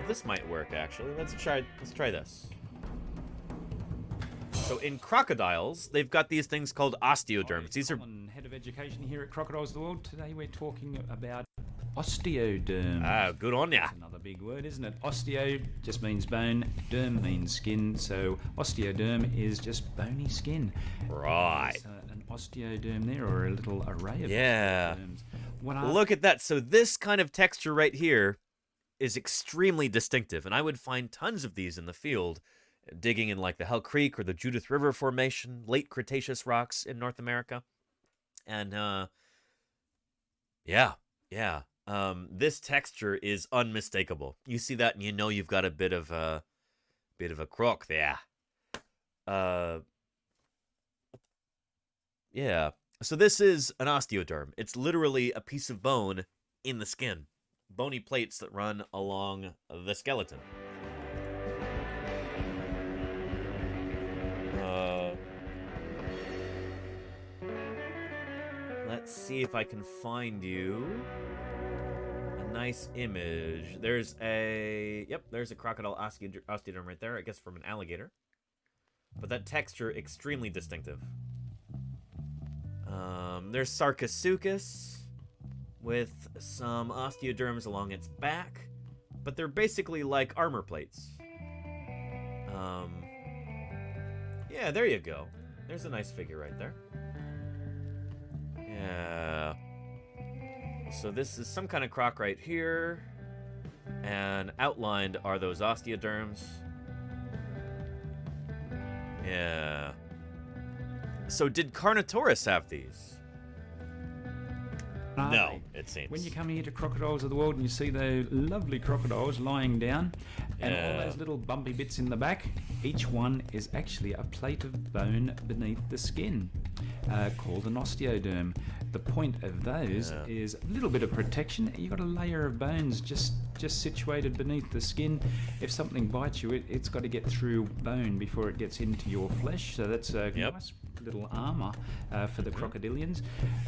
This might work, actually. Let's try this. So in crocodiles, they've got these things called osteoderms. These are Head of Education here at Crocodiles of the World. Today we're talking about osteoderm. Ah, good on ya. That's another big word, isn't it? Osteo just means bone, derm means skin, so osteoderm is just bony skin. Right. An osteoderm there, or a little array of yeah. osteoderms. Look at that. So this kind of texture right here is extremely distinctive, and I would find tons of these in the field, digging in like the Hell Creek or the Judith River Formation, late Cretaceous rocks in North America. And this texture is unmistakable. You see that and you know you've got a bit of a croc there. Yeah. So this is an osteoderm. It's literally a piece of bone in the skin. Bony plates that run along the skeleton. Let's see if I can find you a nice image. There's a crocodile osteoderm right there, I guess from an alligator. But that texture, extremely distinctive. There's Sarcosuchus with some osteoderms along its back, but they're basically like armor plates. Yeah, there you go. There's a nice figure right there. Yeah. So this is some kind of croc right here, and outlined are those osteoderms. Yeah. So did Carnotaurus have these? No, it seems. When you come here to Crocodiles of the World and you see those lovely crocodiles lying down, and all those little bumpy bits in the back, each one is actually a plate of bone beneath the skin, called an osteoderm. The point of those is a little bit of protection. You've got a layer of bones just situated beneath the skin. If something bites you, it's got to get through bone before it gets into your flesh. So that's a nice little armor for the crocodilians.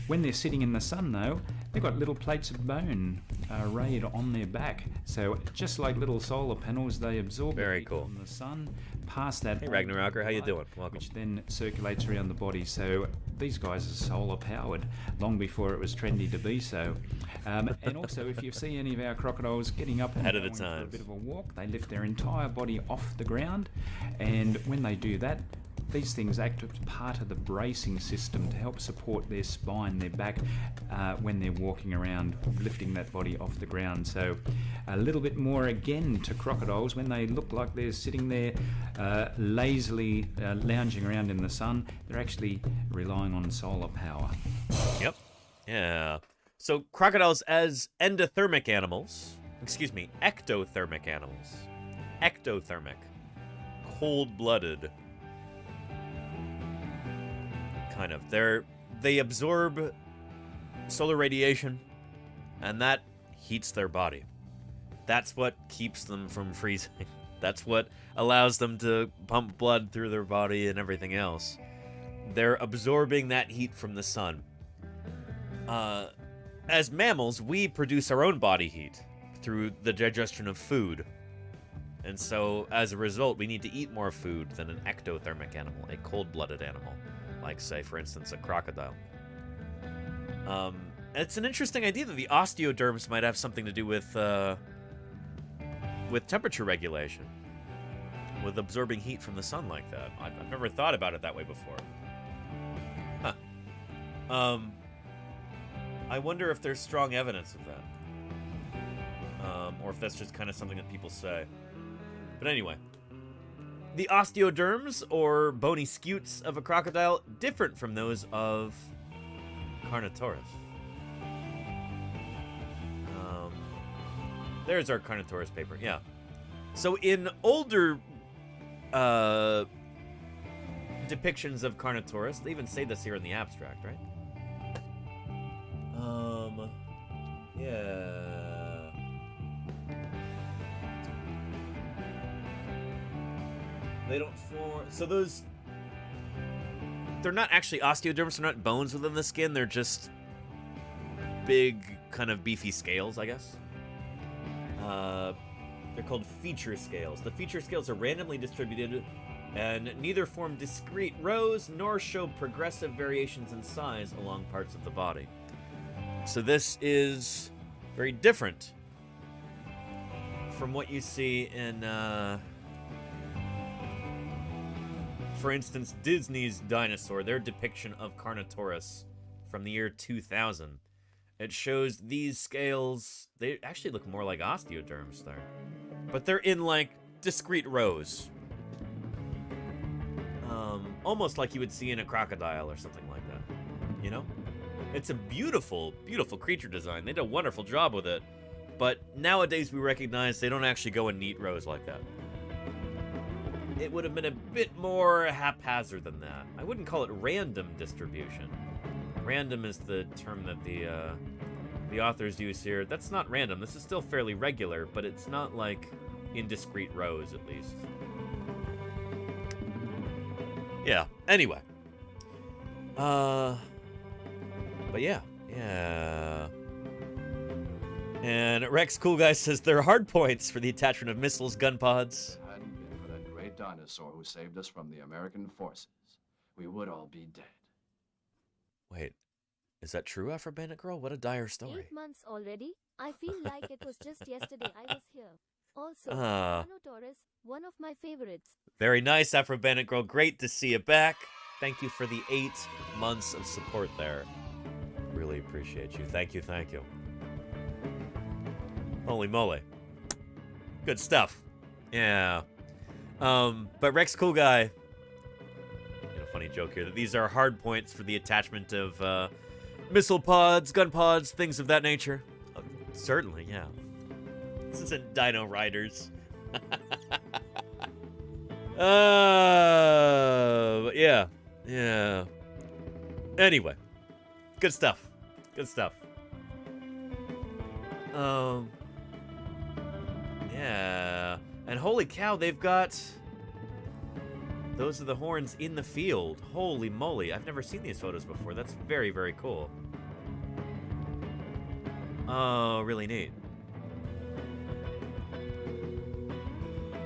When they're sitting in the sun, though, they've got little plates of bone arrayed on their back. So just like little solar panels, they absorb heat from the sun, pass that. Hey, Ragnaroker, how you doing? Welcome. Which then circulates around the body. So these guys are solar powered long before it was trendy to be so. And also, if you see any of our crocodiles getting up and ahead of the going for a times, bit of a walk, they lift their entire body off the ground, and when they do that, these things act as part of the bracing system to help support their spine, their back, when they're walking around, lifting that body off the ground. So a little bit more again to crocodiles. When they look like they're sitting there lazily lounging around in the sun, they're actually relying on solar power. Yep. Yeah. So crocodiles as ectothermic animals. Ectothermic. Cold-blooded. Kind of. They absorb solar radiation, and that heats their body. That's what keeps them from freezing. That's what allows them to pump blood through their body and everything else. They're absorbing that heat from the sun. As mammals, we produce our own body heat through the digestion of food. And so, as a result, we need to eat more food than an ectothermic animal, a cold-blooded animal. Like, say, for instance, a crocodile. It's an interesting idea that the osteoderms might have something to do with temperature regulation, with absorbing heat from the sun like that. I've never thought about it that way before. Huh. I wonder if there's strong evidence of that, or if that's just kind of something that people say. But anyway. The osteoderms, or bony scutes of a crocodile, different from those of Carnotaurus. There's our Carnotaurus paper, yeah. So in older depictions of Carnotaurus, they even say this here in the abstract, right? Yeah. They don't form... So those... They're not actually osteoderms, they're not bones within the skin, they're just big, kind of beefy scales, I guess. They're called feature scales. The feature scales are randomly distributed and neither form discrete rows nor show progressive variations in size along parts of the body. So this is very different from what you see in, for instance, Disney's Dinosaur, their depiction of Carnotaurus from the year 2000. It shows these scales, they actually look more like osteoderms there. But they're in, like, discrete rows. Almost like you would see in a crocodile or something like that. You know? It's a beautiful, beautiful creature design. They did a wonderful job with it. But nowadays we recognize they don't actually go in neat rows like that. It would have been a bit more haphazard than that. I wouldn't call it random distribution. Random is the term that the authors use here. That's not random. This is still fairly regular, but it's not like in discrete rows, at least. Yeah. Anyway. But yeah. Yeah. And Rex Cool Guy says there are hard points for the attachment of missiles, gun pods. Hadn't been for that great dinosaur who saved us from the American forces, we would all be dead. Wait, is that true, Afro Bandit Girl? What a dire story. 8 months already? I feel like it was just yesterday I was here. Also, Carnotaurus, one of my favorites. Very nice, Afro Bandit Girl. Great to see you back. Thank you for the 8 months of support there. Really appreciate you. Thank you, thank you. Holy moly. Good stuff. Yeah. But Rex Cool Guy, a funny joke here, that these are hard points for the attachment of missile pods, gun pods, things of that nature. Certainly, yeah. This isn't Dino Riders. But yeah. Yeah. Anyway. Good stuff. Good stuff. Yeah. And holy cow, they've got... Those are the horns in the field. Holy moly. I've never seen these photos before. That's very, very cool. Oh, really neat.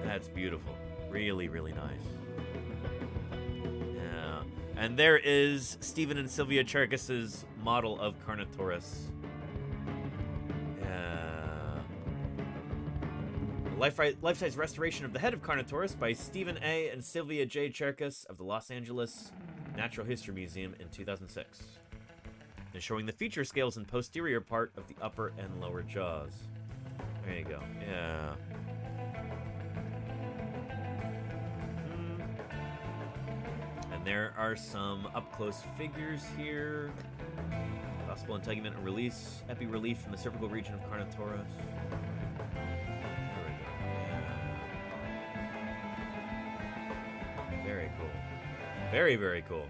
That's beautiful. Really, really nice. Yeah. And there is Stephen and Sylvia Cherkis's model of Carnotaurus. Yeah. Life-size restoration of the head of Carnotaurus by Stephen A. and Sylvia J. Cherkis of the Los Angeles Natural History Museum in 2006. And showing the feature scales and posterior part of the upper and lower jaws. There you go. Yeah. And there are some up-close figures here. Possible integument and release. Epi-relief from the cervical region of Carnotaurus. Very cool. Very, very cool.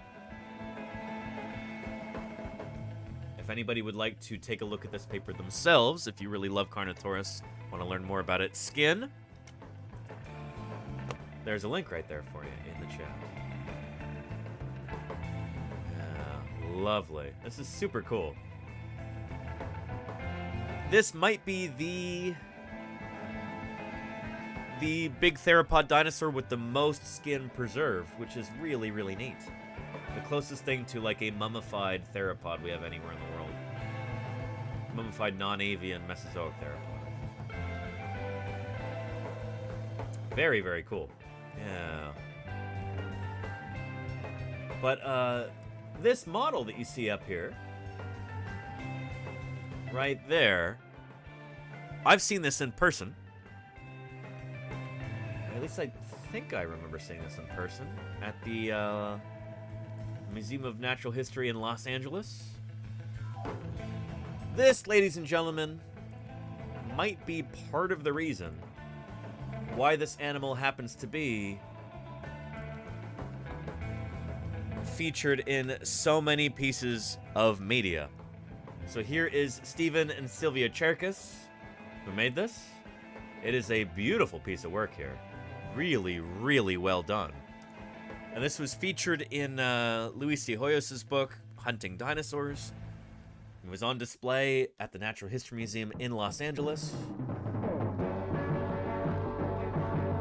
If anybody would like to take a look at this paper themselves, if you really love Carnotaurus, want to learn more about its skin, there's a link right there for you in the chat. Yeah, lovely. This is super cool. This might be the big theropod dinosaur with the most skin preserved, which is really, really neat. The closest thing to like a mummified theropod we have anywhere in the world. Mummified non-avian Mesozoic theropod. Very, very cool. Yeah. But this model that you see up here, right there, I've seen this in person. At least I think I remember seeing this in person at the Museum of Natural History in Los Angeles. This, ladies and gentlemen, might be part of the reason why this animal happens to be featured in so many pieces of media. So here is Stephen and Sylvia Cherkis, who made this. It is a beautiful piece of work here. Really, really well done. And this was featured in Luis de Hoyos' book, Hunting Dinosaurs. It was on display at the Natural History Museum in Los Angeles.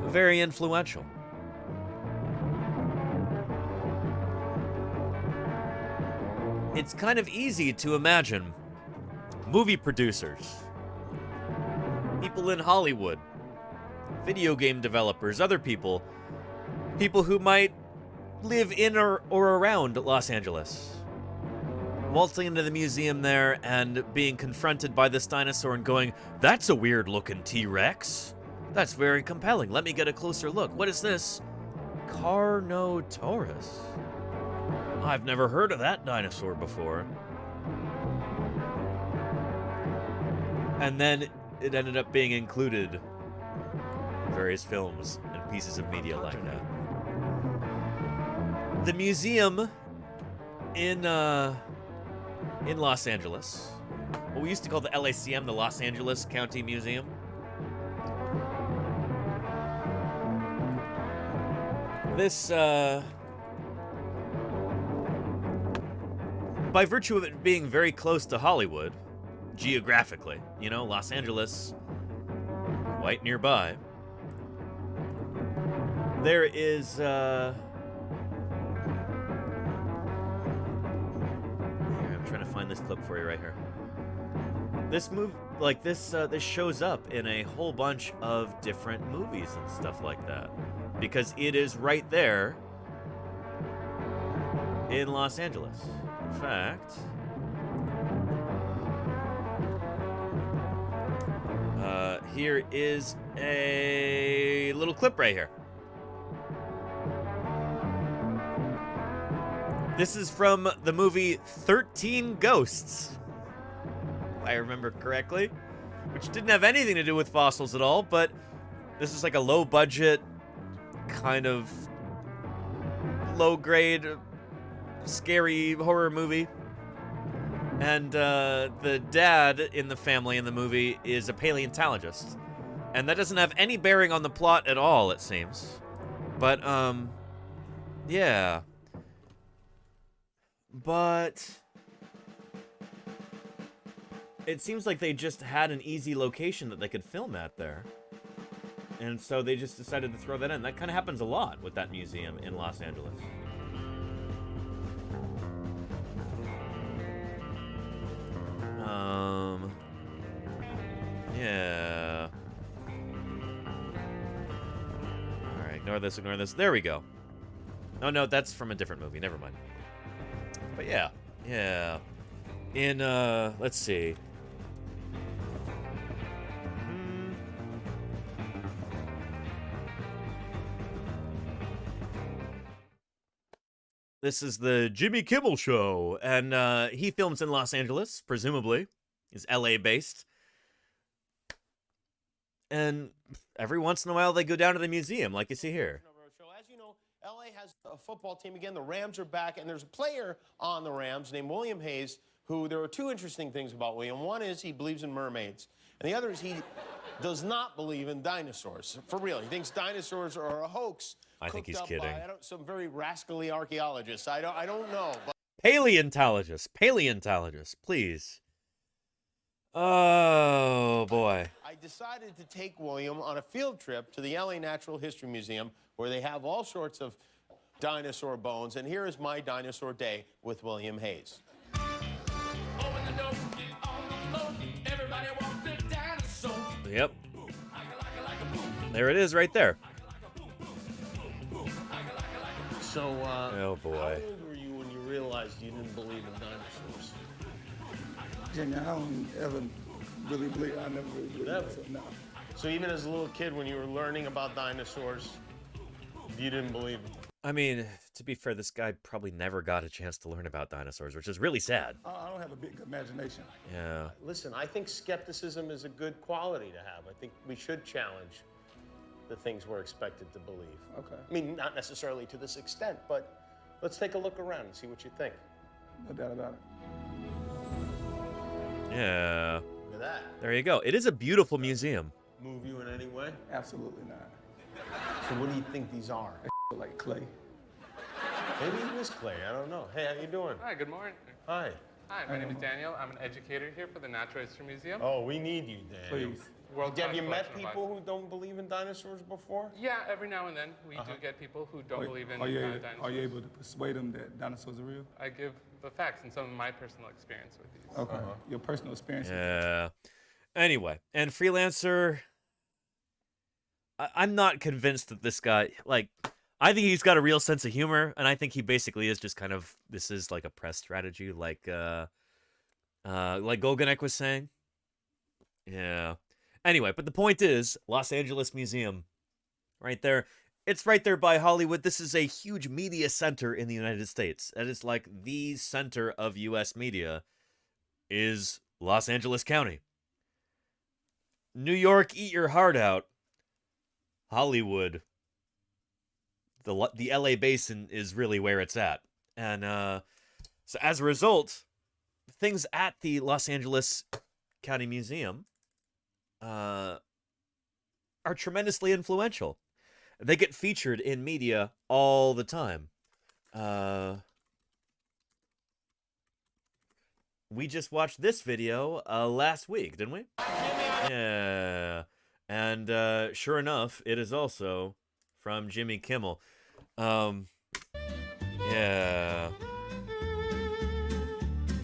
Very influential. It's kind of easy to imagine movie producers, people in Hollywood, video game developers, other people who might live in or around Los Angeles, waltzing into the museum there and being confronted by this dinosaur and going, "That's a weird-looking T-Rex. That's very compelling. Let me get a closer look. What is this? Carnotaurus. I've never heard of that dinosaur before." And then it ended up being included in various films and pieces of media like that. The museum in Los Angeles, what we used to call the LACM, the Los Angeles County Museum, this, by virtue of it being very close to Hollywood, geographically, you know, Los Angeles, quite nearby, there is, here, I'm trying to find this clip for you right here. This this shows up in a whole bunch of different movies and stuff like that, because it is right there in Los Angeles. In fact, here is a little clip right here. This is from the movie 13 Ghosts, if I remember correctly, which didn't have anything to do with fossils at all, but this is like a low-budget, kind of low-grade, scary horror movie. And the dad in the family in the movie is a paleontologist. And that doesn't have any bearing on the plot at all, it seems. But, yeah. But it seems like they just had an easy location that they could film at there. And so they just decided to throw that in. That kind of happens a lot with that museum in Los Angeles. Yeah. Alright, ignore this, ignore this. There we go. Oh, no, that's from a different movie. Never mind. But yeah. Yeah. In, let's see. This is the Jimmy Kimmel Show, and he films in Los Angeles, presumably. He's LA-based. And every once in a while, they go down to the museum, like you see here. As you know, LA has a football team again. The Rams are back, and there's a player on the Rams named William Hayes, who there are two interesting things about William. One is he believes in mermaids, and the other is he does not believe in dinosaurs. For real, he thinks dinosaurs are a hoax. I think he's kidding. By, some very rascally archaeologists. I don't know. But Paleontologist, please. Oh, boy. I decided to take William on a field trip to the LA Natural History Museum, where they have all sorts of dinosaur bones. And here is my dinosaur day with William Hayes. Yep. There it is right there. So, oh boy. How old were you when you realized you didn't believe in dinosaurs? I don't ever really believe. I never really believed. Never? No. So even as a little kid, when you were learning about dinosaurs, you didn't believe them? I mean, to be fair, this guy probably never got a chance to learn about dinosaurs, which is really sad. I don't have a big imagination. Yeah. Listen, I think skepticism is a good quality to have. I think we should challenge the things we're expected to believe. Okay. I mean, not necessarily to this extent, but let's take a look around and see what you think. No doubt about it. Yeah. Look at that. There you go. It is a beautiful museum. Move you in any way? Absolutely not. So what do you think these are? Like clay. Maybe it is clay. I don't know. Hey, how you doing? Hi, good morning. Hi. Hi, my name is Daniel. I'm an educator here for the Natural History Museum. Oh, we need you, Daniel. Please. World Have you met collection of people who don't believe in dinosaurs before? Yeah, every now and then we do get people who don't believe in Are you dinosaurs. able to persuade them that dinosaurs are real? I give the facts and some of my personal experience with these. Okay. Your personal experience. Yeah. Anyway, and Freelancer, I'm not convinced that this guy, like, I think he's got a real sense of humor, and I think he basically is just kind of, this is like a press strategy, like Golganek was saying. Yeah. Anyway, but the point is, Los Angeles Museum, right there. It's right there by Hollywood. This is a huge media center in the United States. That is like the center of U.S. media is Los Angeles County. New York, eat your heart out. Hollywood, the LA basin is really where it's at. And so as a result, things at the Los Angeles County Museum are tremendously influential. They get featured in media all the time. We just watched this video last week, didn't we? Yeah. And sure enough, it is also from Jimmy Kimmel. Yeah.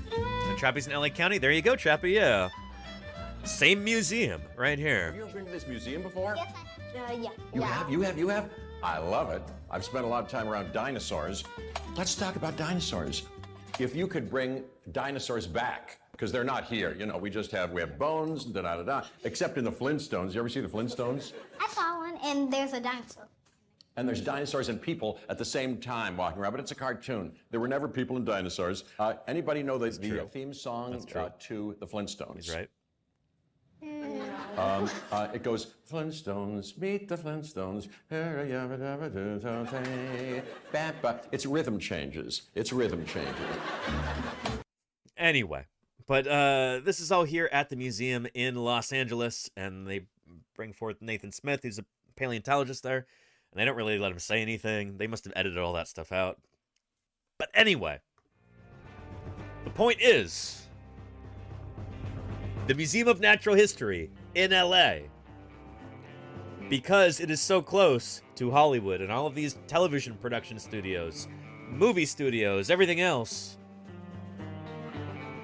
And Trappy's in LA County. There you go, Trappy. Yeah. Same museum right here. Have you ever been to this museum before? Yes, yeah. You have? I love it. I've spent a lot of time around dinosaurs. Let's talk about dinosaurs. If you could bring dinosaurs back, because they're not here, you know, we have bones, da-da-da-da, except in the Flintstones. You ever see the Flintstones? I saw one, and there's a dinosaur. And there's dinosaurs and people at the same time walking around, but it's a cartoon. There were never people and dinosaurs. Anybody know the theme song to the Flintstones? He's right. It goes, Flintstones, meet the Flintstones. It's rhythm changes. Anyway, but this is all here at the museum in Los Angeles, and they bring forth Nathan Smith, who's a paleontologist there, and they don't really let him say anything. They must have edited all that stuff out. But anyway, the point is, the Museum of Natural History in LA, because it is so close to Hollywood and all of these television production studios, movie studios, everything else,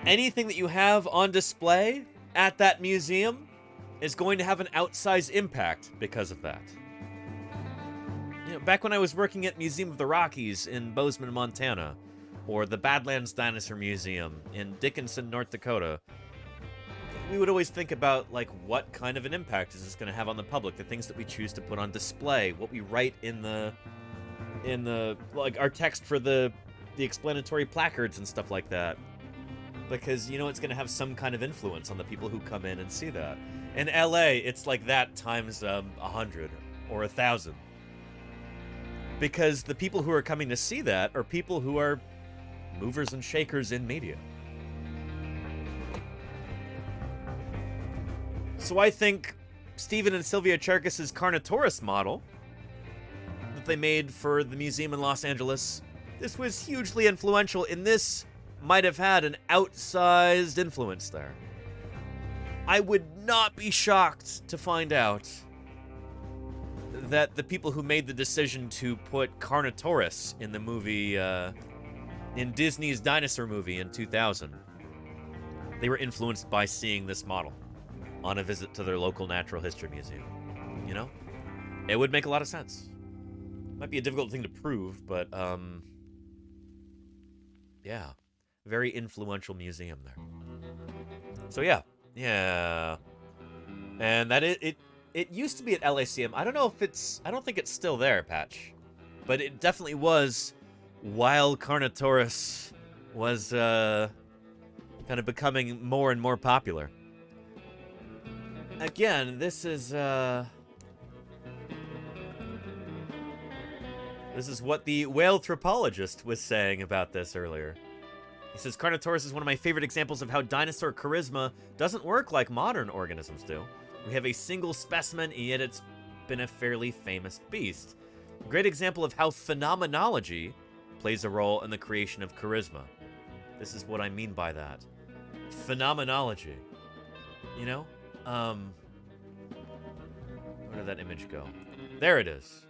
anything that you have on display at that museum is going to have an outsized impact because of that. You know, back when I was working at Museum of the Rockies in Bozeman, Montana, or the Badlands Dinosaur Museum in Dickinson, North Dakota, we would always think about, like, what kind of an impact is this going to have on the public, the things that we choose to put on display, what we write in the like, our text for the explanatory placards and stuff like that. Because, you know, it's going to have some kind of influence on the people who come in and see that. In LA, it's like that times 100 or 1,000. Because the people who are coming to see that are people who are movers and shakers in media. So I think Stephen and Sylvia Cherkas's Carnotaurus model that they made for the museum in Los Angeles, this was hugely influential, and this might have had an outsized influence there. I would not be shocked to find out that the people who made the decision to put Carnotaurus in the movie, in Disney's Dinosaur movie in 2000, they were influenced by seeing this model on a visit to their local natural history museum. You know? It would make a lot of sense. Might be a difficult thing to prove, but, yeah. Very influential museum there. So, yeah. Yeah. And that it used to be at LACM. I don't know if I don't think it's still there, Patch. But it definitely was while Carnotaurus was kind of becoming more and more popular. Again, this is what the whale anthropologist was saying about this earlier. He says, Carnotaurus is one of my favorite examples of how dinosaur charisma doesn't work like modern organisms do. We have a single specimen, and yet it's been a fairly famous beast. A great example of how phenomenology plays a role in the creation of charisma. This is what I mean by that. Phenomenology. You know? Where did that image go? There it is.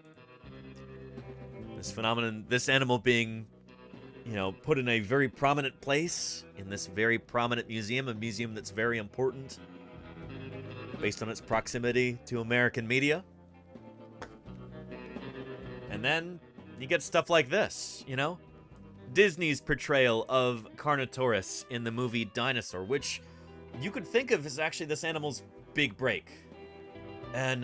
This phenomenon, this animal being, you know, put in a very prominent place in this very prominent museum, a museum that's very important based on its proximity to American media. And then you get stuff like this, you know? Disney's portrayal of Carnotaurus in the movie Dinosaur, which you could think of as actually this animal's big break. And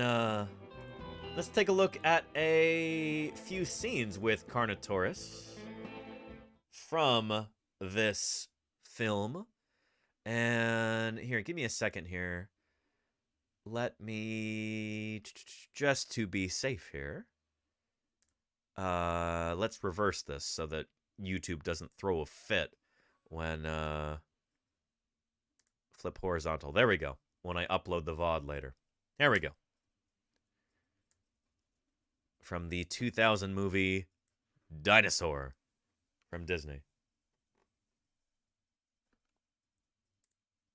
let's take a look at a few scenes with Carnotaurus from this film. And here, give me a second here. Let me, just to be safe here, let's reverse this so that YouTube doesn't throw a fit when, flip horizontal. There we go. When I upload the VOD later. There we go. From the 2000 movie Dinosaur from Disney.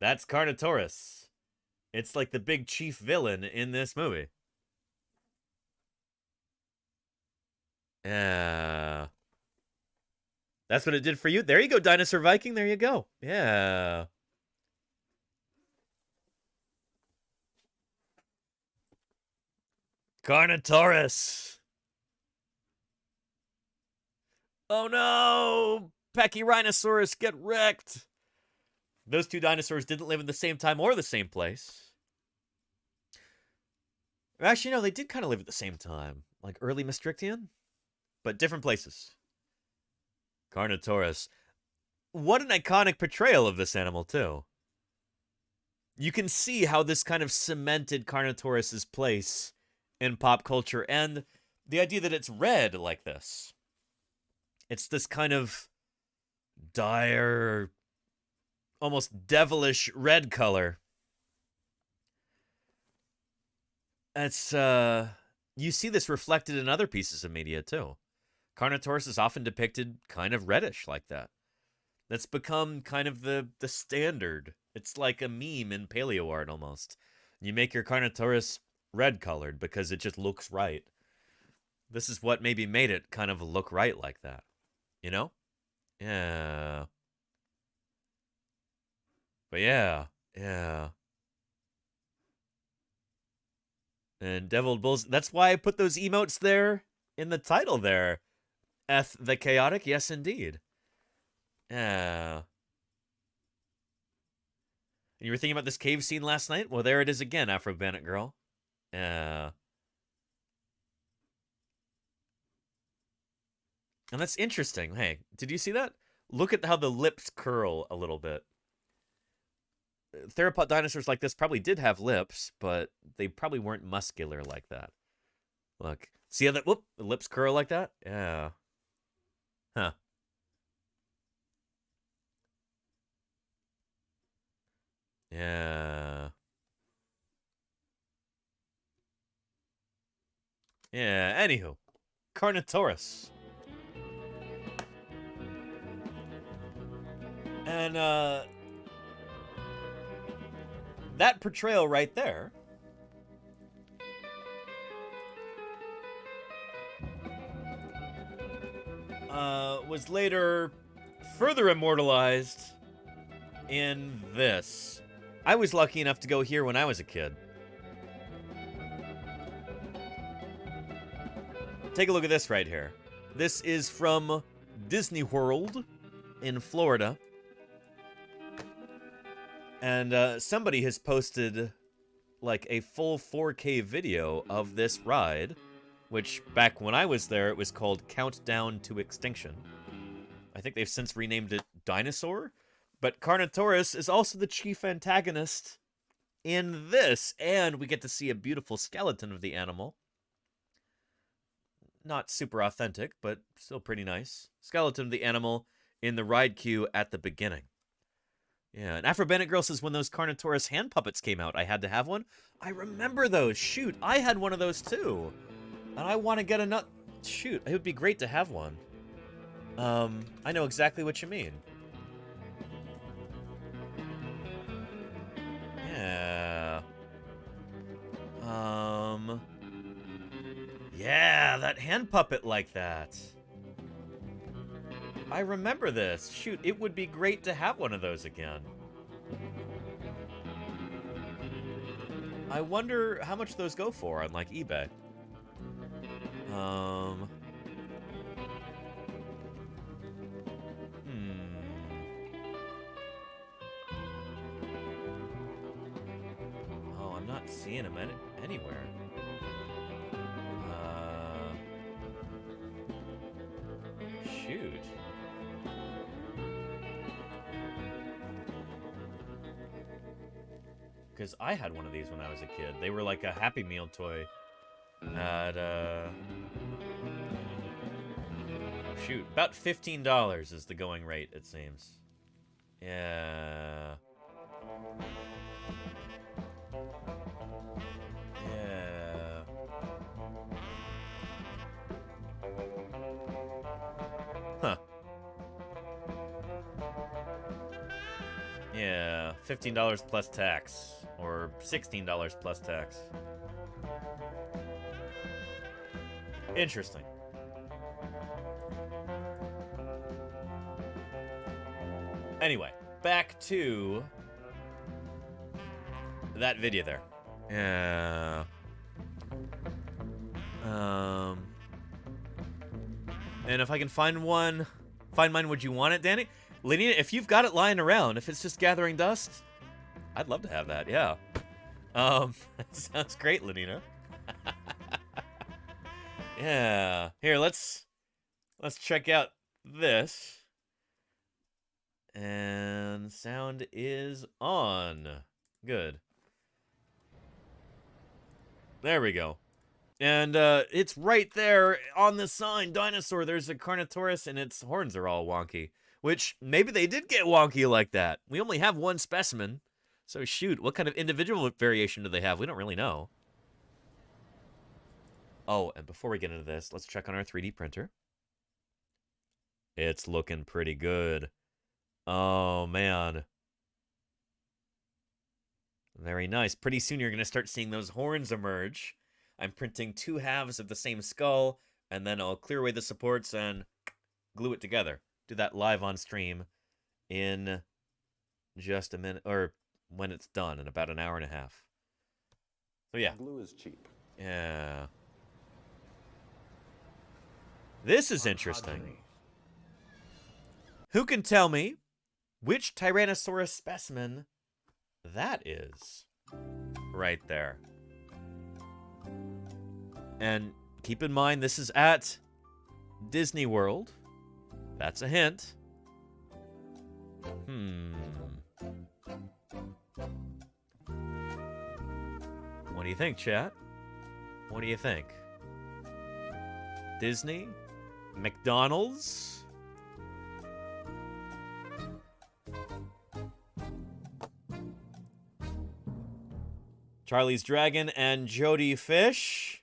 That's Carnotaurus. It's like the big chief villain in this movie. Yeah. That's what it did for you. There you go, Dinosaur Viking. There you go. Yeah. Carnotaurus. Oh no! Pachyrhinosaurus, get wrecked! Those two dinosaurs didn't live in the same time or the same place. Actually, no, they did kind of live at the same time. Like early Maastrichtian, but different places. Carnotaurus. What an iconic portrayal of this animal, too. You can see how this kind of cemented Carnotaurus's place in pop culture, and the idea that it's red like this. It's this kind of dire, almost devilish red color. It's, you see this reflected in other pieces of media, too. Carnotaurus is often depicted kind of reddish like that. That's become kind of the standard. It's like a meme in paleo art, almost. You make your Carnotaurus red-colored because it just looks right. This is what maybe made it kind of look right like that. You know? Yeah. But yeah. And Deviled Bulls. That's why I put those emotes there in the title there. Eth the Chaotic. Yes, indeed. Yeah. And you were thinking about this cave scene last night? Well, there it is again, Afro Bandit Girl. Yeah. And that's interesting. Hey, did you see that? Look at how the lips curl a little bit. Theropod dinosaurs like this probably did have lips, but they probably weren't muscular like that. Look. See how the lips curl like that? Yeah. Huh. Yeah. Yeah, anywho. Carnotaurus. And, that portrayal right there was later further immortalized in this. I was lucky enough to go here when I was a kid. Take a look at this right here. This is from Disney World in Florida. And somebody has posted like a full 4K video of this ride which back when I was there, it was called Countdown to Extinction. I think they've since renamed it Dinosaur, but Carnotaurus is also the chief antagonist in this, and we get to see a beautiful skeleton of the animal. Not super authentic, but still pretty nice. Skeleton of the animal in the ride queue at the beginning. Yeah, and Afro Bandit Girl says when those Carnotaurus hand puppets came out, I had to have one. I remember those. Shoot, I had one of those too. And I want to get a nut. Shoot, it would be great to have one. I know exactly what you mean. Yeah. Yeah, that hand puppet like that. I remember this. Shoot, it would be great to have one of those again. I wonder how much those go for on, like, eBay. Oh, I'm not seeing them anywhere. Shoot. Because I had one of these when I was a kid. They were like a Happy Meal toy at, shoot, about $15 is the going rate, it seems. Yeah. Yeah. Huh. Yeah, $15 plus tax, or $16 plus tax. Interesting. Anyway, back to that video there. Yeah. And if I can find mine, would you want it, Danny? Lenina, if you've got it lying around, if it's just gathering dust, I'd love to have that, yeah. Sounds great, Lenina. Yeah. Here, let's check out this. And sound is on. Good. There we go. And it's right there on the sign, Dinosaur. There's a Carnotaurus, and its horns are all wonky. Which, maybe they did get wonky like that. We only have one specimen. So shoot, what kind of individual variation do they have? We don't really know. Oh, and before we get into this, let's check on our 3D printer. It's looking pretty good. Oh, man. Very nice. Pretty soon you're going to start seeing those horns emerge. I'm printing 2 halves of the same skull, and then I'll clear away the supports and glue it together. Do that live on stream in just a minute, or when it's done, in about an hour and a half. So yeah. Glue is cheap. Yeah. This is interesting. Who can tell me which Tyrannosaurus specimen that is? Right there. And keep in mind, this is at Disney World. That's a hint. What do you think, chat? What do you think? Disney? McDonald's? Charlie's Dragon and Jody Fish?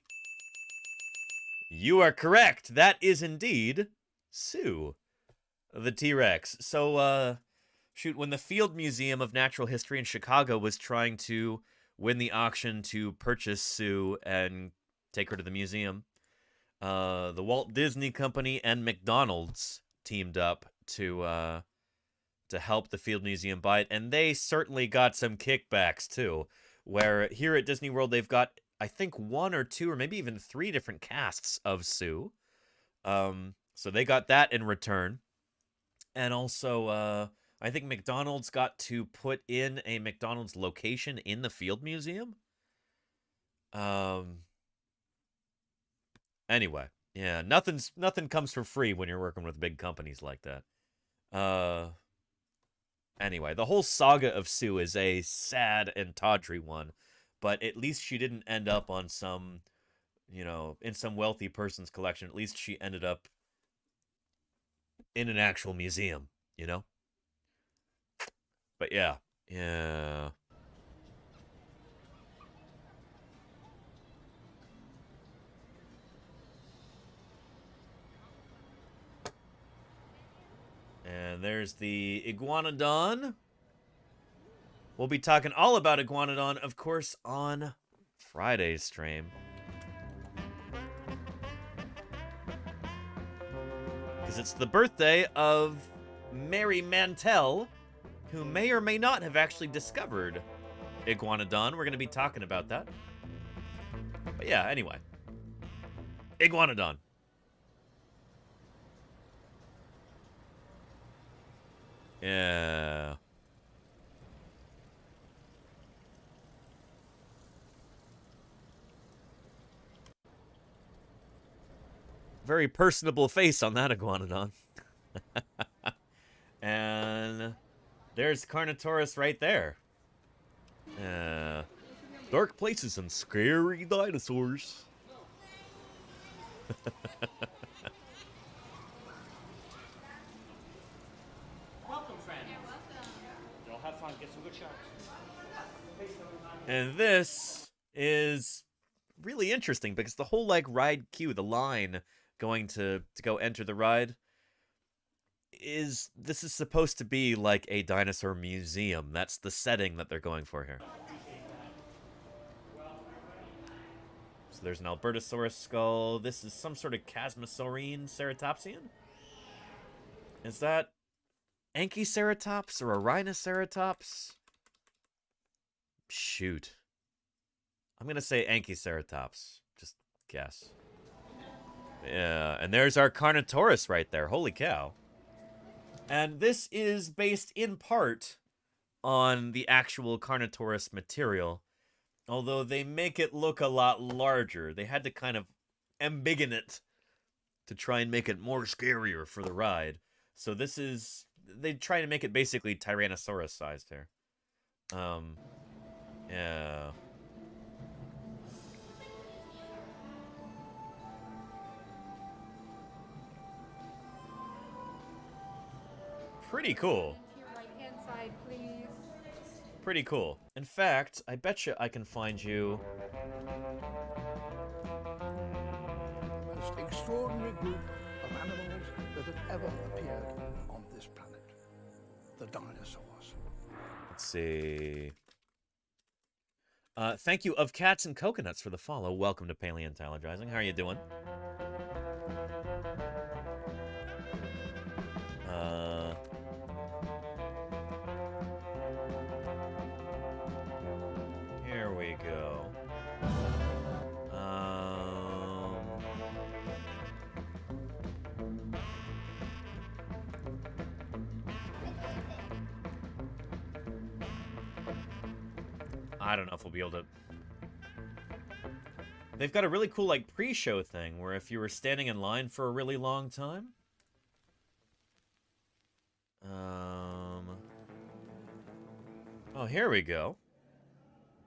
You are correct. That is indeed Sue, the T-Rex. So, shoot, when the Field Museum of Natural History in Chicago was trying to win the auction to purchase Sue and take her to the museum, the Walt Disney Company and McDonald's teamed up to help the Field Museum buy it, and they certainly got some kickbacks too. Where here at Disney World they've got, I think, 1 or 2 or maybe even 3 different casts of Sue. So they got that in return, and also I think McDonald's got to put in a McDonald's location in the Field Museum. Anyway, yeah, nothing comes for free when you're working with big companies like that. Anyway, the whole saga of Sue is a sad and tawdry one, but at least she didn't end up on some, in some wealthy person's collection. At least she ended up in an actual museum, But yeah. And there's the Iguanodon. We'll be talking all about Iguanodon, of course, on Friday's stream. Because it's the birthday of Mary Mantell, who may or may not have actually discovered Iguanodon. We're going to be talking about that. But yeah, anyway. Iguanodon. Yeah. Very personable face on that Iguanodon. And there's Carnotaurus right there. Dark places and scary dinosaurs. Welcome, friend. Yeah, welcome. You'll have fun. Get some good shots. And this is really interesting because the whole ride queue, the line going to go enter the ride, this is supposed to be like a dinosaur museum. That's the setting that they're going for here. So there's an Albertosaurus skull. This is some sort of Chasmosaurine ceratopsian. Is that Anchiceratops or a Rhinoceratops? Shoot. I'm going to say Anchiceratops. Just guess. Yeah, and there's our Carnotaurus right there. Holy cow. And this is based in part on the actual Carnotaurus material, although they make it look a lot larger. They had to kind of embiggen it to try and make it more scarier for the ride. So this is... they try to make it basically Tyrannosaurus sized here. Yeah. Pretty cool. To your right-hand side, please. Pretty cool. In fact, I bet you I can find you... Most extraordinary group of animals that have ever appeared on this planet. The dinosaurs. Let's see... thank you, Of Cats and Coconuts, for the follow. Welcome to Paleontologizing. How are you doing? Here we go. I don't know if we'll be able to... They've got a really cool, pre-show thing, where if you were standing in line for a really long time... Oh, here we go.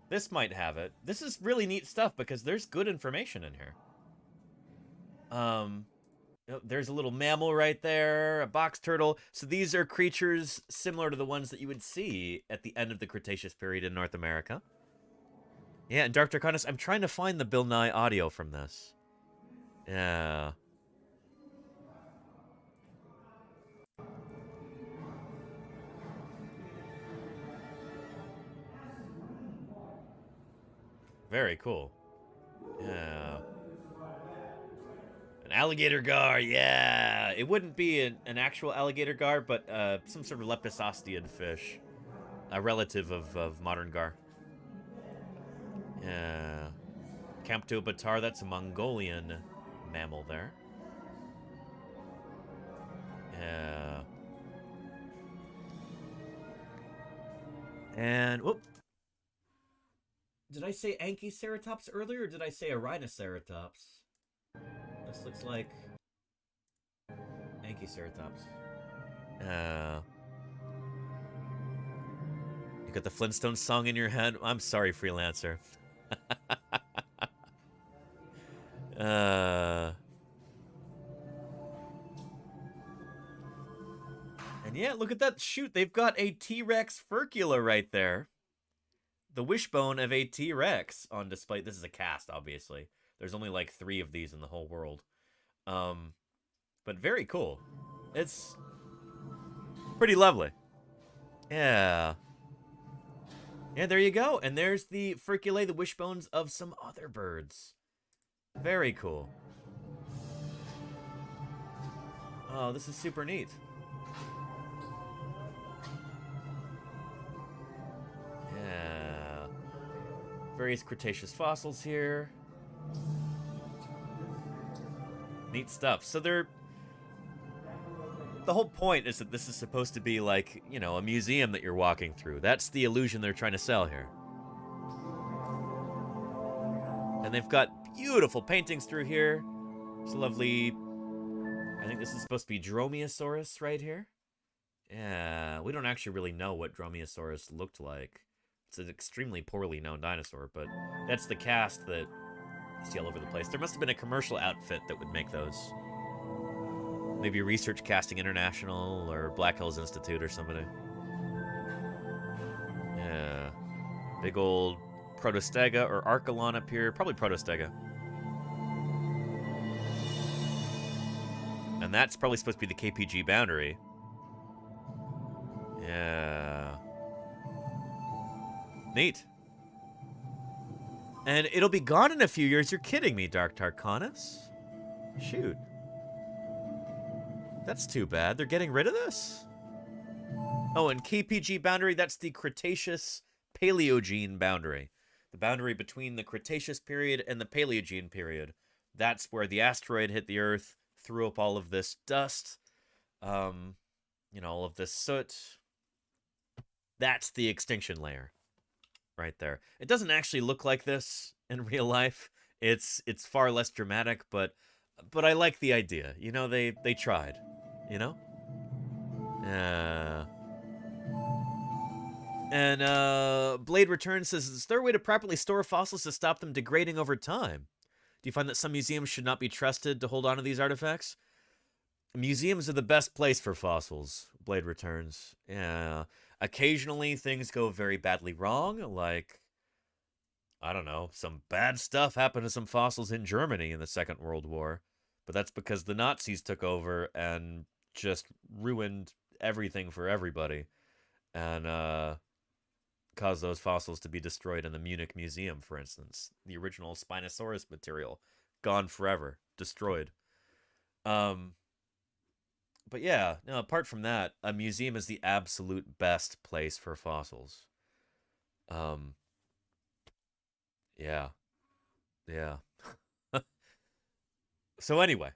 This might have it. This is really neat stuff, because there's good information in here. There's a little mammal right there, a box turtle. So these are creatures similar to the ones that you would see at the end of the Cretaceous period in North America. Yeah, and Dark Draconis, I'm trying to find the Bill Nye audio from this. Yeah. Very cool. Yeah. An alligator gar, yeah. It wouldn't be an actual alligator gar, but some sort of leptososteid fish. A relative of modern gar. Yeah. Camptobatar, that's a Mongolian mammal there. Yeah. And, whoop. Did I say Anchiceratops earlier, or did I say a Rhinoceratops? This looks like Anchiceratops. You got the Flintstones song in your head? I'm sorry, freelancer. And yeah, look at that. Shoot, they've got a T-Rex furcula right there. The wishbone of a T-Rex on display. This is a cast, obviously. There's only like 3 of these in the whole world. But very cool. It's pretty lovely. Yeah. Yeah, there you go. And there's the furculae, the wishbones of some other birds. Very cool. Oh, this is super neat. Yeah. Various Cretaceous fossils here. Neat stuff. So they're... The whole point is that this is supposed to be like, you know, a museum that you're walking through. That's the illusion they're trying to sell here. And they've got beautiful paintings through here. It's a lovely... I think this is supposed to be Dromaeosaurus right here. Yeah, we don't actually really know what Dromaeosaurus looked like. It's an extremely poorly known dinosaur, but that's the cast that you see all over the place. There must have been a commercial outfit that would make those. Maybe Research Casting International or Black Hills Institute or somebody. Yeah. Big old Protostega or Archelon up here. Probably Protostega. And that's probably supposed to be the KPG boundary. Yeah. Neat. And it'll be gone in a few years. You're kidding me, Dark Tarkanus. Shoot. That's too bad. They're getting rid of this? Oh, and KPG boundary, that's the Cretaceous Paleogene boundary. The boundary between the Cretaceous period and the Paleogene period. That's where the asteroid hit the Earth, threw up all of this dust, you know, all of this soot. That's the extinction layer right there. It doesn't actually look like this in real life. It's far less dramatic, but I like the idea. You know, they tried, you know? And Blade Return says, is there a way to properly store fossils to stop them degrading over time? Do you find that some museums should not be trusted to hold on to these artifacts? Museums are the best place for fossils, Blade Returns. Yeah. Occasionally things go very badly wrong, like, I don't know, some bad stuff happened to some fossils in Germany in the Second World War. But that's because the Nazis took over and just ruined everything for everybody. And caused those fossils to be destroyed in the Munich Museum, for instance. The original Spinosaurus material, gone forever, destroyed. But yeah, no, apart from that, a museum is the absolute best place for fossils. Yeah. Yeah. So anyway,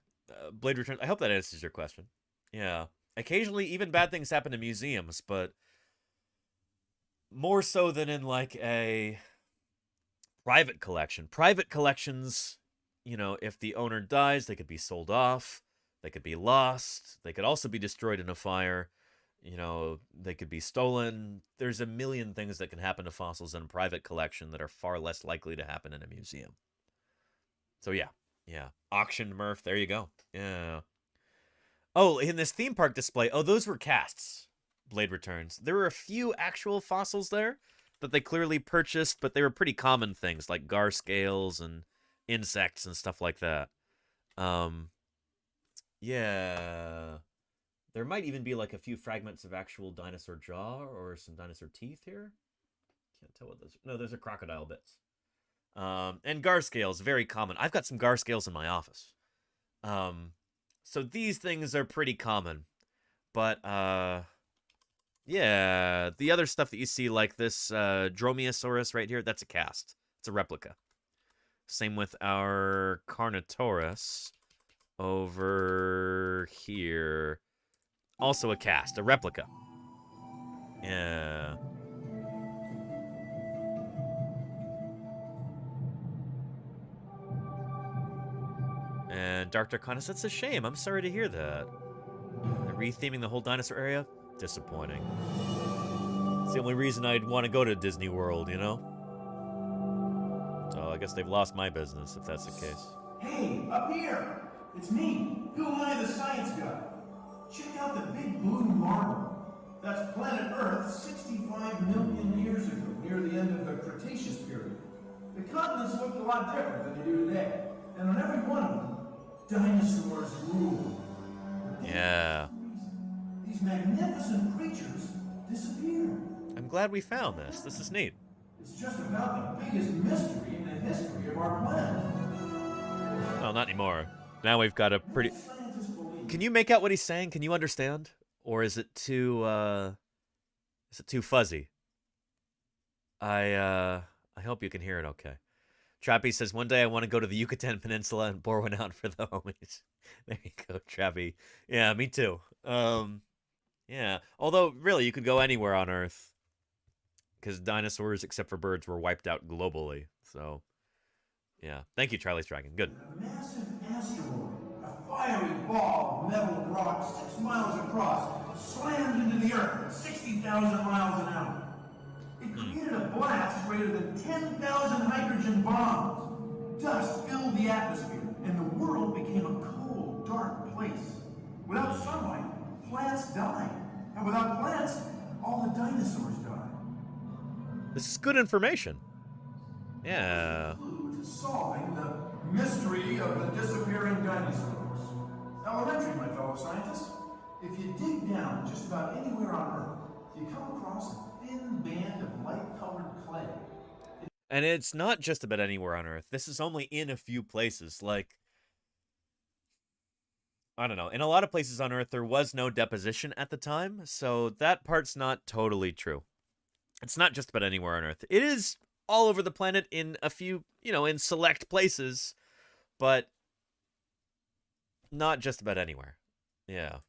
Blade Returns, I hope that answers your question. Yeah. Occasionally, even bad things happen to museums, but more so than in, like, a private collection. Private collections, you know, if the owner dies, they could be sold off. They could be lost. They could also be destroyed in a fire. You know, they could be stolen. There's a million things that can happen to fossils in a private collection that are far less likely to happen in a museum. So yeah. Yeah. Auctioned Murph. There you go. Yeah. Oh, in this theme park display. Oh, those were casts. Blade Returns. There were a few actual fossils there that they clearly purchased, but they were pretty common things like gar scales and insects and stuff like that. Yeah. There might even be like a few fragments of actual dinosaur jaw or some dinosaur teeth here. Can't tell what those are. No, those are crocodile bits. And gar scales, very common. I've got some gar scales in my office. So these things are pretty common. But, yeah, the other stuff that you see, like this Dromaeosaurus right here, that's a cast. It's a replica. Same with our Carnotaurus over here. Also a cast, a replica. Yeah. And Dark Darkana says, it's a shame. I'm sorry to hear that. They're retheming the whole dinosaur area? Disappointing. It's the only reason I'd want to go to Disney World, you know? So I guess they've lost my business, if that's the case. Hey, up here! It's me, Bill Nye the Science Guy. Check out the big blue marble. That's planet Earth 65 million years ago, near the end of the Cretaceous period. The continents looked a lot different than they do today. And on every one of them, dinosaurs ruled. Yeah. These magnificent creatures disappeared. I'm glad we found this. This is neat. It's just about the biggest mystery in the history of our planet. Oh, not anymore. Now we've got a pretty... Can you make out what he's saying? Can you understand? Or is it too fuzzy? I hope you can hear it okay. Trappy says, one day I want to go to the Yucatan Peninsula and pour one out for the homies. There you go, Trappy. Yeah, me too. Yeah. Although, really, you could go anywhere on Earth. Because dinosaurs, except for birds, were wiped out globally. So, yeah. Thank you, Charlie's Dragon. Good. A massive asteroid, a fiery ball of metal and rock 6 miles across, slammed into the Earth at 60,000 miles an hour. It created a blast greater than 10,000 hydrogen bombs. Dust filled the atmosphere, and the world became a cold, dark place. Without sunlight, plants died. And without plants, all the dinosaurs died. This is good information. Yeah. To solving the mystery of the disappearing dinosaurs. Elementary, my fellow scientists. If you dig down just about anywhere on Earth, you come across a thin band of light-colored clay. And it's not just about anywhere on Earth. This is only in a few places. Like, I don't know. In a lot of places on Earth, there was no deposition at the time, so that part's not totally true. It's not just about anywhere on Earth. It is all over the planet in a few, in select places, but not just about anywhere. Yeah.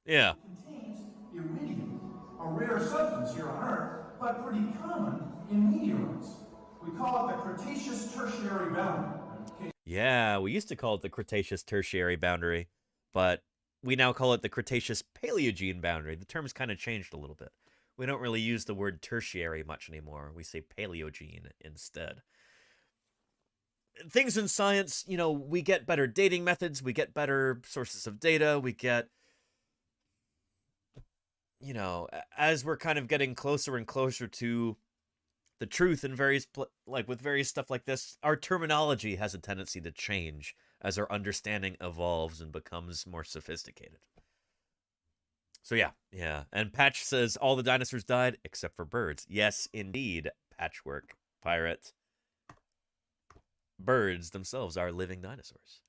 Yeah. It contains iridium, a rare substance here on Earth, but pretty common in meteorites. We call it the Cretaceous Tertiary boundary. Yeah, we used to call it the Cretaceous Tertiary boundary, but we now call it the Cretaceous Paleogene boundary. The term's kind of changed a little bit. We don't really use the word tertiary much anymore. We say Paleogene instead. Things in science, we get better dating methods, we get better sources of data, we get, as we're kind of getting closer and closer to the truth in various, with various stuff like this, our terminology has a tendency to change as our understanding evolves and becomes more sophisticated. So yeah. And Patch says all the dinosaurs died except for birds. Yes, indeed, Patchwork Pirate. Birds themselves are living dinosaurs.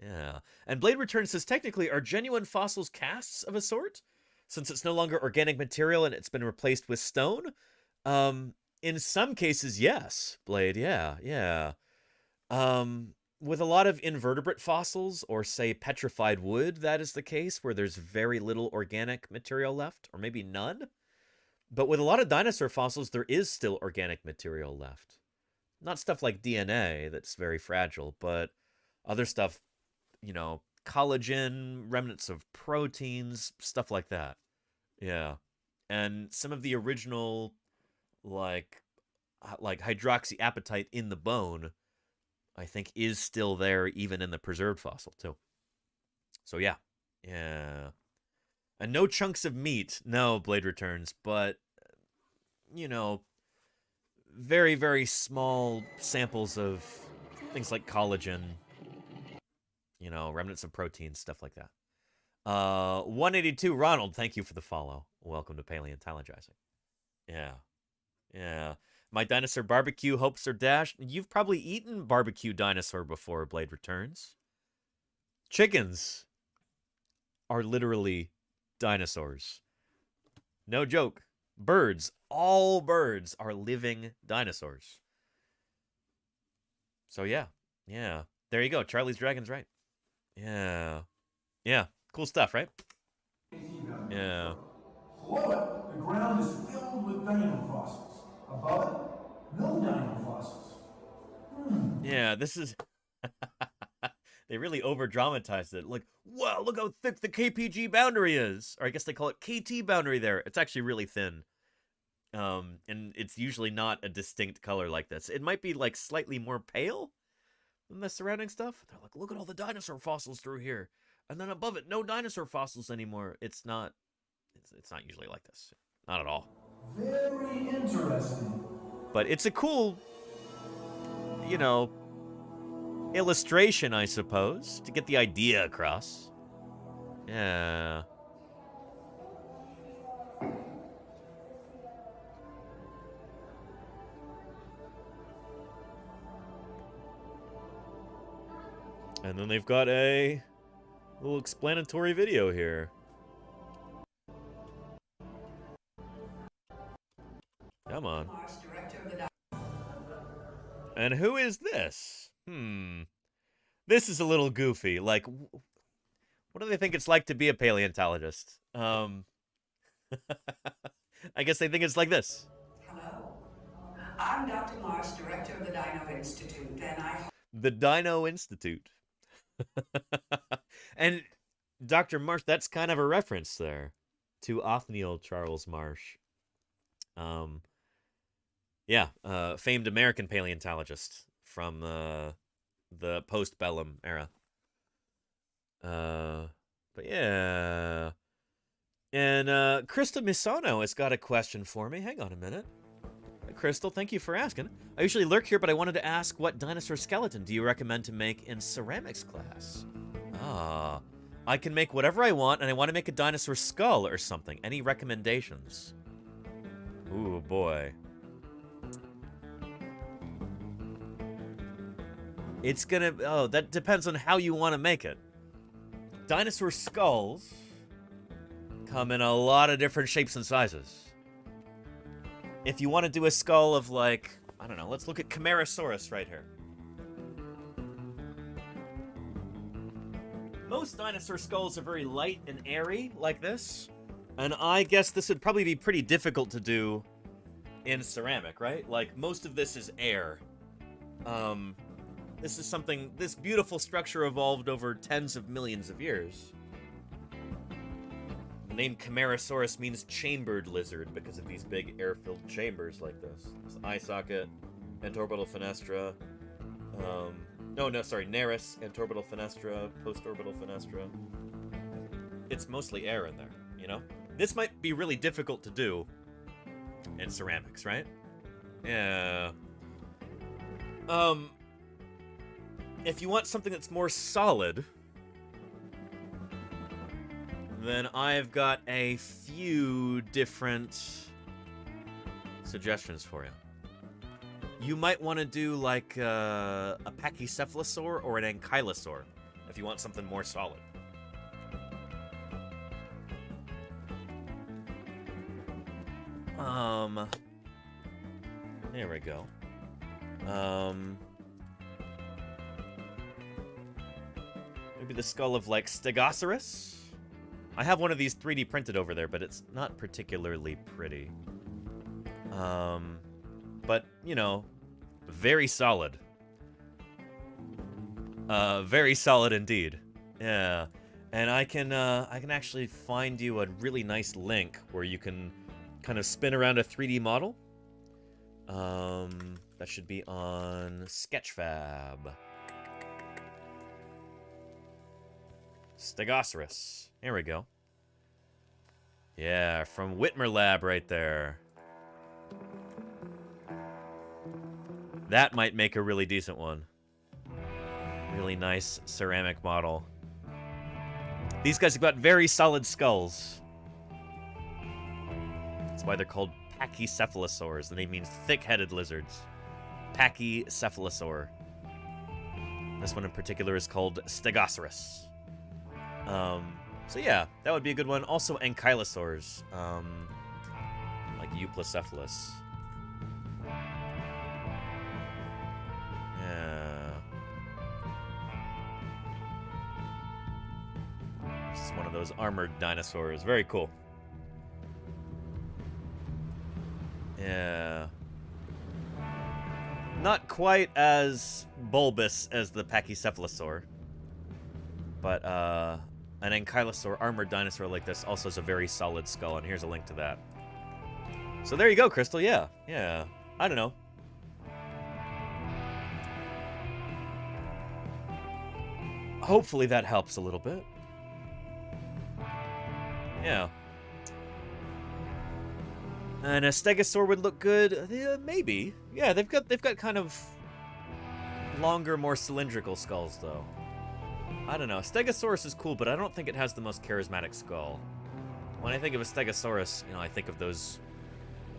Yeah. And Blade Return says technically are genuine fossils casts of a sort? Since it's no longer organic material and it's been replaced with stone? In some cases, yes, Blade, yeah. With a lot of invertebrate fossils, or say petrified wood, that is the case, where there's very little organic material left, or maybe none. But with a lot of dinosaur fossils, there is still organic material left. Not stuff like DNA, that's very fragile, but other stuff, collagen, remnants of proteins, stuff like that. Yeah. And some of the original, like hydroxyapatite in the bone, I think is still there even in the preserved fossil too. So yeah. And no chunks of meat, no, Blade Returns, but very, very small samples of things like collagen, remnants of protein, stuff like that. 182, Ronald, thank you for the follow. Welcome to Paleontologizing. Yeah. My dinosaur barbecue hopes are dashed. You've probably eaten barbecue dinosaur before, Blade Returns. Chickens are literally dinosaurs. No joke. Birds, all birds are living dinosaurs. So yeah. There you go. Charlie's Dragon's right. Yeah. Cool stuff, right? Yeah. Below it, the ground is filled with dino fossils. Above it, no dino fossils. Yeah, this is They really over-dramatized it. Like, wow, look how thick the KPG boundary is. Or I guess they call it KT boundary there. It's actually really thin. And it's usually not a distinct color like this. It might be, like, slightly more pale than the surrounding stuff. They're like, look at all the dinosaur fossils through here. And then above it, no dinosaur fossils anymore. It's not usually like this. Not at all. Very interesting. But it's a cool, you know, illustration, I suppose, to get the idea across. Yeah. And then they've got a little explanatory video here. Come on. And who is this? This is a little goofy. Like, what do they think it's like to be a paleontologist? I guess they think it's like this. Hello. I'm Dr. Marsh, director of the Dino Institute, and The Dino Institute. And Dr. Marsh, that's kind of a reference there to Othniel Charles Marsh. Famed American paleontologist from the post-bellum era. But yeah. And Krista Misano has got a question for me. Hang on a minute. Crystal, thank you for asking. I usually lurk here, but I wanted to ask, what dinosaur skeleton do you recommend to make in ceramics class? I can make whatever I want, and I want to make a dinosaur skull or something. Any recommendations? Ooh, boy. It's gonna... Oh, that depends on how you want to make it. Dinosaur skulls come in a lot of different shapes and sizes. If you want to do a skull of, like, I don't know, let's look at Camarasaurus right here. Most dinosaur skulls are very light and airy, like this. And I guess this would probably be pretty difficult to do in ceramic, right? Like, most of this is air. This is something, this beautiful structure evolved over tens of millions of years. The name Camarasaurus means chambered lizard because of these big air-filled chambers like this. This eye socket, antorbital fenestra, naris, antorbital fenestra, postorbital fenestra. It's mostly air in there, you know? This might be really difficult to do in ceramics, right? Yeah. If you want something that's more solid, then I've got a few different suggestions for you. You might want to do like a pachycephalosaur or an ankylosaur if you want something more solid. There we go. Maybe the skull of like Stegosaurus? I have one of these 3D printed over there, but it's not particularly pretty. But, you know, very solid. Very solid indeed. Yeah. And I can actually find you a really nice link where you can kind of spin around a 3D model. That should be on Sketchfab. Stegosaurus. Here we go. Yeah, from Whitmer Lab right there. That might make a really decent one. Really nice ceramic model. These guys have got very solid skulls. That's why they're called pachycephalosaurs. The name means thick-headed lizards. Pachycephalosaur. This one in particular is called Stegosaurus. So yeah, that would be a good one. Also ankylosaurs, like Euplacephalus. Yeah. This is one of those armored dinosaurs. Very cool. Yeah. Not quite as bulbous as the Pachycephalosaur. But an ankylosaur armored dinosaur like this also has a very solid skull, and here's a link to that. So there you go, Crystal. Yeah. I don't know. Hopefully that helps a little bit. Yeah. And a stegosaur would look good. Maybe. Yeah, they've got kind of longer, more cylindrical skulls, though. I don't know. Stegosaurus is cool, but I don't think it has the most charismatic skull. When I think of a Stegosaurus, I think of those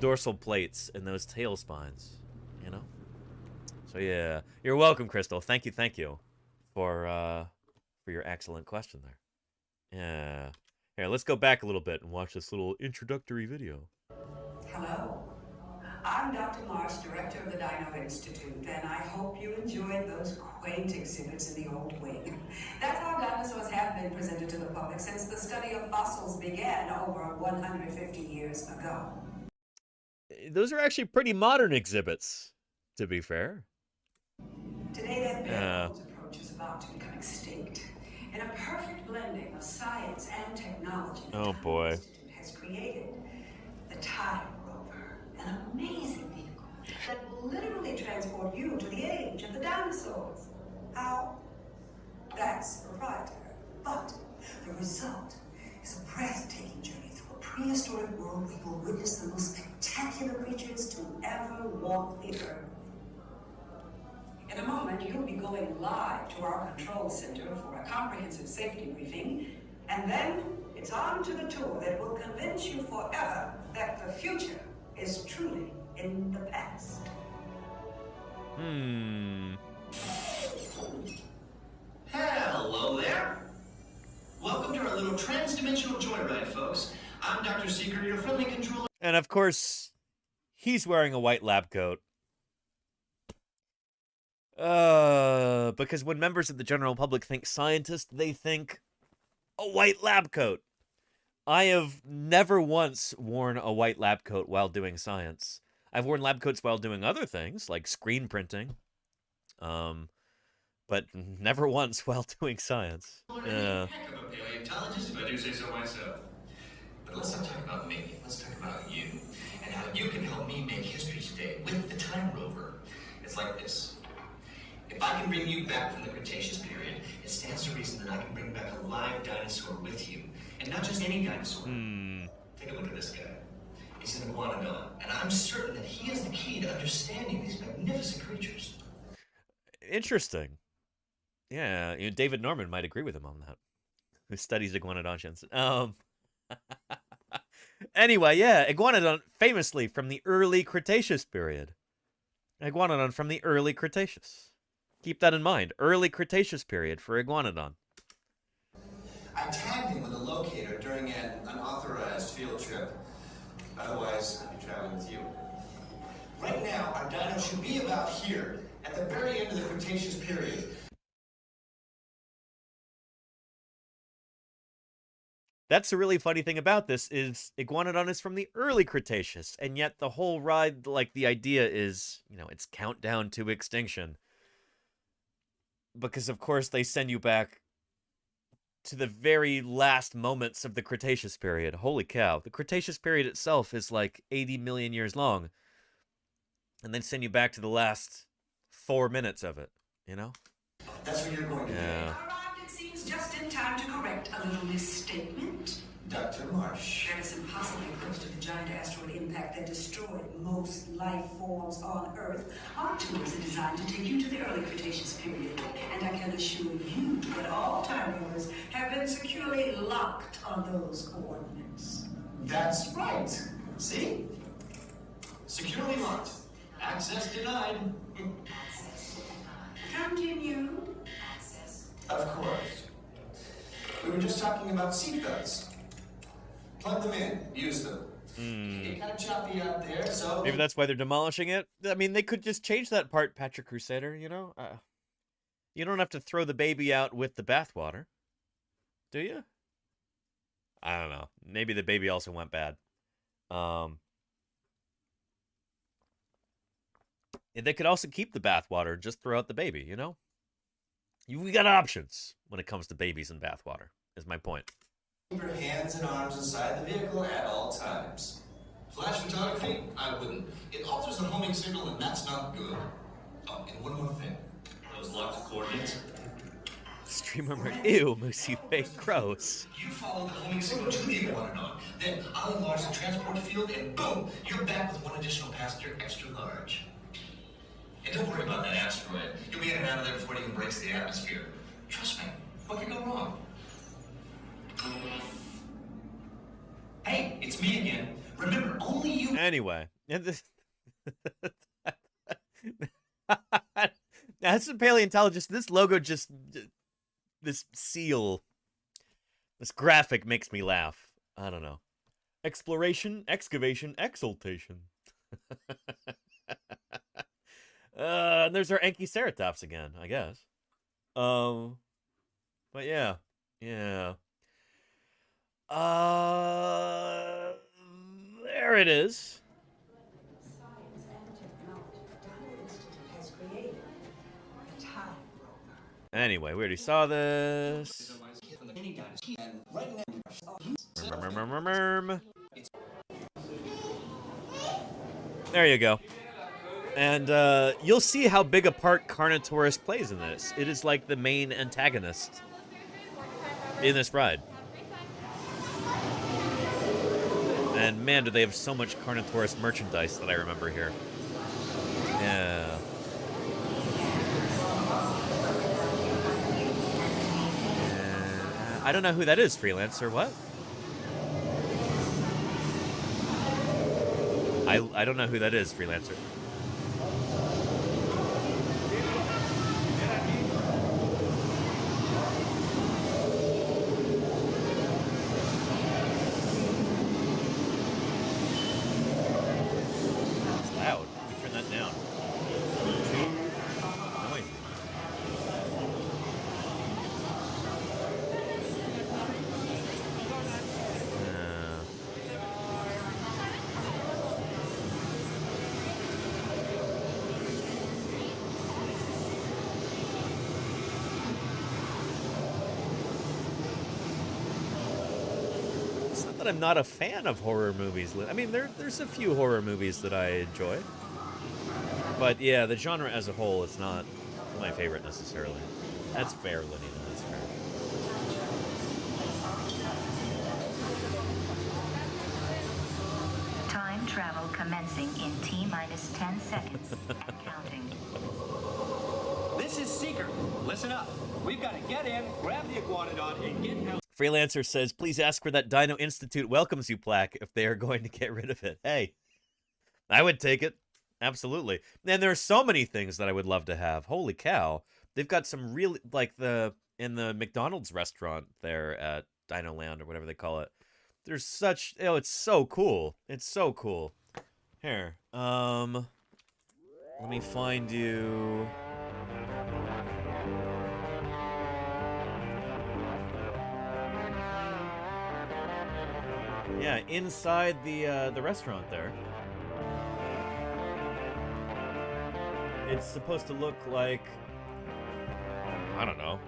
dorsal plates and those tail spines, So yeah, you're welcome, Crystal. Thank you for your excellent question there. Yeah. Here, let's go back a little bit and watch this little introductory video. Hello. I'm Dr. Marsh, director of the Dino Institute, and I hope you enjoyed those quaint exhibits in the old wing. That's how dinosaurs have been presented to the public since the study of fossils began over 150 years ago. Those are actually pretty modern exhibits, to be fair. Today, that Bell's approach is about to become extinct. In a perfect blending of science and technology, the Oh boy. Institute has created the Time Rover, an amazing vehicle that will literally transport you to the age of the dinosaurs. How? That's proprietary. But the result is a breathtaking journey through a prehistoric world where you will witness the most spectacular creatures to ever walk the earth. In a moment, you'll be going live to our control center for a comprehensive safety briefing, and then it's on to the tour that will convince you forever that the future is truly in the past. Hello there. Welcome to our little trans-dimensional joyride, folks. I'm Dr. Seeker, your friendly controller. And of course, he's wearing a white lab coat. Because when members of the general public think scientist, they think a white lab coat. I have never once worn a white lab coat while doing science. I've worn lab coats while doing other things, like screen printing. But never once while doing science. Yeah. Heck of a paleontologist, if I do say so myself. But let's not talk about me. Let's talk about you. And how you can help me make history today with the Time Rover. It's like this. If I can bring you back from the Cretaceous period, it stands to reason that I can bring back a live dinosaur with you. And not just any dinosaur. Take a look at this guy. He's an iguanodon. And I'm certain that he is the key to understanding these magnificent creatures. Interesting. Yeah, David Norman might agree with him on that. Who studies iguanodontians. Anyway, yeah, iguanodon famously from the early Cretaceous period. Iguanodon from the early Cretaceous. Keep that in mind. Early Cretaceous period for iguanodon. I tagged him with a locator during an unauthorized field trip. Otherwise, I'd be traveling with you. Right now, our dino should be about here, at the very end of the Cretaceous period. That's the really funny thing about this is iguanodon is from the early Cretaceous, and yet the whole ride, like the idea is, it's countdown to extinction. Because of course they send you back to the very last moments of the Cretaceous period. Holy cow. The Cretaceous period itself is like 80 million years long. And then send you back to the last 4 minutes of it, That's where you're going to be. Arrived, it seems, just in time to correct a little misstatement. Dr. Marsh. That is impossibly close to the giant asteroid impact that destroyed most life forms on Earth. Our tools are designed to take you to the early Cretaceous period, and I can assure you that all time rovers have been securely locked on those coordinates. That's right. See? Securely locked. Access denied. Continue. Of course. We were just talking about seatbelts. Plug them in. Use them. It kind of choppy out there, so... Maybe that's why they're demolishing it. I mean, they could just change that part, Patrick Crusader, You don't have to throw the baby out with the bathwater. Do you? I don't know. Maybe the baby also went bad. They could also keep the bathwater, just throw out the baby, We got options when it comes to babies and bathwater, is my point. Keep your hands and arms inside the vehicle at all times. Flash photography? I wouldn't. It alters the homing signal, and that's not good. Oh, and one more thing. Those locked coordinates? Streamer, ew, Moosey fake, gross. You follow the homing signal to the iguanodon, then I'll enlarge the transport field, and boom, you're back with one additional passenger, extra large. And don't worry about that asteroid. You'll be in and out of there before it even breaks the atmosphere. Trust me, what could go wrong? Hey, it's me again. Remember, only you. Anyway, and this as a paleontologist, this logo just, this seal, this graphic makes me laugh. I don't know. Exploration, excavation, exaltation. And there's our Anchiceratops again, I guess. But yeah. There it is. Anyway, we already saw this. There you go. And you'll see how big a part Carnotaurus plays in this. It is like the main antagonist in this ride. And man, do they have so much Carnotaurus merchandise that I remember here. Yeah. I don't know who that is, Freelancer. What? I don't know who that is, Freelancer. It's loud. Let me turn that down. Noise. That I'm not a fan of horror movies. I mean, there's a few horror movies that I enjoy. But yeah, the genre as a whole is not my favorite necessarily. That's fair, Lenina. That's fair. Time travel commencing in T-minus 10 seconds. Counting. This is Seeker. Listen up. We've got to get in, grab the iguanodon, and get out. Freelancer says, please ask for that Dino Institute welcomes you plaque if they are going to get rid of it. Hey, I would take it. Absolutely. And there are so many things that I would love to have. Holy cow. They've got some really, like in the McDonald's restaurant there at Dino Land or whatever they call it. There's such, it's so cool. It's so cool. Here, let me find you. Yeah, inside the restaurant there. It's supposed to look like, I don't know,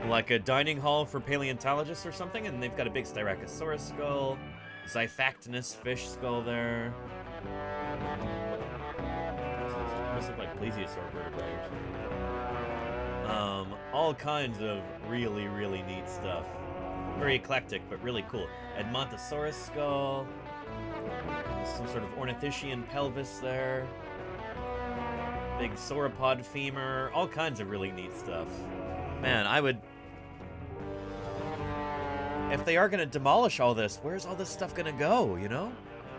like a dining hall for paleontologists or something, and they've got a big Styracosaurus skull, Xiphactinus fish skull there. It must look like plesiosaur vertebrae. All kinds of really, really neat stuff. Very eclectic, but really cool. Edmontosaurus skull. Some sort of ornithischian pelvis there. Big sauropod femur. All kinds of really neat stuff. Man, I would... If they are going to demolish all this, where's all this stuff going to go, you know?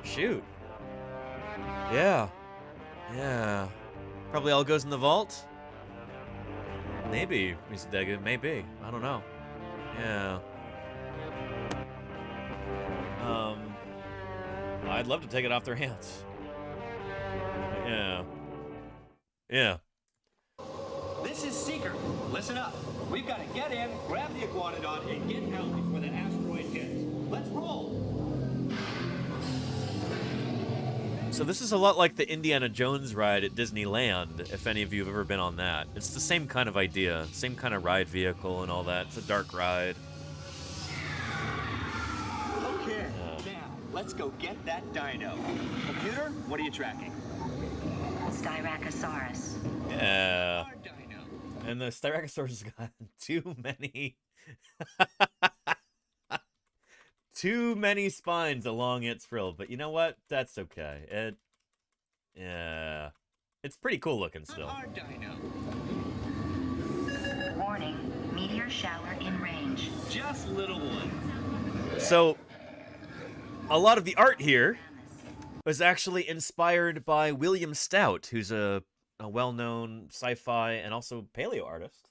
Shoot. Yeah. Yeah. Probably all goes in the vault? Maybe, Misadega, maybe. I don't know. Yeah. I'd love to take it off their hands. Yeah. Yeah. This is Seeker. Listen up. We've got to get in, grab the iguanodon, and get out before the asteroid hits. Let's roll. So this is a lot like the Indiana Jones ride at Disneyland, if any of you have ever been on that. It's the same kind of idea, same kind of ride vehicle and all that. It's a dark ride. Okay, now, let's go get that dino. Computer, what are you tracking? Styracosaurus. Yeah. And the Styracosaurus has got too many... too many spines along its frill, but you know what? That's okay. Yeah, it's pretty cool looking still. Warning, meteor shower in range. Just little one. So, a lot of the art here was actually inspired by William Stout, who's a well-known sci-fi and also paleo artist.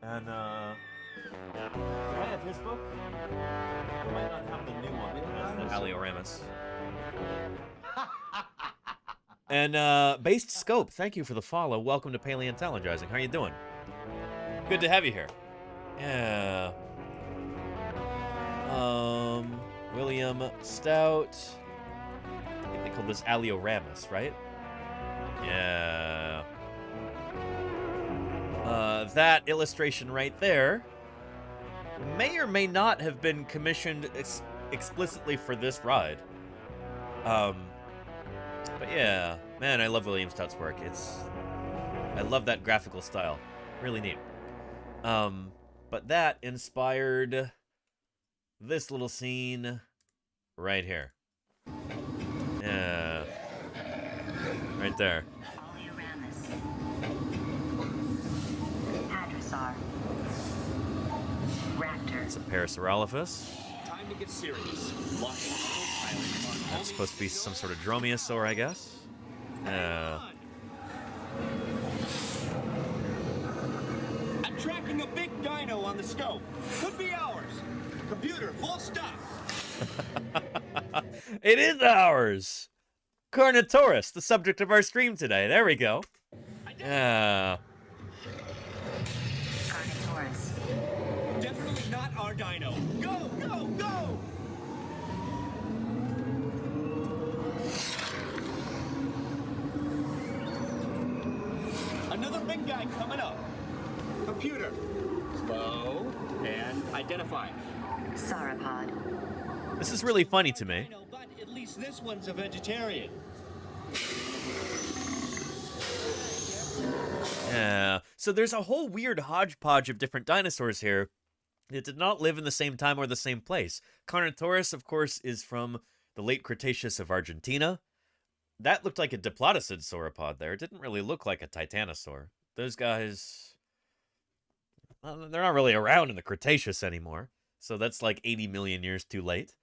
And, do I have his book? I might not have the new one. Maybe that's the Paleoramus. And, Based Scope, thank you for the follow. Welcome to Paleontologizing. How are you doing? Good to have you here. Yeah. William Stout. I think they called this Paleoramus, right? Yeah. That illustration right there may or may not have been commissioned explicitly for this ride. But yeah, man, I love William Stout's work. I love that graphical style. Really neat. But that inspired this little scene right here. Yeah. Right there. It's a Parasaurolophus. Time to get serious. That's supposed to be some sort of dromaeosaur, I guess. I'm tracking a big dino on the scope. Could be ours. Computer, full stop. It is ours. Carnotaurus, the subject of our stream today. There we go. Yeah. Carnotaurus. Definitely not our dino. Go, go, go! Another big guy coming up. Computer. Slow and identify. Sauropod. This is really funny to me. But at least this one's a vegetarian. Yeah. So there's a whole weird hodgepodge of different dinosaurs here that did not live in the same time or the same place. Carnotaurus, of course, is from the late Cretaceous of Argentina. That looked like a diplodocid sauropod there. It didn't really look like a titanosaur. Those guys, well, they're not really around in the Cretaceous anymore. So that's like 80 million years too late.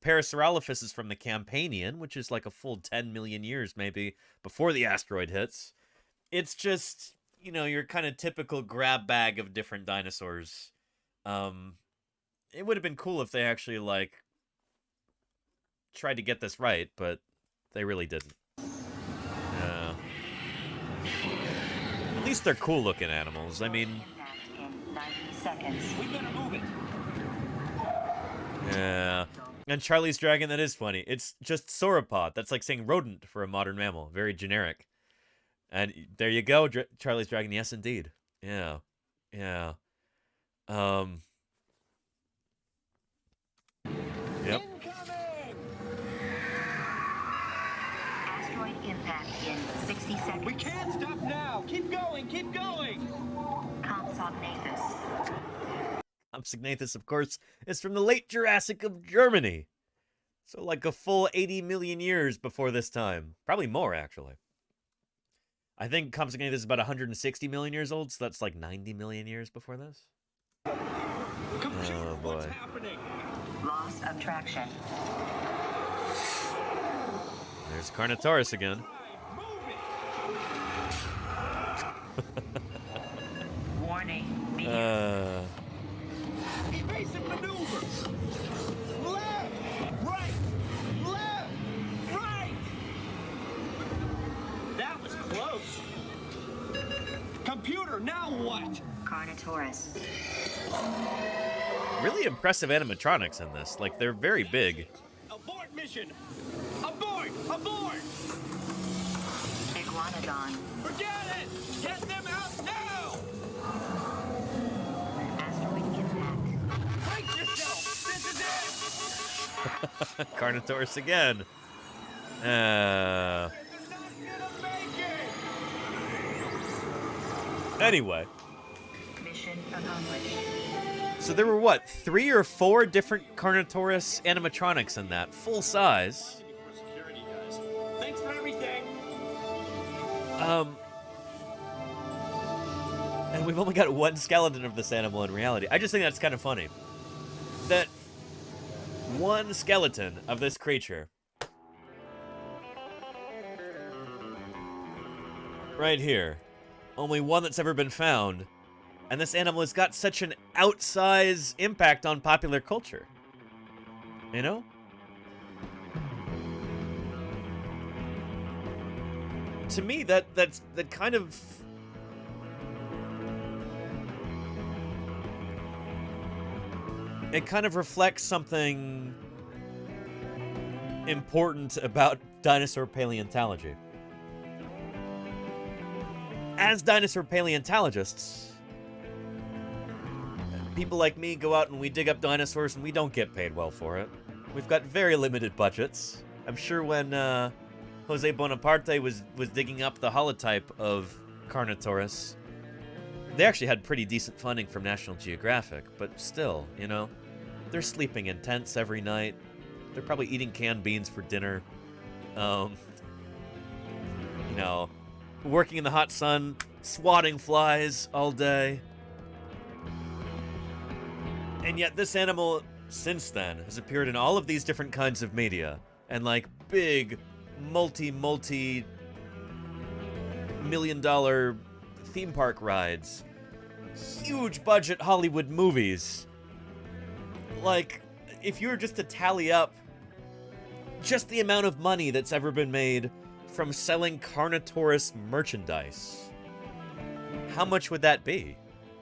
Parasaurolophus is from the Campanian, which is like a full 10 million years maybe before the asteroid hits. It's just, you know, your kind of typical grab bag of different dinosaurs. It would have been cool if they actually, like, tried to get this right, but they really didn't. At least they're cool-looking animals. I mean... In 90 seconds. We better move it. Yeah. And Charlie's Dragon, that is funny. It's just sauropod. That's like saying rodent for a modern mammal. Very generic. And there you go, Charlie's Dragon. Yes, indeed. Yeah. Yeah. Yep. Asteroid impact in 60 seconds. We can't stop now. Keep going, keep going. Compsognathus. Compsognathus, of course, is from the late Jurassic of Germany. So like a full 80 million years before this time. Probably more, actually. I think Compsognathus is about 160 million years old, so that's like 90 million years before this. Oh, boy. What's happening? Loss of traction. There's Carnotaurus again. Warning. Evasive maneuver. Left, right, left, right. That was close. Computer, now what? Carnotaurus. Really impressive animatronics in this. Like, they're very big. Abort mission. Abort, abort. iguanodon. Forget it! Get them out now! Asteroid impact. Brace yourself! This is it! Carnotaurus again. Anyway. Mission accomplished. So there were, what, 3 or 4 different Carnotaurus animatronics in that, full size. Thanks for everything! And we've only got one skeleton of this animal in reality. I just think that's kind of funny. That one skeleton of this creature right here, only one that's ever been found, and this animal has got such an outsized impact on popular culture. You know? To me, that kind of it kind of reflects something important about dinosaur paleontology. As dinosaur paleontologists, people like me go out and we dig up dinosaurs and we don't get paid well for it. We've got very limited budgets. I'm sure when Jose Bonaparte was digging up the holotype of Carnotaurus, they actually had pretty decent funding from National Geographic, but still, you know, they're sleeping in tents every night. They're probably eating canned beans for dinner. You know, working in the hot sun, swatting flies all day. And yet this animal, since then, has appeared in all of these different kinds of media. And like big, multi-million-dollar theme park rides. Huge budget Hollywood movies. Like, if you were just to tally up just the amount of money that's ever been made from selling Carnotaurus merchandise, how much would that be?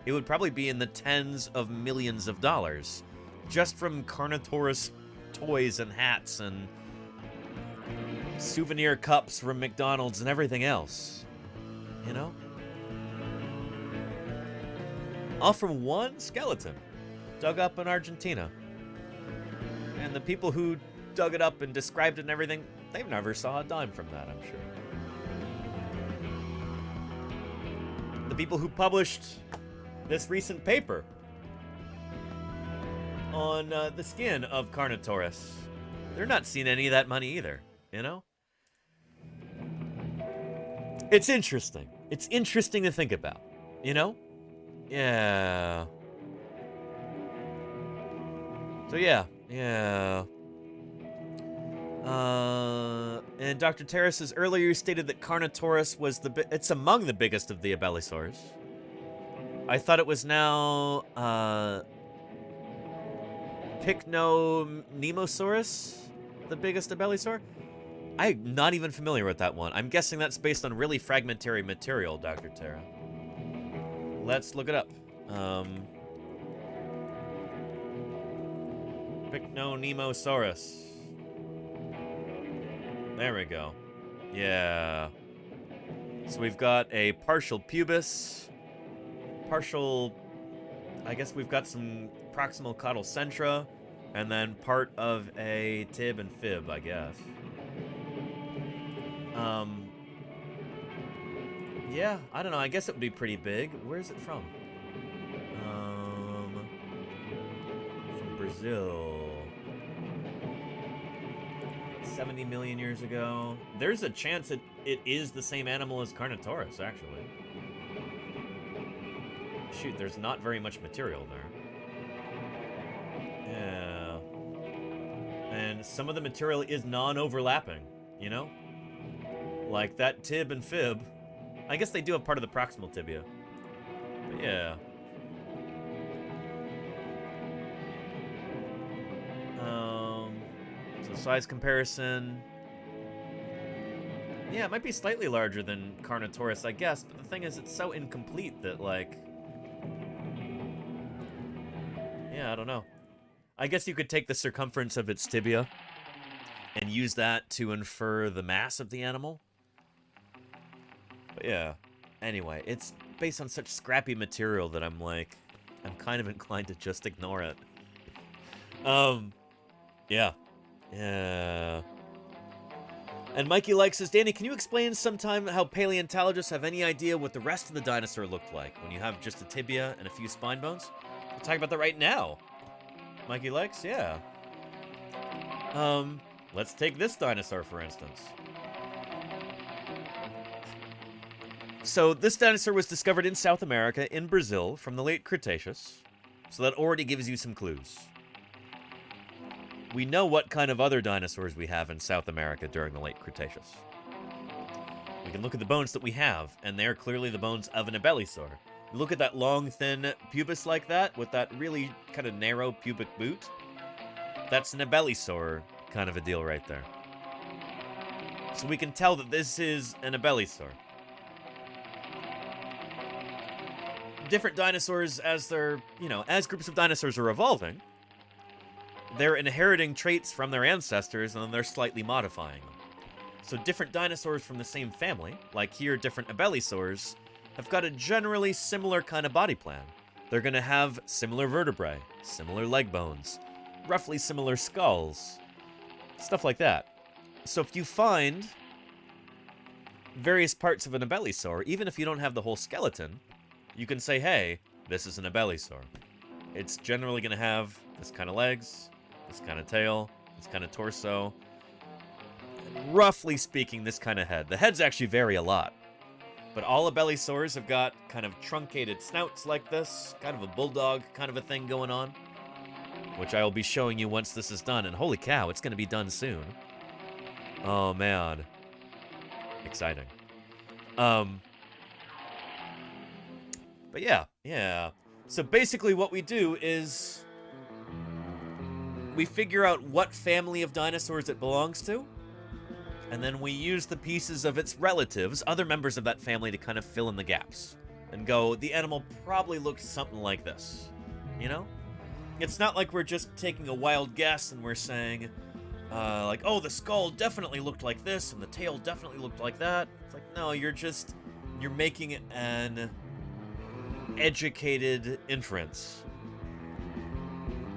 It would probably be in the tens of millions of dollars, just from Carnotaurus toys and hats and souvenir cups from McDonald's and everything else. You know? All from one skeleton dug up in Argentina. And the people who dug it up and described it and everything, they've never saw a dime from that, I'm sure. The people who published this recent paper on the skin of Carnotaurus, they're not seeing any of that money either, you know? It's interesting. It's interesting to think about, you know? Yeah. So yeah. And Dr. Terrace has earlier stated that Carnotaurus was it's among the biggest of the abelisaurs. I thought it was now Pycnonemosaurus, the biggest abelisaur. I'm not even familiar with that one. I'm guessing that's based on really fragmentary material, Dr. Terra. Let's look it up. Pycnonemosaurus. There we go. Yeah. So we've got a partial pubis, I guess we've got some proximal caudal centra, and then part of a tib and fib, I guess. Yeah, I don't know. I guess it would be pretty big. Where is it from? From Brazil. 70 million years ago. There's a chance that it is the same animal as Carnotaurus, actually. Shoot, there's not very much material there. Yeah. And some of the material is non-overlapping, you know? Like that tib and fib. I guess they do have part of the proximal tibia. But yeah. So size comparison. Yeah, it might be slightly larger than Carnotaurus, I guess, but the thing is, it's so incomplete that, like... Yeah, I don't know. I guess you could take the circumference of its tibia and use that to infer the mass of the animal. But yeah. Anyway, it's based on such scrappy material that I'm like, I'm kind of inclined to just ignore it. Yeah. Yeah. And Mikey Like says, Danny, can you explain sometime how paleontologists have any idea what the rest of the dinosaur looked like when you have just a tibia and a few spine bones? We'll talk about that right now. Mikey Likes, yeah. Let's take this dinosaur, for instance. So this dinosaur was discovered in South America, in Brazil, from the late Cretaceous. So that already gives you some clues. We know what kind of other dinosaurs we have in South America during the late Cretaceous. We can look at the bones that we have, and they're clearly the bones of an abelisaur. You look at that long, thin pubis like that, with that really kind of narrow pubic boot. That's an abelisaur kind of a deal right there. So we can tell that this is an abelisaur. Different dinosaurs, as they're, as groups of dinosaurs are evolving, they're inheriting traits from their ancestors and then they're slightly modifying them. So different dinosaurs from the same family, like here different abelisaurs, have got a generally similar kind of body plan. They're going to have similar vertebrae, similar leg bones, roughly similar skulls, stuff like that. So if you find various parts of an abelisaur, even if you don't have the whole skeleton, you can say, hey, this is an abelisaur. It's generally going to have this kind of legs, this kind of tail, this kind of torso, and roughly speaking, this kind of head. The heads actually vary a lot, but all abelisaurs have got kind of truncated snouts like this, kind of a bulldog kind of a thing going on, which I will be showing you once this is done, and holy cow, it's going to be done soon. Oh, man. Exciting. But yeah. So basically what we do is we figure out what family of dinosaurs it belongs to, and then we use the pieces of its relatives, other members of that family, to kind of fill in the gaps. And go, the animal probably looks something like this. It's not like we're just taking a wild guess and we're saying, like, oh, the skull definitely looked like this and the tail definitely looked like that. It's like, no, you're making an educated inference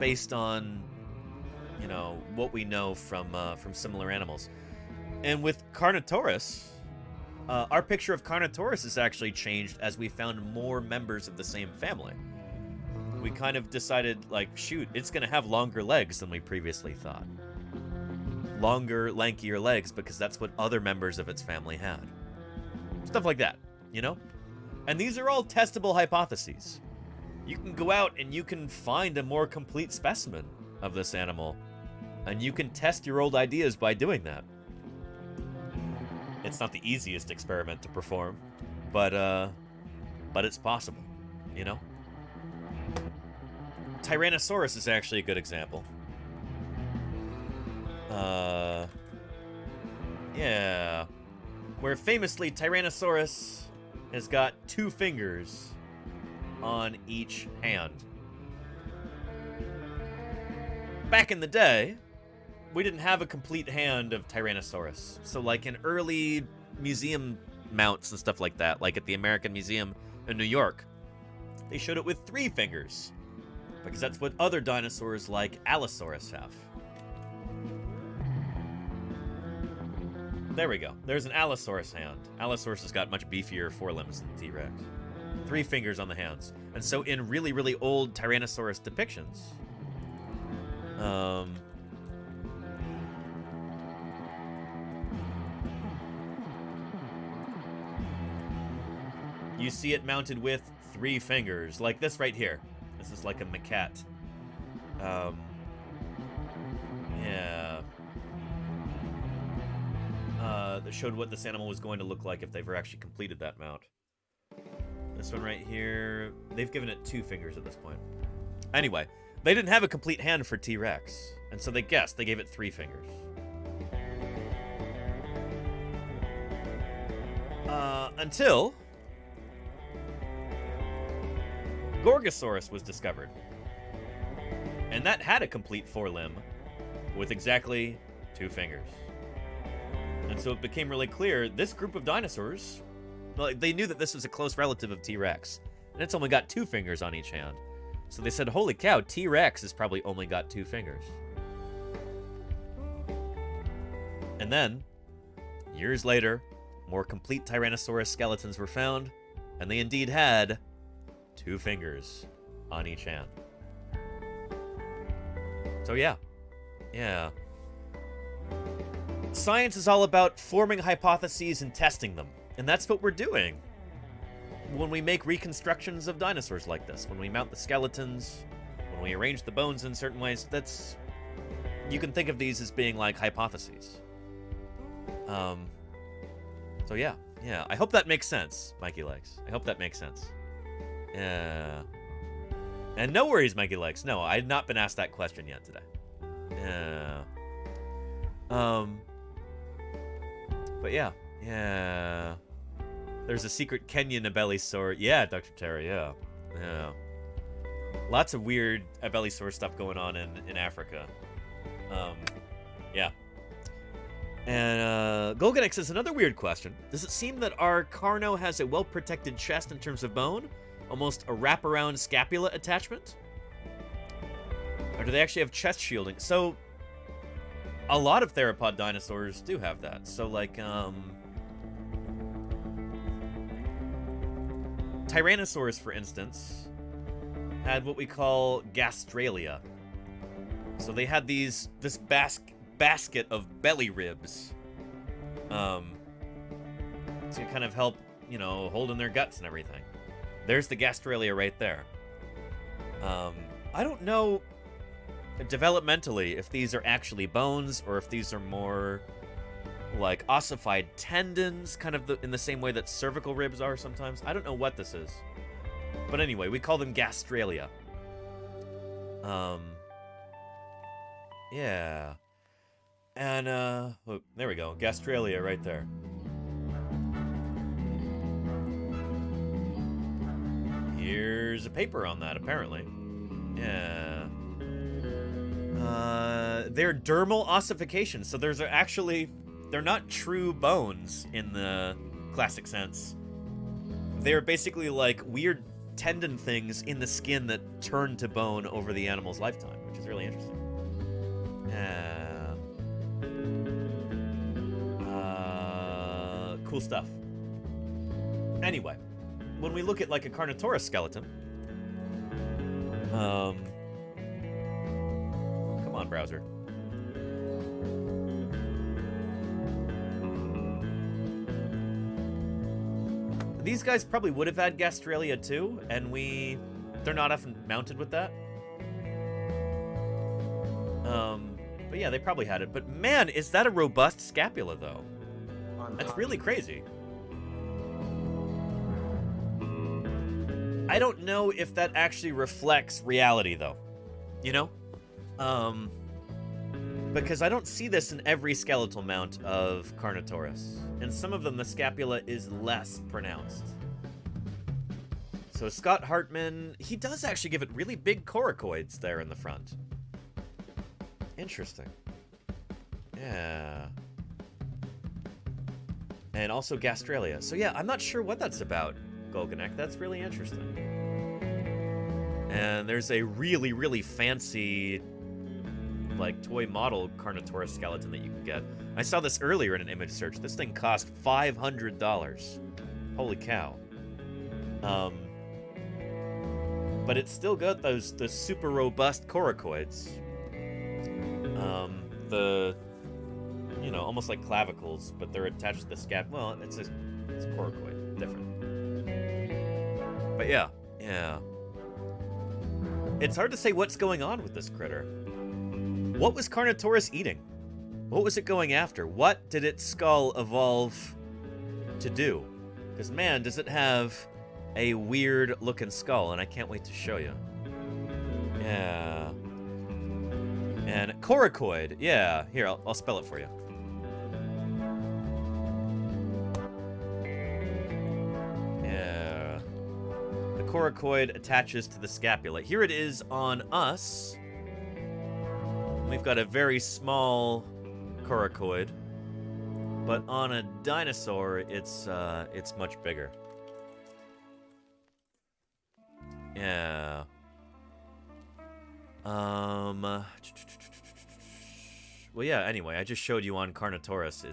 based on, what we know from similar animals. And with Carnotaurus, our picture of Carnotaurus has actually changed as we found more members of the same family. We kind of decided, like, shoot, it's going to have longer legs than we previously thought. Longer, lankier legs, because that's what other members of its family had. Stuff like that, And these are all testable hypotheses. You can go out and you can find a more complete specimen of this animal, and you can test your old ideas by doing that. It's not the easiest experiment to perform, but it's possible, Tyrannosaurus is actually a good example. Yeah. Where famously Tyrannosaurus has got 2 fingers on each hand. Back in the day, we didn't have a complete hand of Tyrannosaurus. So like in early museum mounts and stuff like that, like at the American Museum in New York, they showed it with 3 fingers, because that's what other dinosaurs like Allosaurus have. There we go. There's an Allosaurus hand. Allosaurus has got much beefier forelimbs than T-Rex. 3 fingers on the hands. And so in really, really old Tyrannosaurus depictions, you see it mounted with 3 fingers, like this right here. This is like a maquette. Yeah. That showed what this animal was going to look like if they've ever actually completed that mount. This one right here, they've given it 2 fingers at this point. Anyway, they didn't have a complete hand for T-Rex, and so they guessed. They gave it 3 fingers. Until Gorgosaurus was discovered. And that had a complete forelimb with exactly 2 fingers. And so it became really clear this group of dinosaurs Like, they knew that this was a close relative of T-Rex, and it's only got 2 fingers on each hand. So they said, holy cow, T-Rex has probably only got 2 fingers. And then, years later, more complete Tyrannosaurus skeletons were found, and they indeed had 2 fingers on each hand. So yeah. Science is all about forming hypotheses and testing them. And that's what we're doing when we make reconstructions of dinosaurs like this. When we mount the skeletons, when we arrange the bones in certain ways, you can think of these as being like hypotheses. So yeah. I hope that makes sense, Mikey Legs. I hope that makes sense. Yeah. And no worries, Mikey Legs. No, I had not been asked that question yet today. Yeah. But yeah. There's a secret Kenyan Abelisaur. Yeah, Dr. Terry, yeah. Lots of weird Abelisaur stuff going on in Africa. Yeah. And Golganek says, another weird question. Does it seem that our Carno has a well-protected chest in terms of bone? Almost a wraparound scapula attachment? Or do they actually have chest shielding? So, a lot of theropod dinosaurs do have that. So, like, Tyrannosaurus, for instance, had what we call gastralia. So they had this basket of belly ribs to kind of help, hold in their guts and everything. There's the gastralia right there. I don't know developmentally if these are actually bones or if these are more like ossified tendons, kind of in the same way that cervical ribs are sometimes. I don't know what this is. But anyway, we call them gastralia. Yeah. And, look, there we go. Gastralia right there. Here's a paper on that, apparently. Yeah. They're dermal ossifications, so there's actually... They're not true bones in the classic sense. They're basically like weird tendon things in the skin that turn to bone over the animal's lifetime, which is really interesting. Cool stuff. Anyway, when we look at like a Carnotaurus skeleton, come on, browser. These guys probably would have had gastralia too, and they're not often mounted with that. But yeah, they probably had it. But man, is that a robust scapula though? That's really crazy. I don't know if that actually reflects reality though. Because I don't see this in every skeletal mount of Carnotaurus. In some of them, the scapula is less pronounced. So Scott Hartman, he does actually give it really big coracoids there in the front. Interesting. Yeah. And also gastralia. So yeah, I'm not sure what that's about, Golganek. That's really interesting. And there's a really, really fancy... like toy model Carnotaurus skeleton that you can get. I saw this earlier in an image search. This thing cost $500. Holy cow. But it's still got the super robust coracoids. Almost like clavicles, but they're attached to the scap. Well, it's coracoid, different. But yeah. It's hard to say what's going on with this critter. What was Carnotaurus eating? What was it going after? What did its skull evolve to do? Because, man, does it have a weird-looking skull, and I can't wait to show you. Yeah. And coracoid. Yeah. Here, I'll spell it for you. Yeah. The coracoid attaches to the scapula. Here it is on us. We've got a very small coracoid. but on a dinosaur, it's much bigger. Yeah. Well, yeah, anyway, I just showed you on Carnotaurus.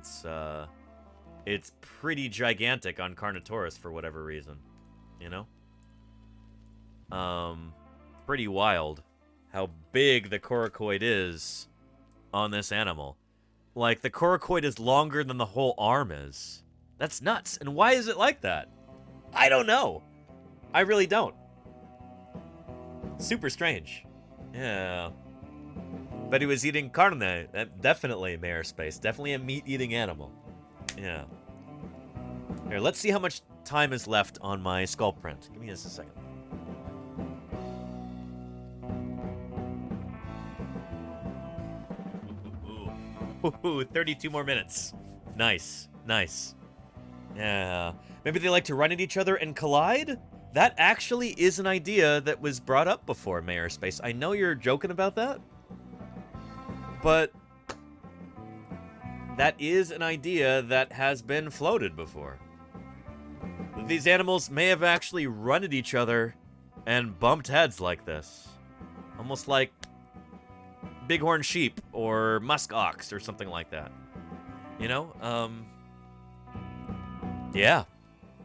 It's pretty gigantic on Carnotaurus for whatever reason, you know? Pretty wild how big the coracoid is on this animal. Like, the coracoid is longer than the whole arm is. That's nuts. And why is it like that? I don't know. I really don't. Super strange. Yeah. But he was eating carne. Definitely Mayor Space. Definitely a meat-eating animal. Yeah. Here, let's see how much time is left on my skull print. Give me just a second. Ooh, 32 more minutes. Nice. Nice. Yeah. Maybe they like to run at each other and collide? That actually is an idea that was brought up before, Mayor Space. I know you're joking about that, but that is an idea that has been floated before. These animals may have actually run at each other and bumped heads like this. Almost like bighorn sheep or musk ox or something like that. You know? Yeah.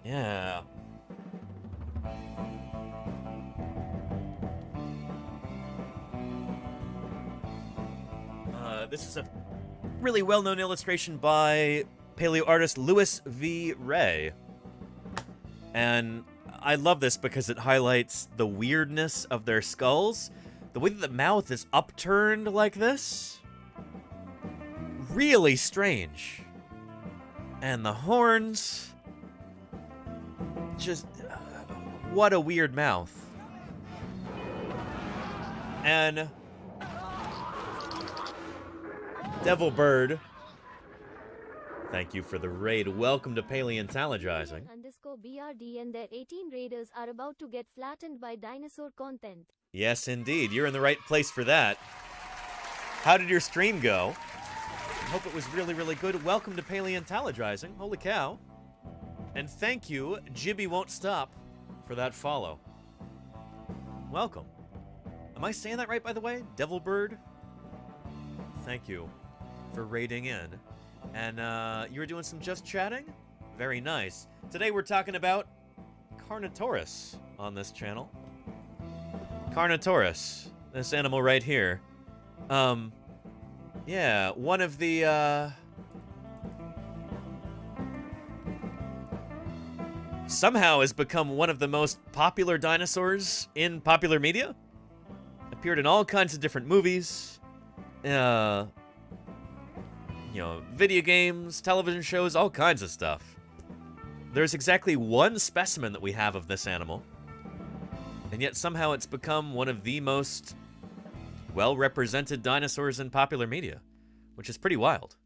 Yeah. This is a really well-known illustration by paleo artist Louis V. Ray. And I love this because it highlights the weirdness of their skulls. The way that the mouth is upturned like this. Really strange. And the horns. Just, what a weird mouth. And Devil Bird, thank you for the raid. Welcome to Paleontologizing. _BRD and their 18 raiders are about to get flattened by dinosaur content. Yes, indeed. You're in the right place for that. How did your stream go? I hope it was really, really good. Welcome to Paleontologizing. Holy cow. And thank you, Jibby Won't Stop, for that follow. Welcome. Am I saying that right, by the way? Devil Bird? Thank you for raiding in. And you were doing some just chatting? Very nice. Today we're talking about Carnotaurus on this channel. Carnotaurus, this animal right here. Yeah, one of the, somehow has become one of the most popular dinosaurs in popular media. Appeared in all kinds of different movies. You know, video games, television shows, all kinds of stuff. There's exactly one specimen that we have of this animal, and yet somehow it's become one of the most well-represented dinosaurs in popular media, which is pretty wild.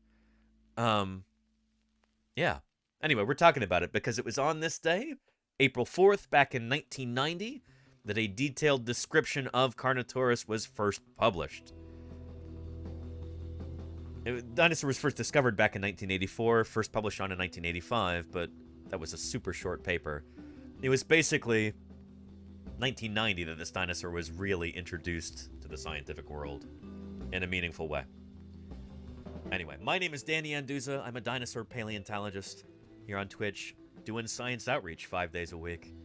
Yeah. Anyway, we're talking about it because it was on this day, April 4th, back in 1990, that a detailed description of Carnotaurus was first published. Dinosaur was first discovered back in 1984, first published on in 1985, but that was a super short paper. It was basically 1990 that this dinosaur was really introduced to the scientific world in a meaningful way. Anyway, my name is Danny Anduza. I'm a dinosaur paleontologist here on Twitch, doing science outreach 5 days a week.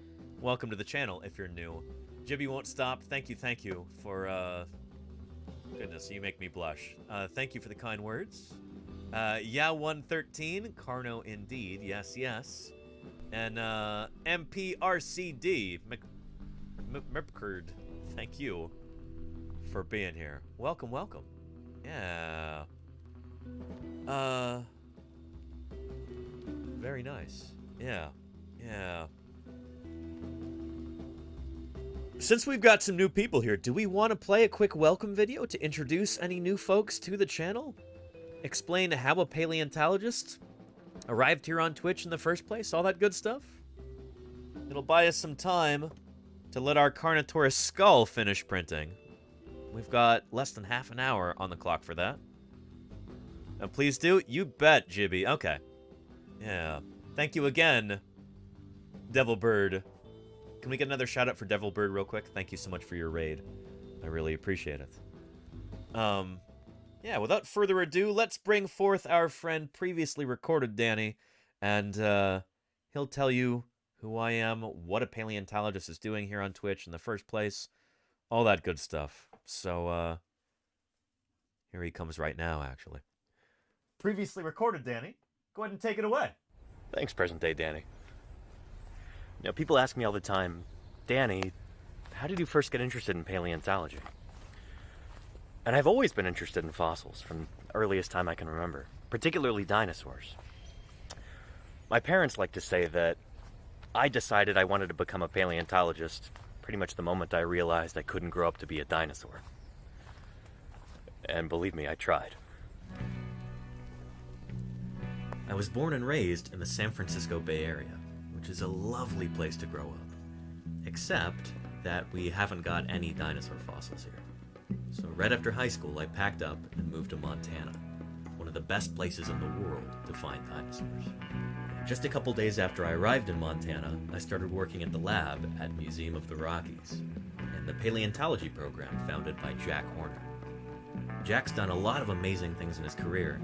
Welcome to the channel if you're new. Jibby Won't Stop, thank you for, goodness, you make me blush. Thank you for the kind words. Yeah113, Carno indeed, yes. And MPRCD, Mipkerd, thank you for being here. Welcome. Yeah. Very nice. Yeah. Since we've got some new people here, do we want to play a quick welcome video to introduce any new folks to the channel? Explain how a paleontologist arrived here on Twitch in the first place, all that good stuff? It'll buy us some time to let our Carnotaurus skull finish printing. We've got less than half an hour on the clock for that. Please do? You bet, Jibby. Okay. Yeah. Thank you again, Devilbird. Can we get another shout out for Devilbird real quick? Thank you so much for your raid. I really appreciate it. Yeah, without further ado, let's bring forth our friend previously recorded Danny, and he'll tell you who I am, what a paleontologist is doing here on Twitch in the first place, all that good stuff. So, here he comes right now, actually. Previously recorded, Danny. Go ahead and take it away. Thanks, present day Danny. You know, people ask me all the time, Danny, how did you first get interested in paleontology? And I've always been interested in fossils from the earliest time I can remember, particularly dinosaurs. My parents like to say that I decided I wanted to become a paleontologist pretty much the moment I realized I couldn't grow up to be a dinosaur. And believe me, I tried. I was born and raised in the San Francisco Bay Area, which is a lovely place to grow up. Except that we haven't got any dinosaur fossils here. So right after high school, I packed up and moved to Montana, one of the best places in the world to find dinosaurs. Just a couple days after I arrived in Montana, I started working at the lab at Museum of the Rockies, and the paleontology program founded by Jack Horner. Jack's done a lot of amazing things in his career,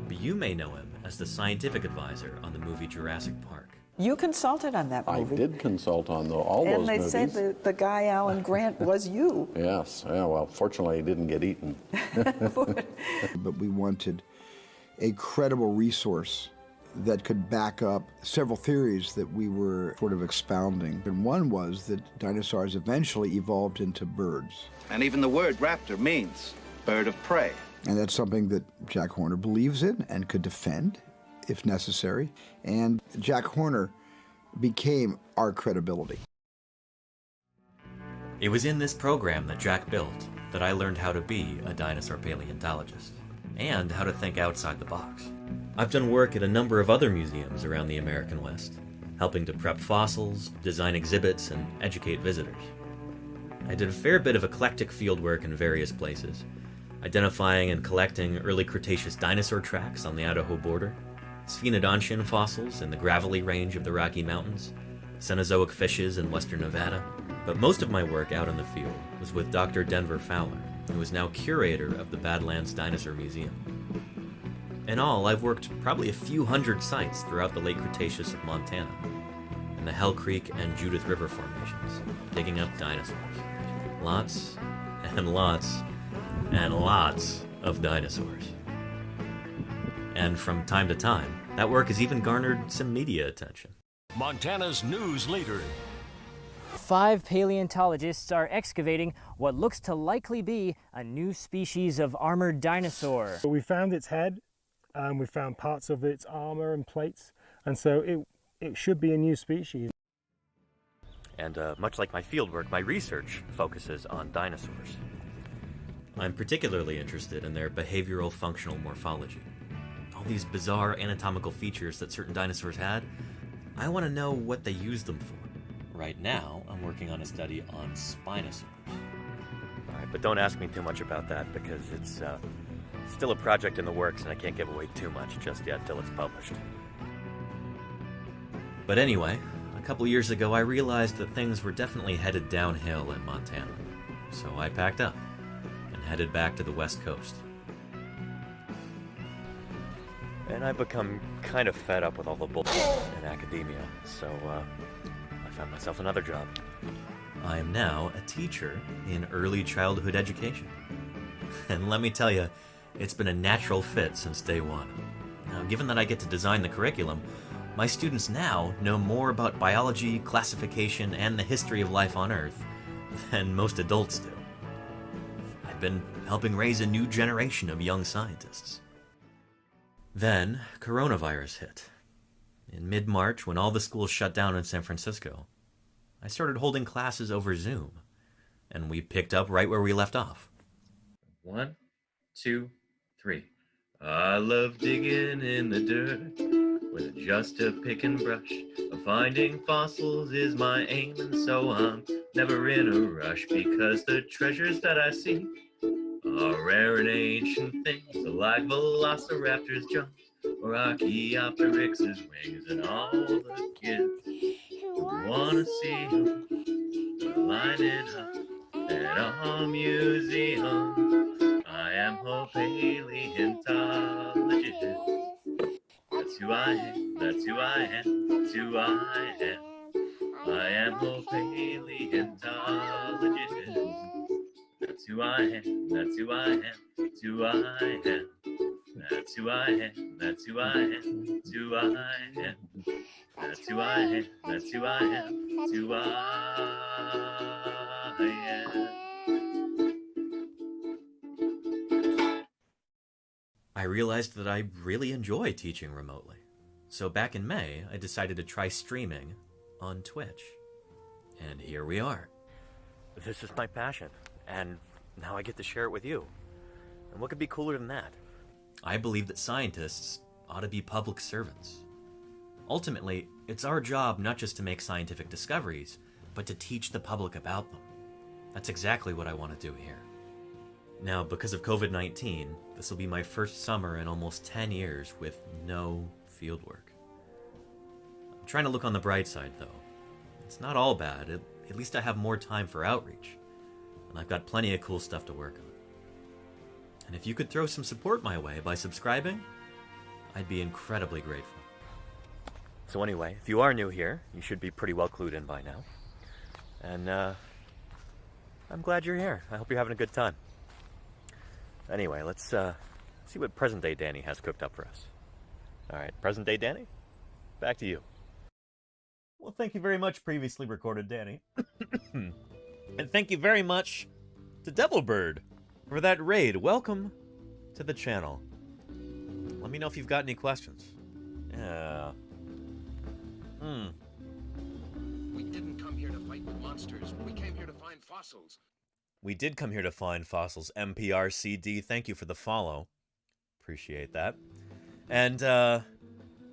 but you may know him as the scientific advisor on the movie Jurassic Park. You consulted on that movie. I did consult on all those movies. And they said the guy, Alan Grant, was you. Yes, yeah, well, fortunately, he didn't get eaten. But we wanted a credible resource that could back up several theories that we were sort of expounding. And one was that dinosaurs eventually evolved into birds. And even the word raptor means bird of prey. And that's something that Jack Horner believes in and could defend if necessary. And Jack Horner became our credibility. It was in this program that Jack built that I learned how to be a dinosaur paleontologist and how to think outside the box. I've done work at a number of other museums around the American West, helping to prep fossils, design exhibits, and educate visitors. I did a fair bit of eclectic fieldwork in various places, identifying and collecting early Cretaceous dinosaur tracks on the Idaho border, Sphenodontian fossils in the gravelly range of the Rocky Mountains, Cenozoic fishes in western Nevada, but most of my work out in the field was with Dr. Denver Fowler, who is now curator of the Badlands Dinosaur Museum. In all, I've worked probably a few hundred sites throughout the late Cretaceous of Montana, in the Hell Creek and Judith River formations, digging up dinosaurs. Lots and lots and lots of dinosaurs. And from time to time, that work has even garnered some media attention. Montana's news leader. 5 paleontologists are excavating what looks to likely be a new species of armored dinosaur. We found its head, and we found parts of its armor and plates, and so it should be a new species. And much like my fieldwork, my research focuses on dinosaurs. I'm particularly interested in their behavioral functional morphology. All these bizarre anatomical features that certain dinosaurs had, I want to know what they used them for. Right now, I'm working on a study on spinosaurs. All right, but don't ask me too much about that because it's still a project in the works and I can't give away too much just yet till it's published. But anyway, a couple years ago I realized that things were definitely headed downhill in Montana. So I packed up and headed back to the West Coast. And I've become kind of fed up with all the bullshit in academia, so I found myself another job. I am now a teacher in early childhood education. And let me tell you, it's been a natural fit since day one. Now, given that I get to design the curriculum, my students now know more about biology, classification, and the history of life on Earth than most adults do. I've been helping raise a new generation of young scientists. Then, coronavirus hit. In mid-March, when all the schools shut down in San Francisco, I started holding classes over Zoom, and we picked up right where we left off. 1, 2, 3. I love digging in the dirt with just a pick and brush. Finding fossils is my aim, and so I'm never in a rush because the treasures that I see are rare and ancient things, like velociraptors' jumps Archaeopteryx's wings and all the kids who wanna see them lining up at our museum. I am a paleontologist. That's who I am, that's who I am, that's who I am. I am a paleontologist. That's who I am, that's who I am, that's who I am. That's who I am, that's who I am, that's who I am. That's who I am, that's who I am, that's who I am. I realized that I really enjoy teaching remotely. So back in May, I decided to try streaming on Twitch. And here we are. This is my passion, and now I get to share it with you. And what could be cooler than that? I believe that scientists ought to be public servants. Ultimately, it's our job not just to make scientific discoveries, but to teach the public about them. That's exactly what I want to do here. Now, because of COVID-19, this will be my first summer in almost 10 years with no fieldwork. I'm trying to look on the bright side, though. It's not all bad. At least I have more time for outreach. And I've got plenty of cool stuff to work on. And if you could throw some support my way by subscribing, I'd be incredibly grateful. So anyway, if you are new here, you should be pretty well clued in by now. And I'm glad you're here. I hope you're having a good time. Anyway, let's see what present-day Danny has cooked up for us. All right, present-day Danny, back to you. Well, thank you very much, previously recorded Danny. And thank you very much to Devilbird for that raid. Welcome to the channel. Let me know if you've got any questions. Yeah. We didn't come here to fight with monsters. We came here to find fossils. We did come here to find fossils. MPRCD, thank you for the follow. Appreciate that. And I'll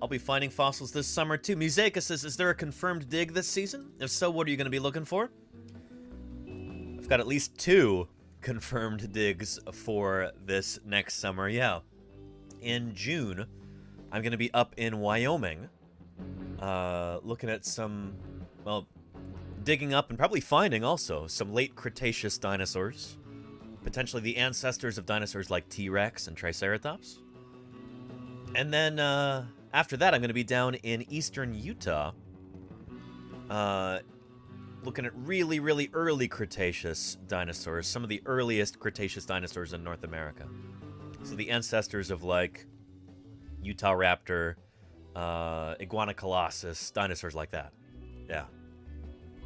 be finding fossils this summer too. Museika says, is there a confirmed dig this season? If so, what are you going to be looking for? I've got at least 2 confirmed digs for this next summer. Yeah. In June, I'm going to be up in Wyoming, looking at some, well, digging up and probably finding also some late Cretaceous dinosaurs. Potentially the ancestors of dinosaurs like T-Rex and Triceratops. And then after that, I'm going to be down in eastern Utah, looking at really, really early Cretaceous dinosaurs. Some of the earliest Cretaceous dinosaurs in North America. So the ancestors of, like, Utah raptor, iguana colossus, dinosaurs like that. Yeah.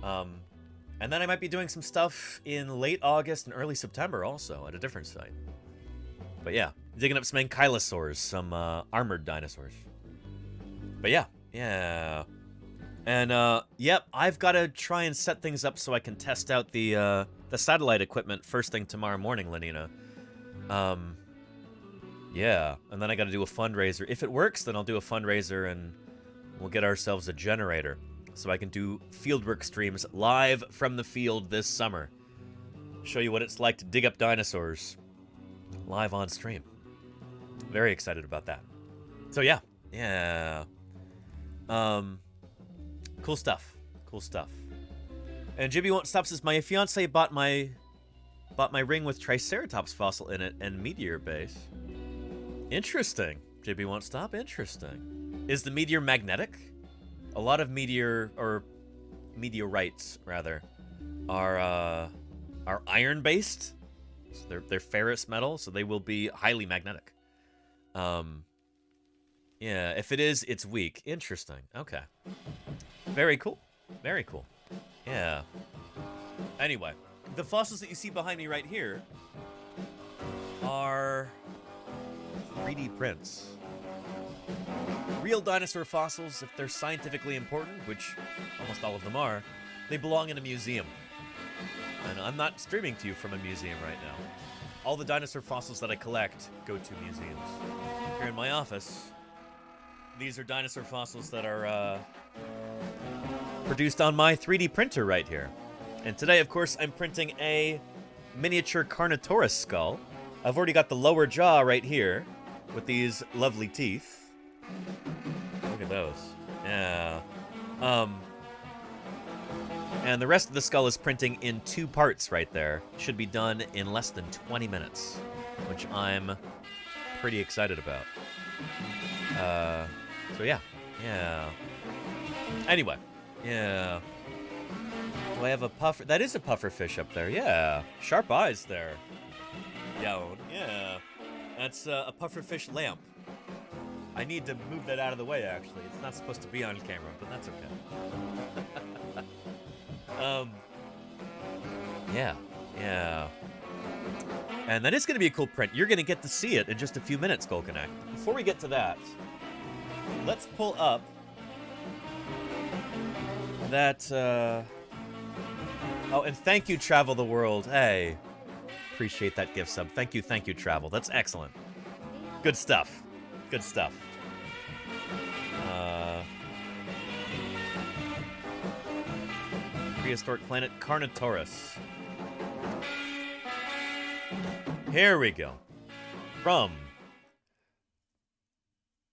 And then I might be doing some stuff in late August and early September also at a different site. But yeah, digging up some ankylosaurs, some armored dinosaurs. But yeah. And yep, I've got to try and set things up so I can test out the satellite equipment first thing tomorrow morning, Lenina. Yeah, and then I got to do a fundraiser. If it works, then I'll do a fundraiser and we'll get ourselves a generator so I can do fieldwork streams live from the field this summer. Show you what it's like to dig up dinosaurs live on stream. Very excited about that. So yeah. Cool stuff. And Jibby Won't Stop says, my fiance bought my ring with Triceratops fossil in it and meteor base. Interesting. Jibby Won't Stop. Interesting. Is the meteor magnetic? A lot of meteorites rather are iron based. So they're ferrous metal, so they will be highly magnetic. Yeah, if it is, it's weak. Interesting. Okay. Very cool. Yeah. Anyway, the fossils that you see behind me right here are 3D prints. Real dinosaur fossils, if they're scientifically important, which almost all of them are, they belong in a museum. And I'm not streaming to you from a museum right now. All the dinosaur fossils that I collect go to museums. Here in my office, these are dinosaur fossils that are produced on my 3D printer right here. And today, of course, I'm printing a miniature Carnotaurus skull. I've already got the lower jaw right here with these lovely teeth. those. Yeah. And the rest of the skull is printing in 2 parts right there. Should be done in less than 20 minutes, which I'm pretty excited about. So yeah. Anyway, yeah. Do I have a puffer? That is a puffer fish up there, yeah. Sharp eyes there. Yeah. That's a puffer fish lamp. I need to move that out of the way, actually. It's not supposed to be on camera, but that's okay. Yeah. And that is going to be a cool print. You're going to get to see it in just a few minutes, Golkanak. Before we get to that, let's pull up that, Oh, and thank you, Travel the World. Hey, appreciate that gift sub. Thank you, Travel. That's excellent. Good stuff. Prehistoric planet Carnotaurus. Here we go. From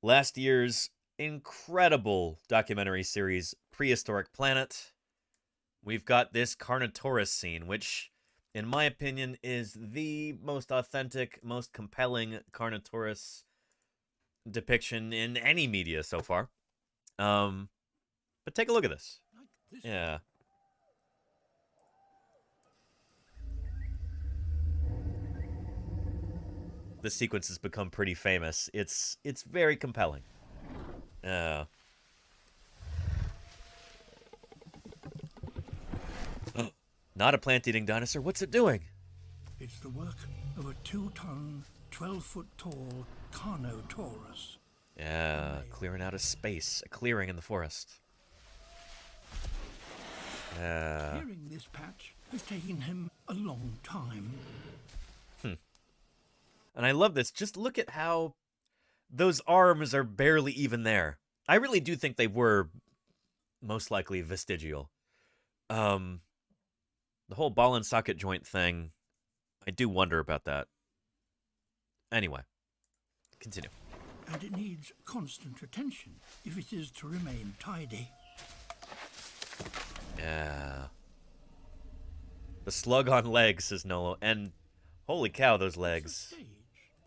last year's incredible documentary series, Prehistoric Planet, we've got this Carnotaurus scene, which, in my opinion, is the most authentic, most compelling Carnotaurus depiction in any media so far. But take a look at this. Yeah. This sequence has become pretty famous. It's very compelling. Not a plant-eating dinosaur. What's it doing? It's the work of a 2-ton, 12-foot-tall Carnotaurus. Yeah, clearing out a space, a clearing in the forest. Clearing this patch has taken him a long time. And I love this. Just look at how those arms are barely even there. I really do think they were most likely vestigial. The whole ball and socket joint thing, I do wonder about that. Anyway, continue. And it needs constant attention if it is to remain tidy. Yeah. The slug on legs, says Nolo. And holy cow, those legs.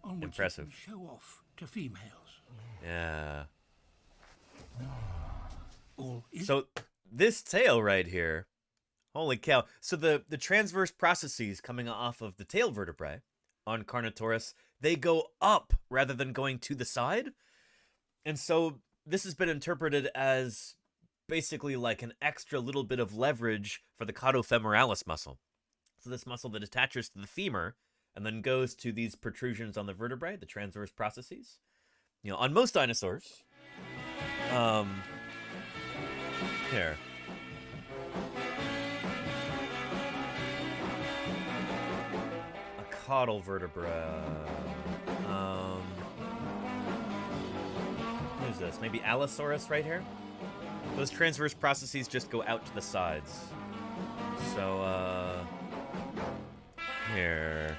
On which impressive. It can show off to females. Yeah. Is So this tail right here, holy cow. So the transverse processes coming off of the tail vertebrae on Carnotaurus, they go up rather than going to the side. And so this has been interpreted as basically like an extra little bit of leverage for the caudofemoralis muscle. So this muscle that attaches to the femur and then goes to these protrusions on the vertebrae, the transverse processes. You know, on most dinosaurs, here. A caudal vertebra. Who's this? Maybe Allosaurus right here? Those transverse processes just go out to the sides. So, here.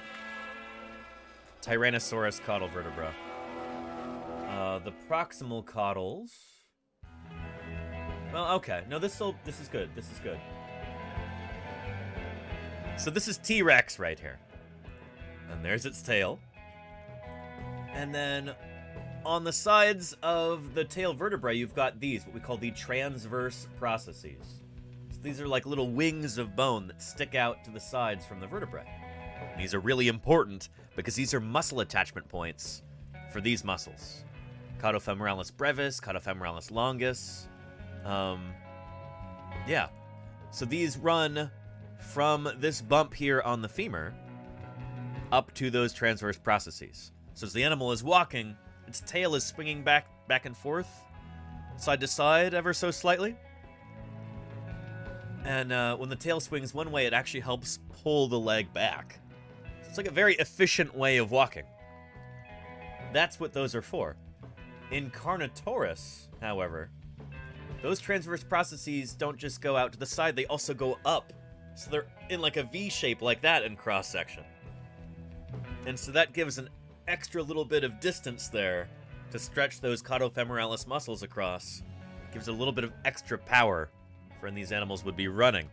Tyrannosaurus caudal vertebra. The proximal caudals. Well, okay. No, this is good. This is good. So this is T-Rex right here. And there's its tail. And then on the sides of the tail vertebrae, you've got these, what we call the transverse processes. So these are like little wings of bone that stick out to the sides from the vertebrae. And these are really important because these are muscle attachment points for these muscles. Caudofemoralis brevis, caudofemoralis longus. Yeah. So these run from this bump here on the femur up to those transverse processes. So as the animal is walking, its tail is swinging back and forth, side to side ever so slightly. And when the tail swings one way, it actually helps pull the leg back. So it's like a very efficient way of walking. That's what those are for. In Carnotaurus, however, those transverse processes don't just go out to the side, they also go up. So they're in like a V shape like that in cross-section. And so that gives an extra little bit of distance there to stretch those caudofemoralis muscles across. Gives it a little bit of extra power for when these animals would be running.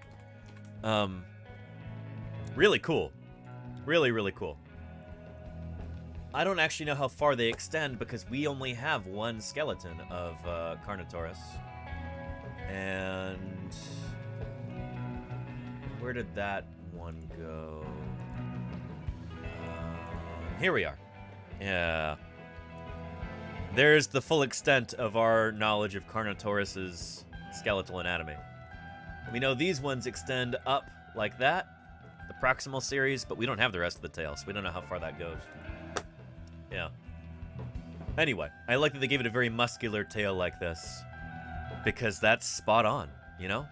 Really cool. Really, really cool. I don't actually know how far they extend because we only have one skeleton of Carnotaurus. And where did that one go? Here we are. Yeah. There's the full extent of our knowledge of Carnotaurus's skeletal anatomy. We know these ones extend up like that, the proximal series, but we don't have the rest of the tail, so we don't know how far that goes. Yeah. Anyway, I like that they gave it a very muscular tail like this, because that's spot on, you know?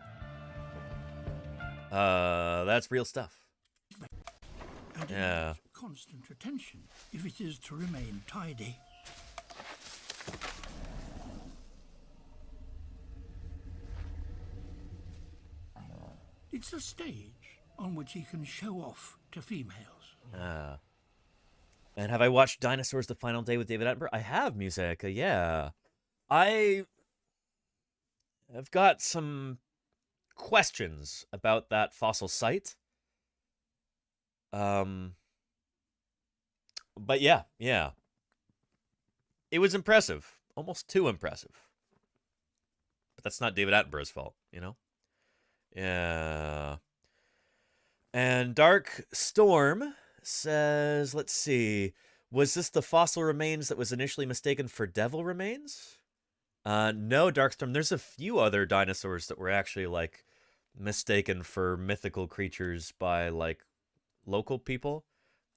That's real stuff. Yeah. Constant attention if it is to remain tidy. It's a stage on which he can show off to females. And have I watched Dinosaurs The Final Day with David Attenborough? I have, Musica, yeah. I have got some questions about that fossil site. But yeah. It was impressive. Almost too impressive. But that's not David Attenborough's fault, you know? Yeah. And Dark Storm says, let's see, was this the fossil remains that was initially mistaken for devil remains? No, Darkstorm, there's a few other dinosaurs that were actually, like, mistaken for mythical creatures by, like, local people.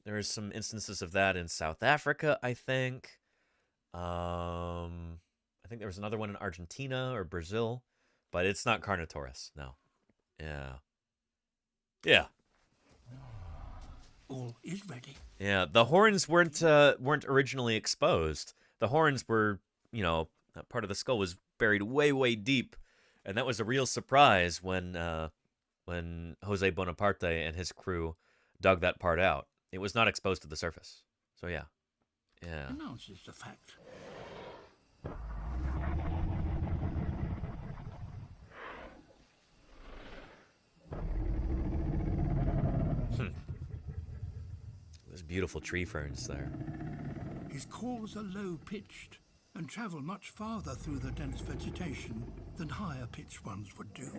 There's some instances of that in South Africa, I think. I think there was another one in Argentina or Brazil, but it's not Carnotaurus, no. Yeah. All is ready. Yeah, the horns weren't originally exposed. The horns were, you know, part of the skull was buried way, way deep, and that was a real surprise when Jose Bonaparte and his crew dug that part out. It was not exposed to the surface. So yeah. Announces the fact. There's beautiful tree ferns there. His calls are low-pitched and travel much farther through the dense vegetation than higher-pitched ones would do.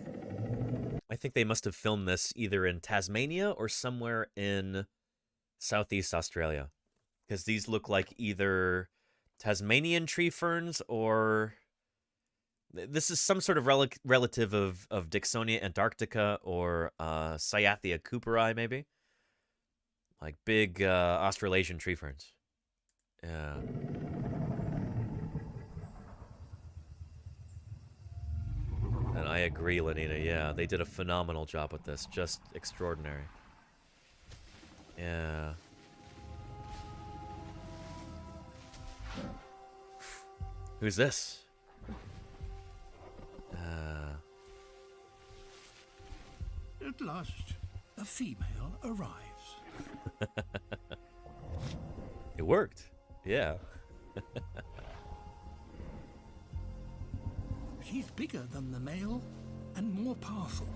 I think they must have filmed this either in Tasmania or somewhere in Southeast Australia, because these look like either Tasmanian tree ferns or this is some sort of relative of Dicksonia antarctica or Cyathea cooperi, maybe. Like big Australasian tree ferns. Yeah. And I agree, Lenina. Yeah, they did a phenomenal job with this. Just extraordinary. Yeah. Who's this? At last, a female arrives. It worked. Yeah. She's bigger than the male and more powerful.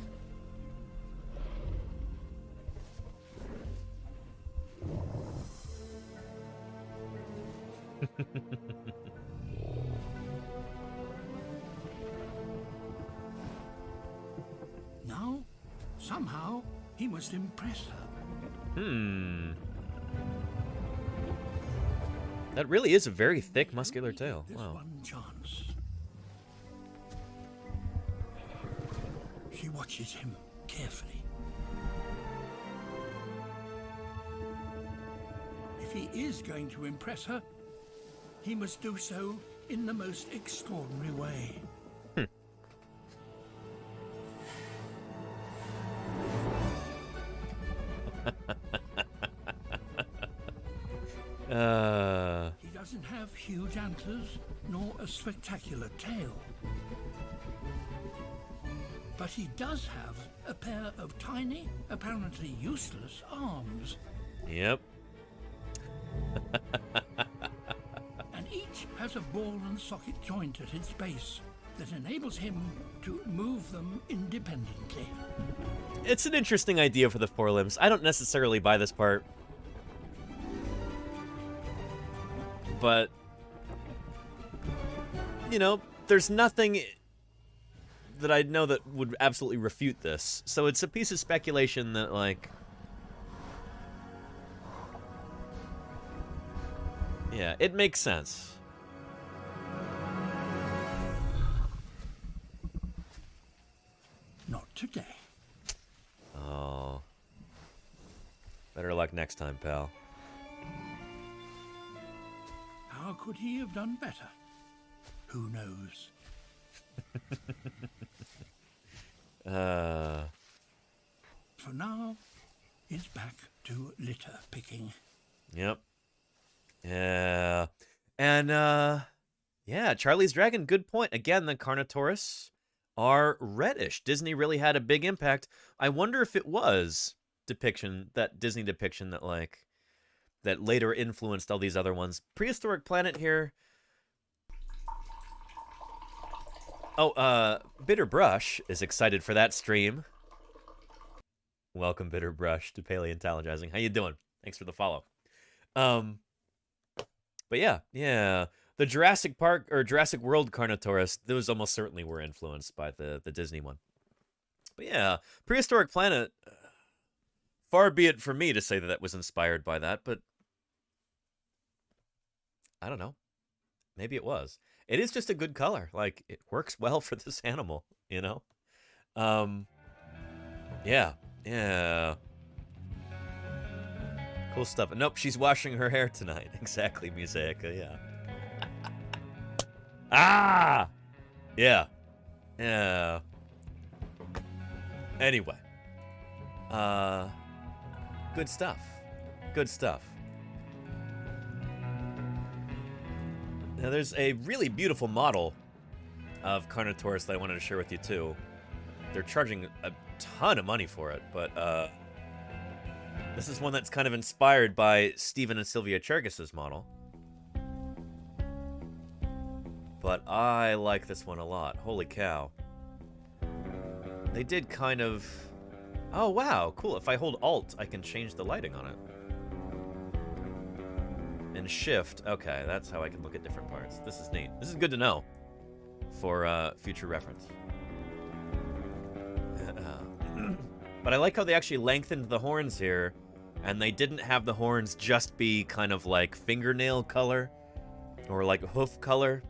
Now, somehow, he must impress her. That really is a very thick, muscular tail. Wow. One chance. She watches him carefully. If he is going to impress her, he must do so in the most extraordinary way. He doesn't have huge antlers nor a spectacular tail. But he does have a pair of tiny, apparently useless arms. Yep. And each has a ball and socket joint at its base that enables him to move them independently. It's an interesting idea for the forelimbs. I don't necessarily buy this part. But, you know, there's nothing that I know that would absolutely refute this. So it's a piece of speculation that, like... Yeah, it makes sense. Not today. Oh. Better luck next time, pal. How could he have done better? Who knows? For now, it's back to litter picking. Yep. Yeah. And, yeah, Charlie's Dragon, good point. Again, the Carnotaurus are reddish. Disney really had a big impact. I wonder if it was that Disney depiction that, like, that later influenced all these other ones. Prehistoric Planet here. Oh, Bitter Brush is excited for that stream. Welcome, Bitter Brush, to Paleontologizing. How you doing? Thanks for the follow. But yeah. The Jurassic Park or Jurassic World Carnotaurus, those almost certainly were influenced by the Disney one. But yeah, Prehistoric Planet, far be it from me to say that that was inspired by that, but I don't know. Maybe it was. It is just a good color. Like, it works well for this animal, you know? Yeah. Cool stuff. Nope, she's washing her hair tonight. Exactly, Musaica, yeah. Ah! Yeah. Anyway. Good stuff. Now, there's a really beautiful model of Carnotaurus that I wanted to share with you, too. They're charging a ton of money for it, but, this is one that's kind of inspired by Stephen and Sylvia Chergis's model. But I like this one a lot. Holy cow. They did kind of... Oh, wow, cool. If I hold Alt, I can change the lighting on it. And Shift. Okay, that's how I can look at different parts. This is neat. This is good to know for future reference. But I like how they actually lengthened the horns here, and they didn't have the horns just be kind of like fingernail color or like hoof color.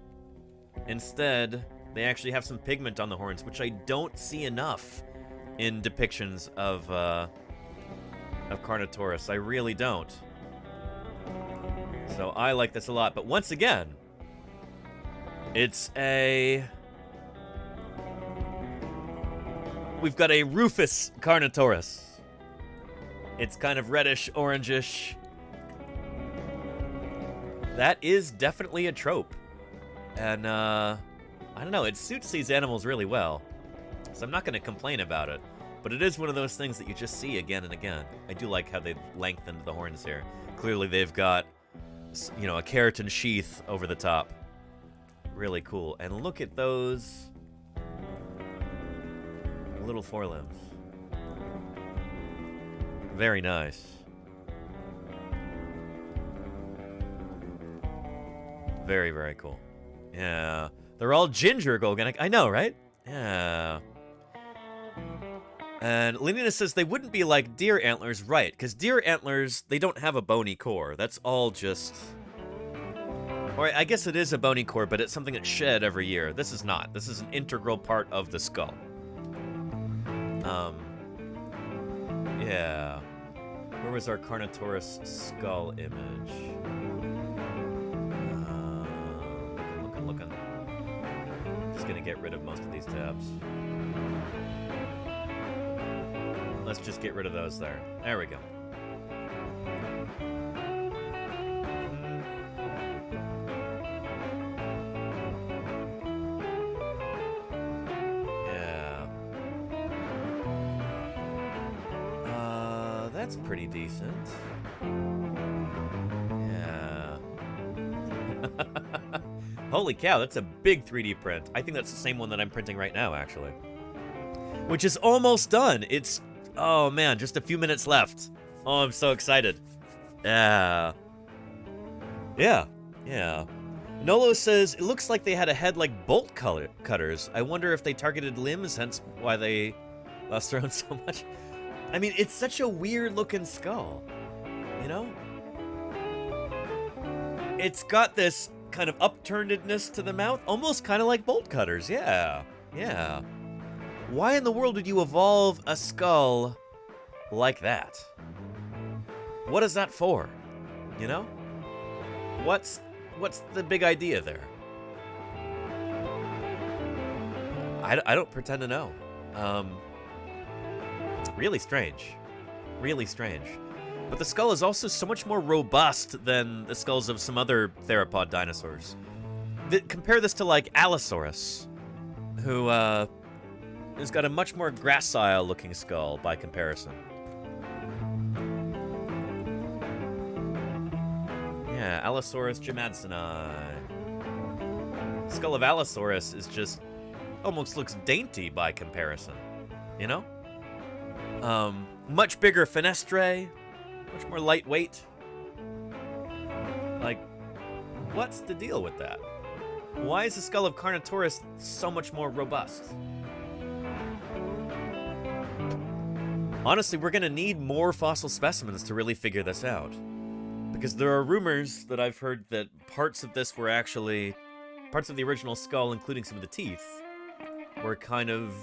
Instead, they actually have some pigment on the horns, which I don't see enough in depictions of Carnotaurus. I really don't. So I like this a lot. But once again, it's a... We've got a Rufus Carnotaurus. It's kind of reddish, orangish. That is definitely a trope. And, I don't know, it suits these animals really well. So I'm not going to complain about it. But it is one of those things that you just see again and again. I do like how they've lengthened the horns here. Clearly they've got, you know, a keratin sheath over the top. Really cool. And look at those little forelimbs. Very nice. Very, very cool. Yeah. They're all ginger organic. I know, right? Yeah. And Lenina says they wouldn't be like deer antlers, right? Because deer antlers, they don't have a bony core. That's all just... Or I guess it is a bony core, but it's something that's shed every year. This is not. This is an integral part of the skull. Yeah. Where was our Carnotaurus skull image? Looking. Just gonna get rid of most of these tabs. Let's just get rid of those there. There we go. That's pretty decent. Yeah. Holy cow, that's a big 3D print. I think that's the same one that I'm printing right now, actually. Which is almost done. It's, oh man, just a few minutes left. Oh, I'm so excited. Yeah. Nolo says, it looks like they had a head like bolt cutters. I wonder if they targeted limbs, hence why they lost their own so much. I mean, it's such a weird looking skull, you know? It's got this kind of upturnedness to the mouth, almost kind of like bolt cutters. Yeah. Why in the world did you evolve a skull like that? What is that for? You know? What's the big idea there? I don't pretend to know. Really strange. Really strange. But the skull is also so much more robust than the skulls of some other theropod dinosaurs. Compare this to, like, Allosaurus, who has got a much more gracile-looking skull by comparison. Yeah, Allosaurus jamadsoni. The skull of Allosaurus is just almost looks dainty by comparison, you know? Much bigger fenestrae, much more lightweight. Like, what's the deal with that? Why is the skull of Carnotaurus so much more robust? Honestly, we're gonna need more fossil specimens to really figure this out. Because there are rumors that I've heard that parts of this were actually, parts of the original skull, including some of the teeth, were kind of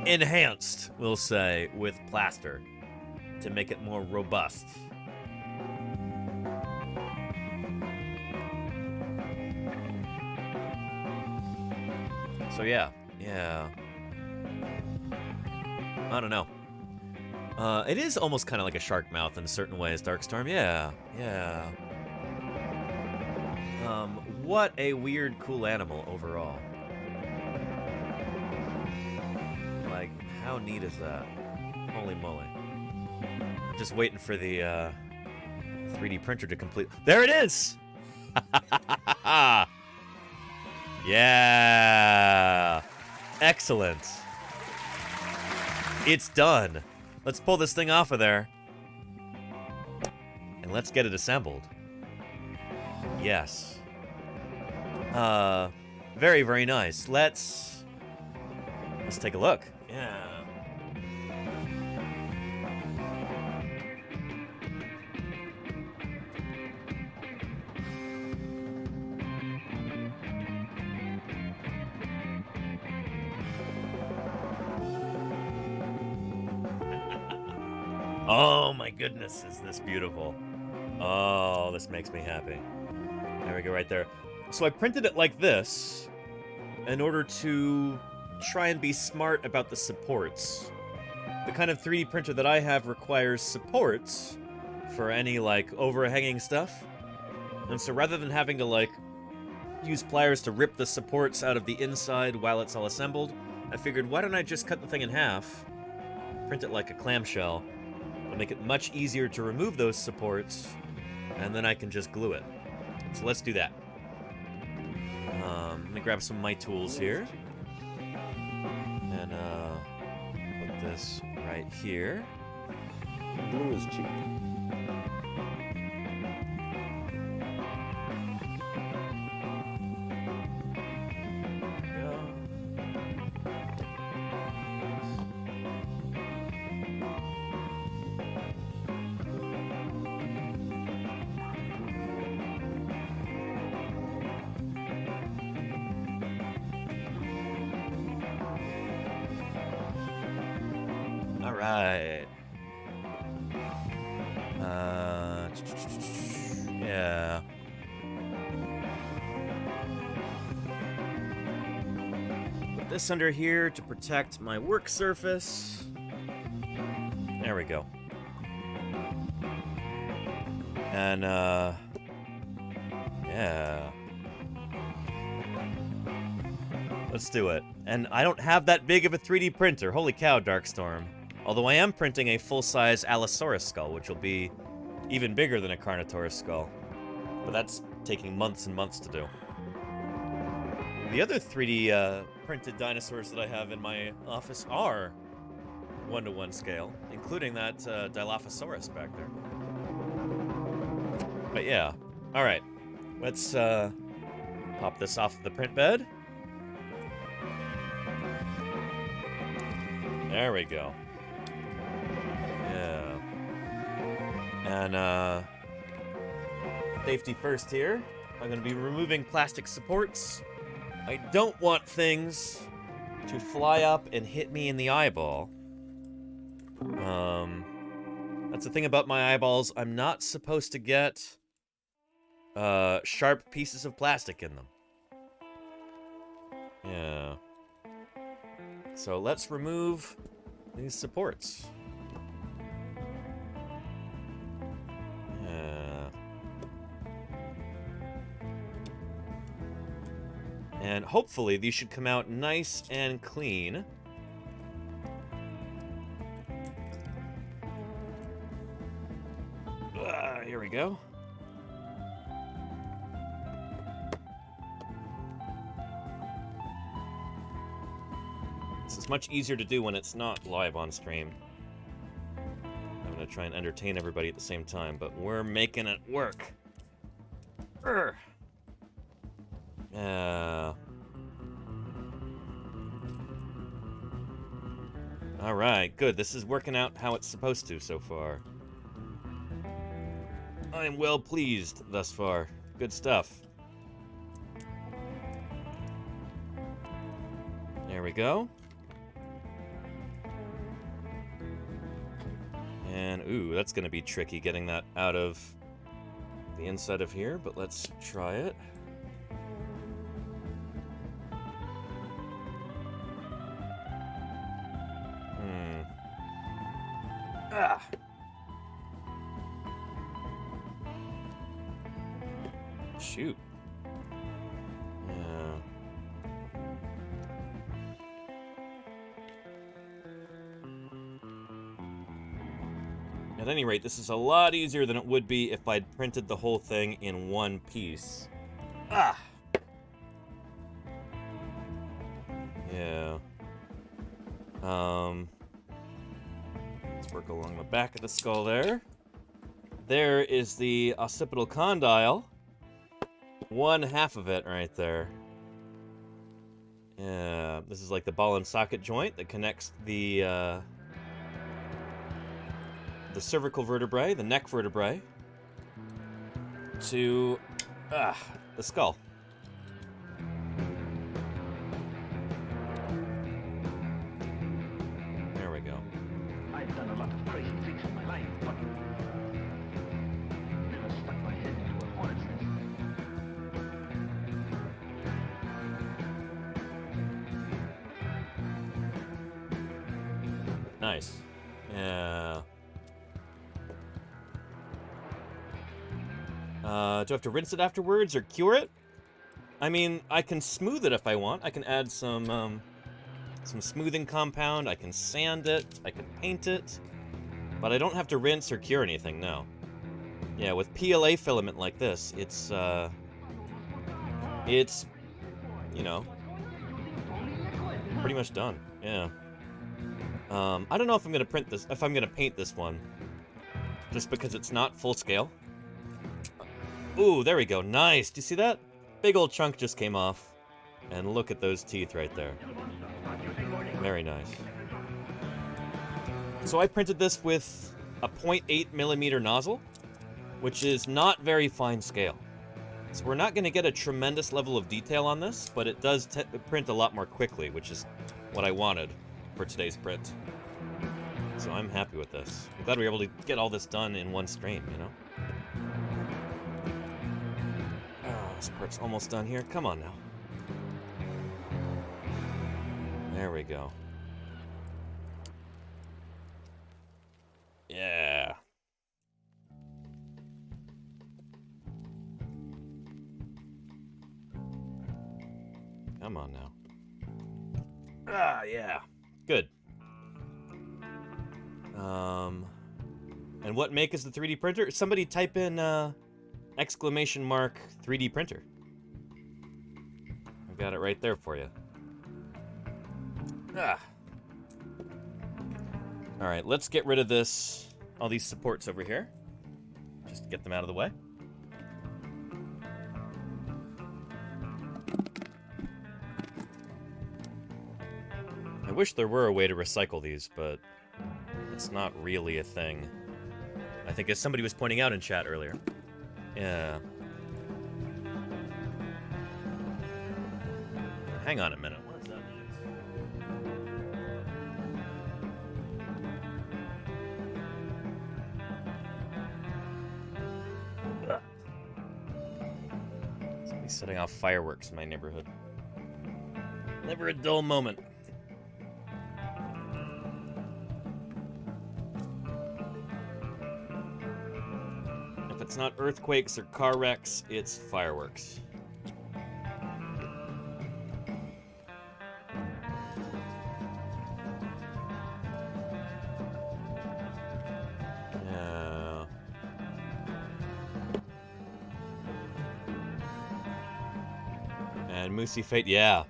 enhanced, we'll say, with plaster to make it more robust. So yeah. I don't know. It is almost kind of like a shark mouth in certain ways, Darkstorm. Yeah. What a weird, cool animal overall. Like, how neat is that? Holy moly. Just waiting for the 3D printer to complete. There it is! Yeah! Excellent. It's done. Let's pull this thing off of there. And let's get it assembled. Yes. Very, very nice. Let's take a look. Yeah. Oh my goodness, is this beautiful. Oh, this makes me happy. There we go, right there. So I printed it like this in order to try and be smart about the supports. The kind of 3D printer that I have requires supports for any, like, overhanging stuff. And so rather than having to, like, use pliers to rip the supports out of the inside while it's all assembled, I figured, why don't I just cut the thing in half, print it like a clamshell, and make it much easier to remove those supports, and then I can just glue it. So let's do that. Let me grab some of my tools here. And put this right here. Glue is cheap. Alright. Yeah. Put this under here to protect my work surface. There we go. And, yeah. Let's do it. And I don't have that big of a 3D printer. Holy cow, Darkstorm. Although I am printing a full-size Allosaurus skull, which will be even bigger than a Carnotaurus skull. But that's taking months and months to do. The other 3D printed dinosaurs that I have in my office are 1-to-1 scale, including that Dilophosaurus back there. But yeah, alright. Let's pop this off the print bed. There we go. Yeah. And safety first here. I'm going to be removing plastic supports. I don't want things to fly up and hit me in the eyeball. That's the thing about my eyeballs. I'm not supposed to get sharp pieces of plastic in them. Yeah. So let's remove these supports. Yeah. And hopefully these should come out nice and clean. Here we go. This is much easier to do when it's not live on stream. I'm gonna try and entertain everybody at the same time, but we're making it work. Alright, good. This is working out how it's supposed to so far. I'm well pleased thus far. Good stuff. There we go. And, ooh, that's going to be tricky getting that out of the inside of here, but let's try it. Ah! Shoot. Yeah. At any rate, this is a lot easier than it would be if I'd printed the whole thing in one piece. Ah! Yeah. Let's work along the back of the skull there. There is the occipital condyle. One half of it right there. Yeah, this is like the ball and socket joint that connects the cervical vertebrae, the neck vertebrae, to the skull. There we go. I've done a lot of crazy things in my life, but never stuck my head into a hornet's nest. Nice. Yeah. Do I have to rinse it afterwards or cure it? I mean, I can smooth it if I want. I can add some smoothing compound. I can sand it. I can paint it. But I don't have to rinse or cure anything, no. Yeah, with PLA filament like this, it's, you know, pretty much done. Yeah. I don't know if I'm gonna paint this one, just because it's not full scale. Ooh, there we go. Nice. Do you see that? Big old chunk just came off, and look at those teeth right there. Very nice. So I printed this with a 0.8mm nozzle, which is not very fine scale. So we're not going to get a tremendous level of detail on this, but it does print a lot more quickly, which is what I wanted for today's print. So I'm happy with this. I'm glad we were able to get all this done in one stream, you know? Oh, this part's almost done here. Come on now. There we go. Yeah. Come on now. Ah, yeah. Good. And what make is the 3D printer? Somebody type in exclamation mark 3D printer. I've got it right there for you. Ah. All right, let's get rid of this. All these supports over here. Just to get them out of the way. I wish there were a way to recycle these, but it's not really a thing. I think as somebody was pointing out in chat earlier. Yeah. Hang on a minute. What is that? Somebody's setting off fireworks in my neighborhood. Never a dull moment. It's not earthquakes or car wrecks, it's fireworks. Yeah. And Moosey Fate, yeah.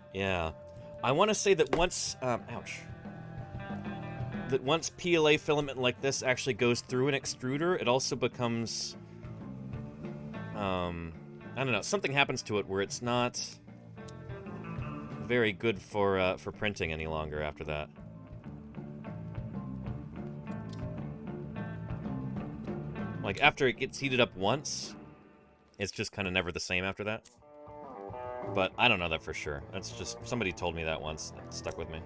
I want to say that once, ouch. That once PLA filament like this actually goes through an extruder, it also becomes... I don't know, something happens to it where it's not very good for printing any longer after that. Like, after it gets heated up once, it's just kind of never the same after that. But I don't know that for sure. That's just, somebody told me that once. That stuck with me.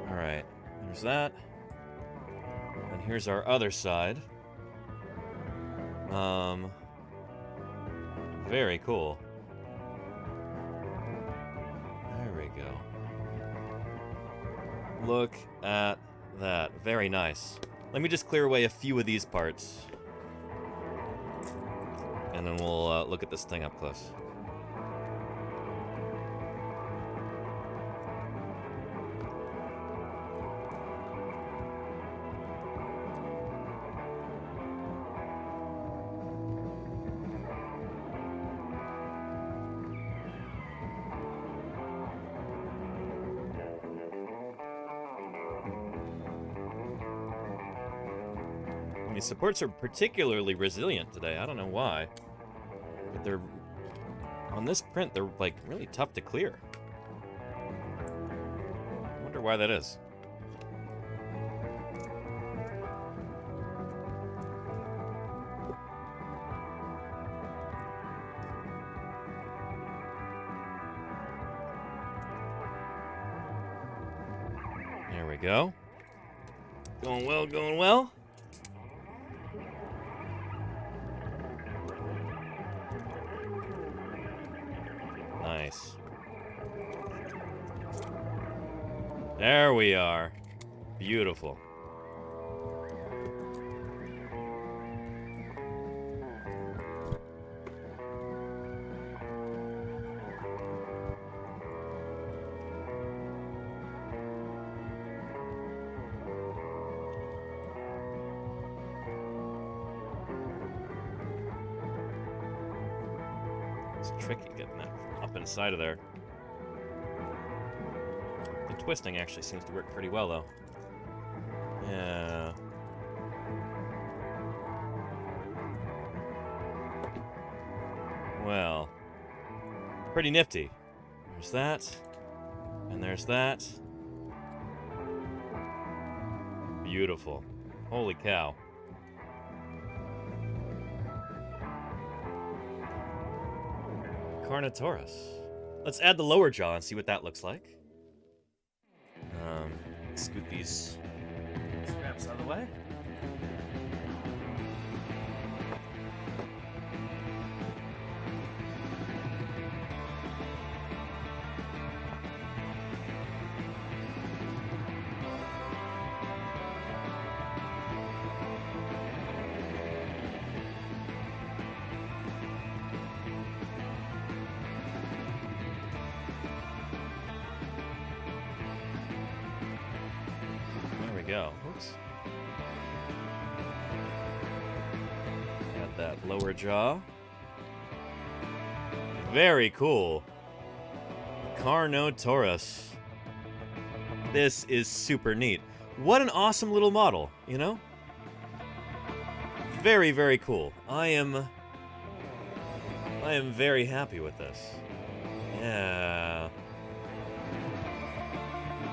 Alright, there's that. And here's our other side. Very cool. There we go. Look at that. Very nice. Let me just clear away a few of these parts. And then we'll look at this thing up close. These supports are particularly resilient today. I don't know why. But they're... on this print, they're, like, really tough to clear. I wonder why that is. There we go. Going well, going well. Nice. There we are. Beautiful. It's tricky getting that up inside of there. The twisting actually seems to work pretty well, though. Yeah. Well, pretty nifty. There's that, and there's that. Beautiful. Holy cow. Carnotaurus. Let's add the lower jaw and see what that looks like. Scoot these straps out of the way. go. Oops. Got that lower jaw. Very cool. Carnotaurus. This is super neat. What an awesome little model, you know? Very, very cool. I am very happy with this. Yeah.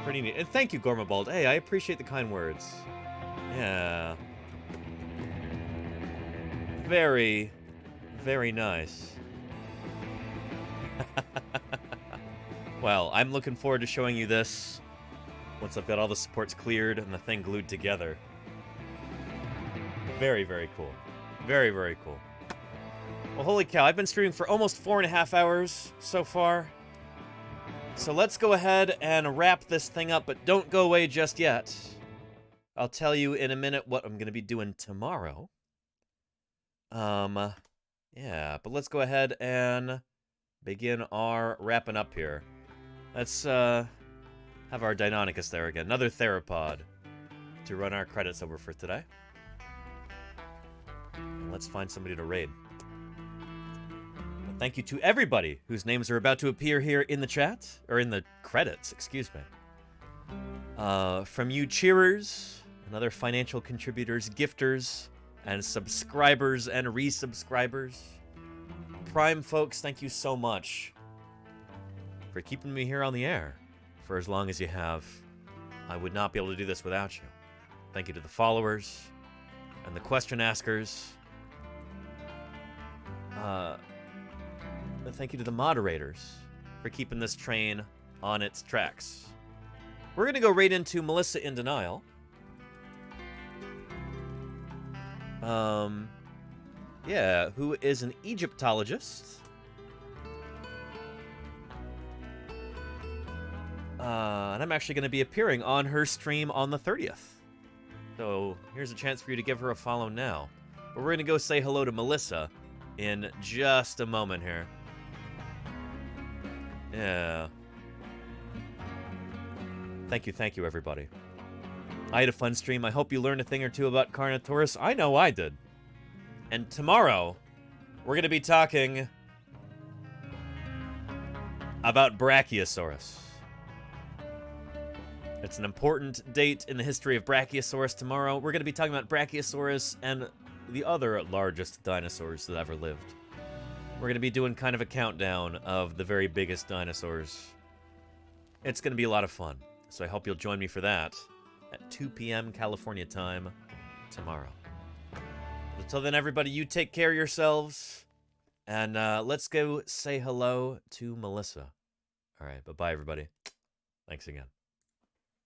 Pretty neat. And thank you, Gormabald. Hey, I appreciate the kind words. Yeah. Very, very nice. Well, I'm looking forward to showing you this once I've got all the supports cleared and the thing glued together. Very, very cool. Very, very cool. Well, holy cow, I've been streaming for almost 4.5 hours so far. So let's go ahead and wrap this thing up, but don't go away just yet. I'll tell you in a minute what I'm going to be doing tomorrow. Yeah, but let's go ahead and begin our wrapping up here. Let's, have our Deinonychus there again. Another theropod to run our credits over for today. And let's find somebody to raid. But thank you to everybody whose names are about to appear here in the chat, or in the credits, excuse me. From you cheerers, and other financial contributors, gifters, and subscribers and resubscribers. Prime folks, thank you so much for keeping me here on the air for as long as you have. I would not be able to do this without you. Thank you to the followers and the question askers. Thank you to the moderators for keeping this train on its tracks. We're going to go right into Melissa in Denial. Yeah, who is an Egyptologist. And I'm actually going to be appearing on her stream on the 30th. So here's a chance for you to give her a follow now. But we're going to go say hello to Melissa in just a moment here. Yeah. Thank you, everybody. I had a fun stream. I hope you learned a thing or two about Carnotaurus. I know I did. And tomorrow, we're going to be talking about Brachiosaurus. It's an important date in the history of Brachiosaurus tomorrow. We're going to be talking about Brachiosaurus and the other largest dinosaurs that ever lived. We're going to be doing kind of a countdown of the very biggest dinosaurs. It's going to be a lot of fun. So I hope you'll join me for that at 2 p.m. California time tomorrow. Until then, everybody, you take care of yourselves. And let's go say hello to Melissa. All right, bye-bye, everybody. Thanks again.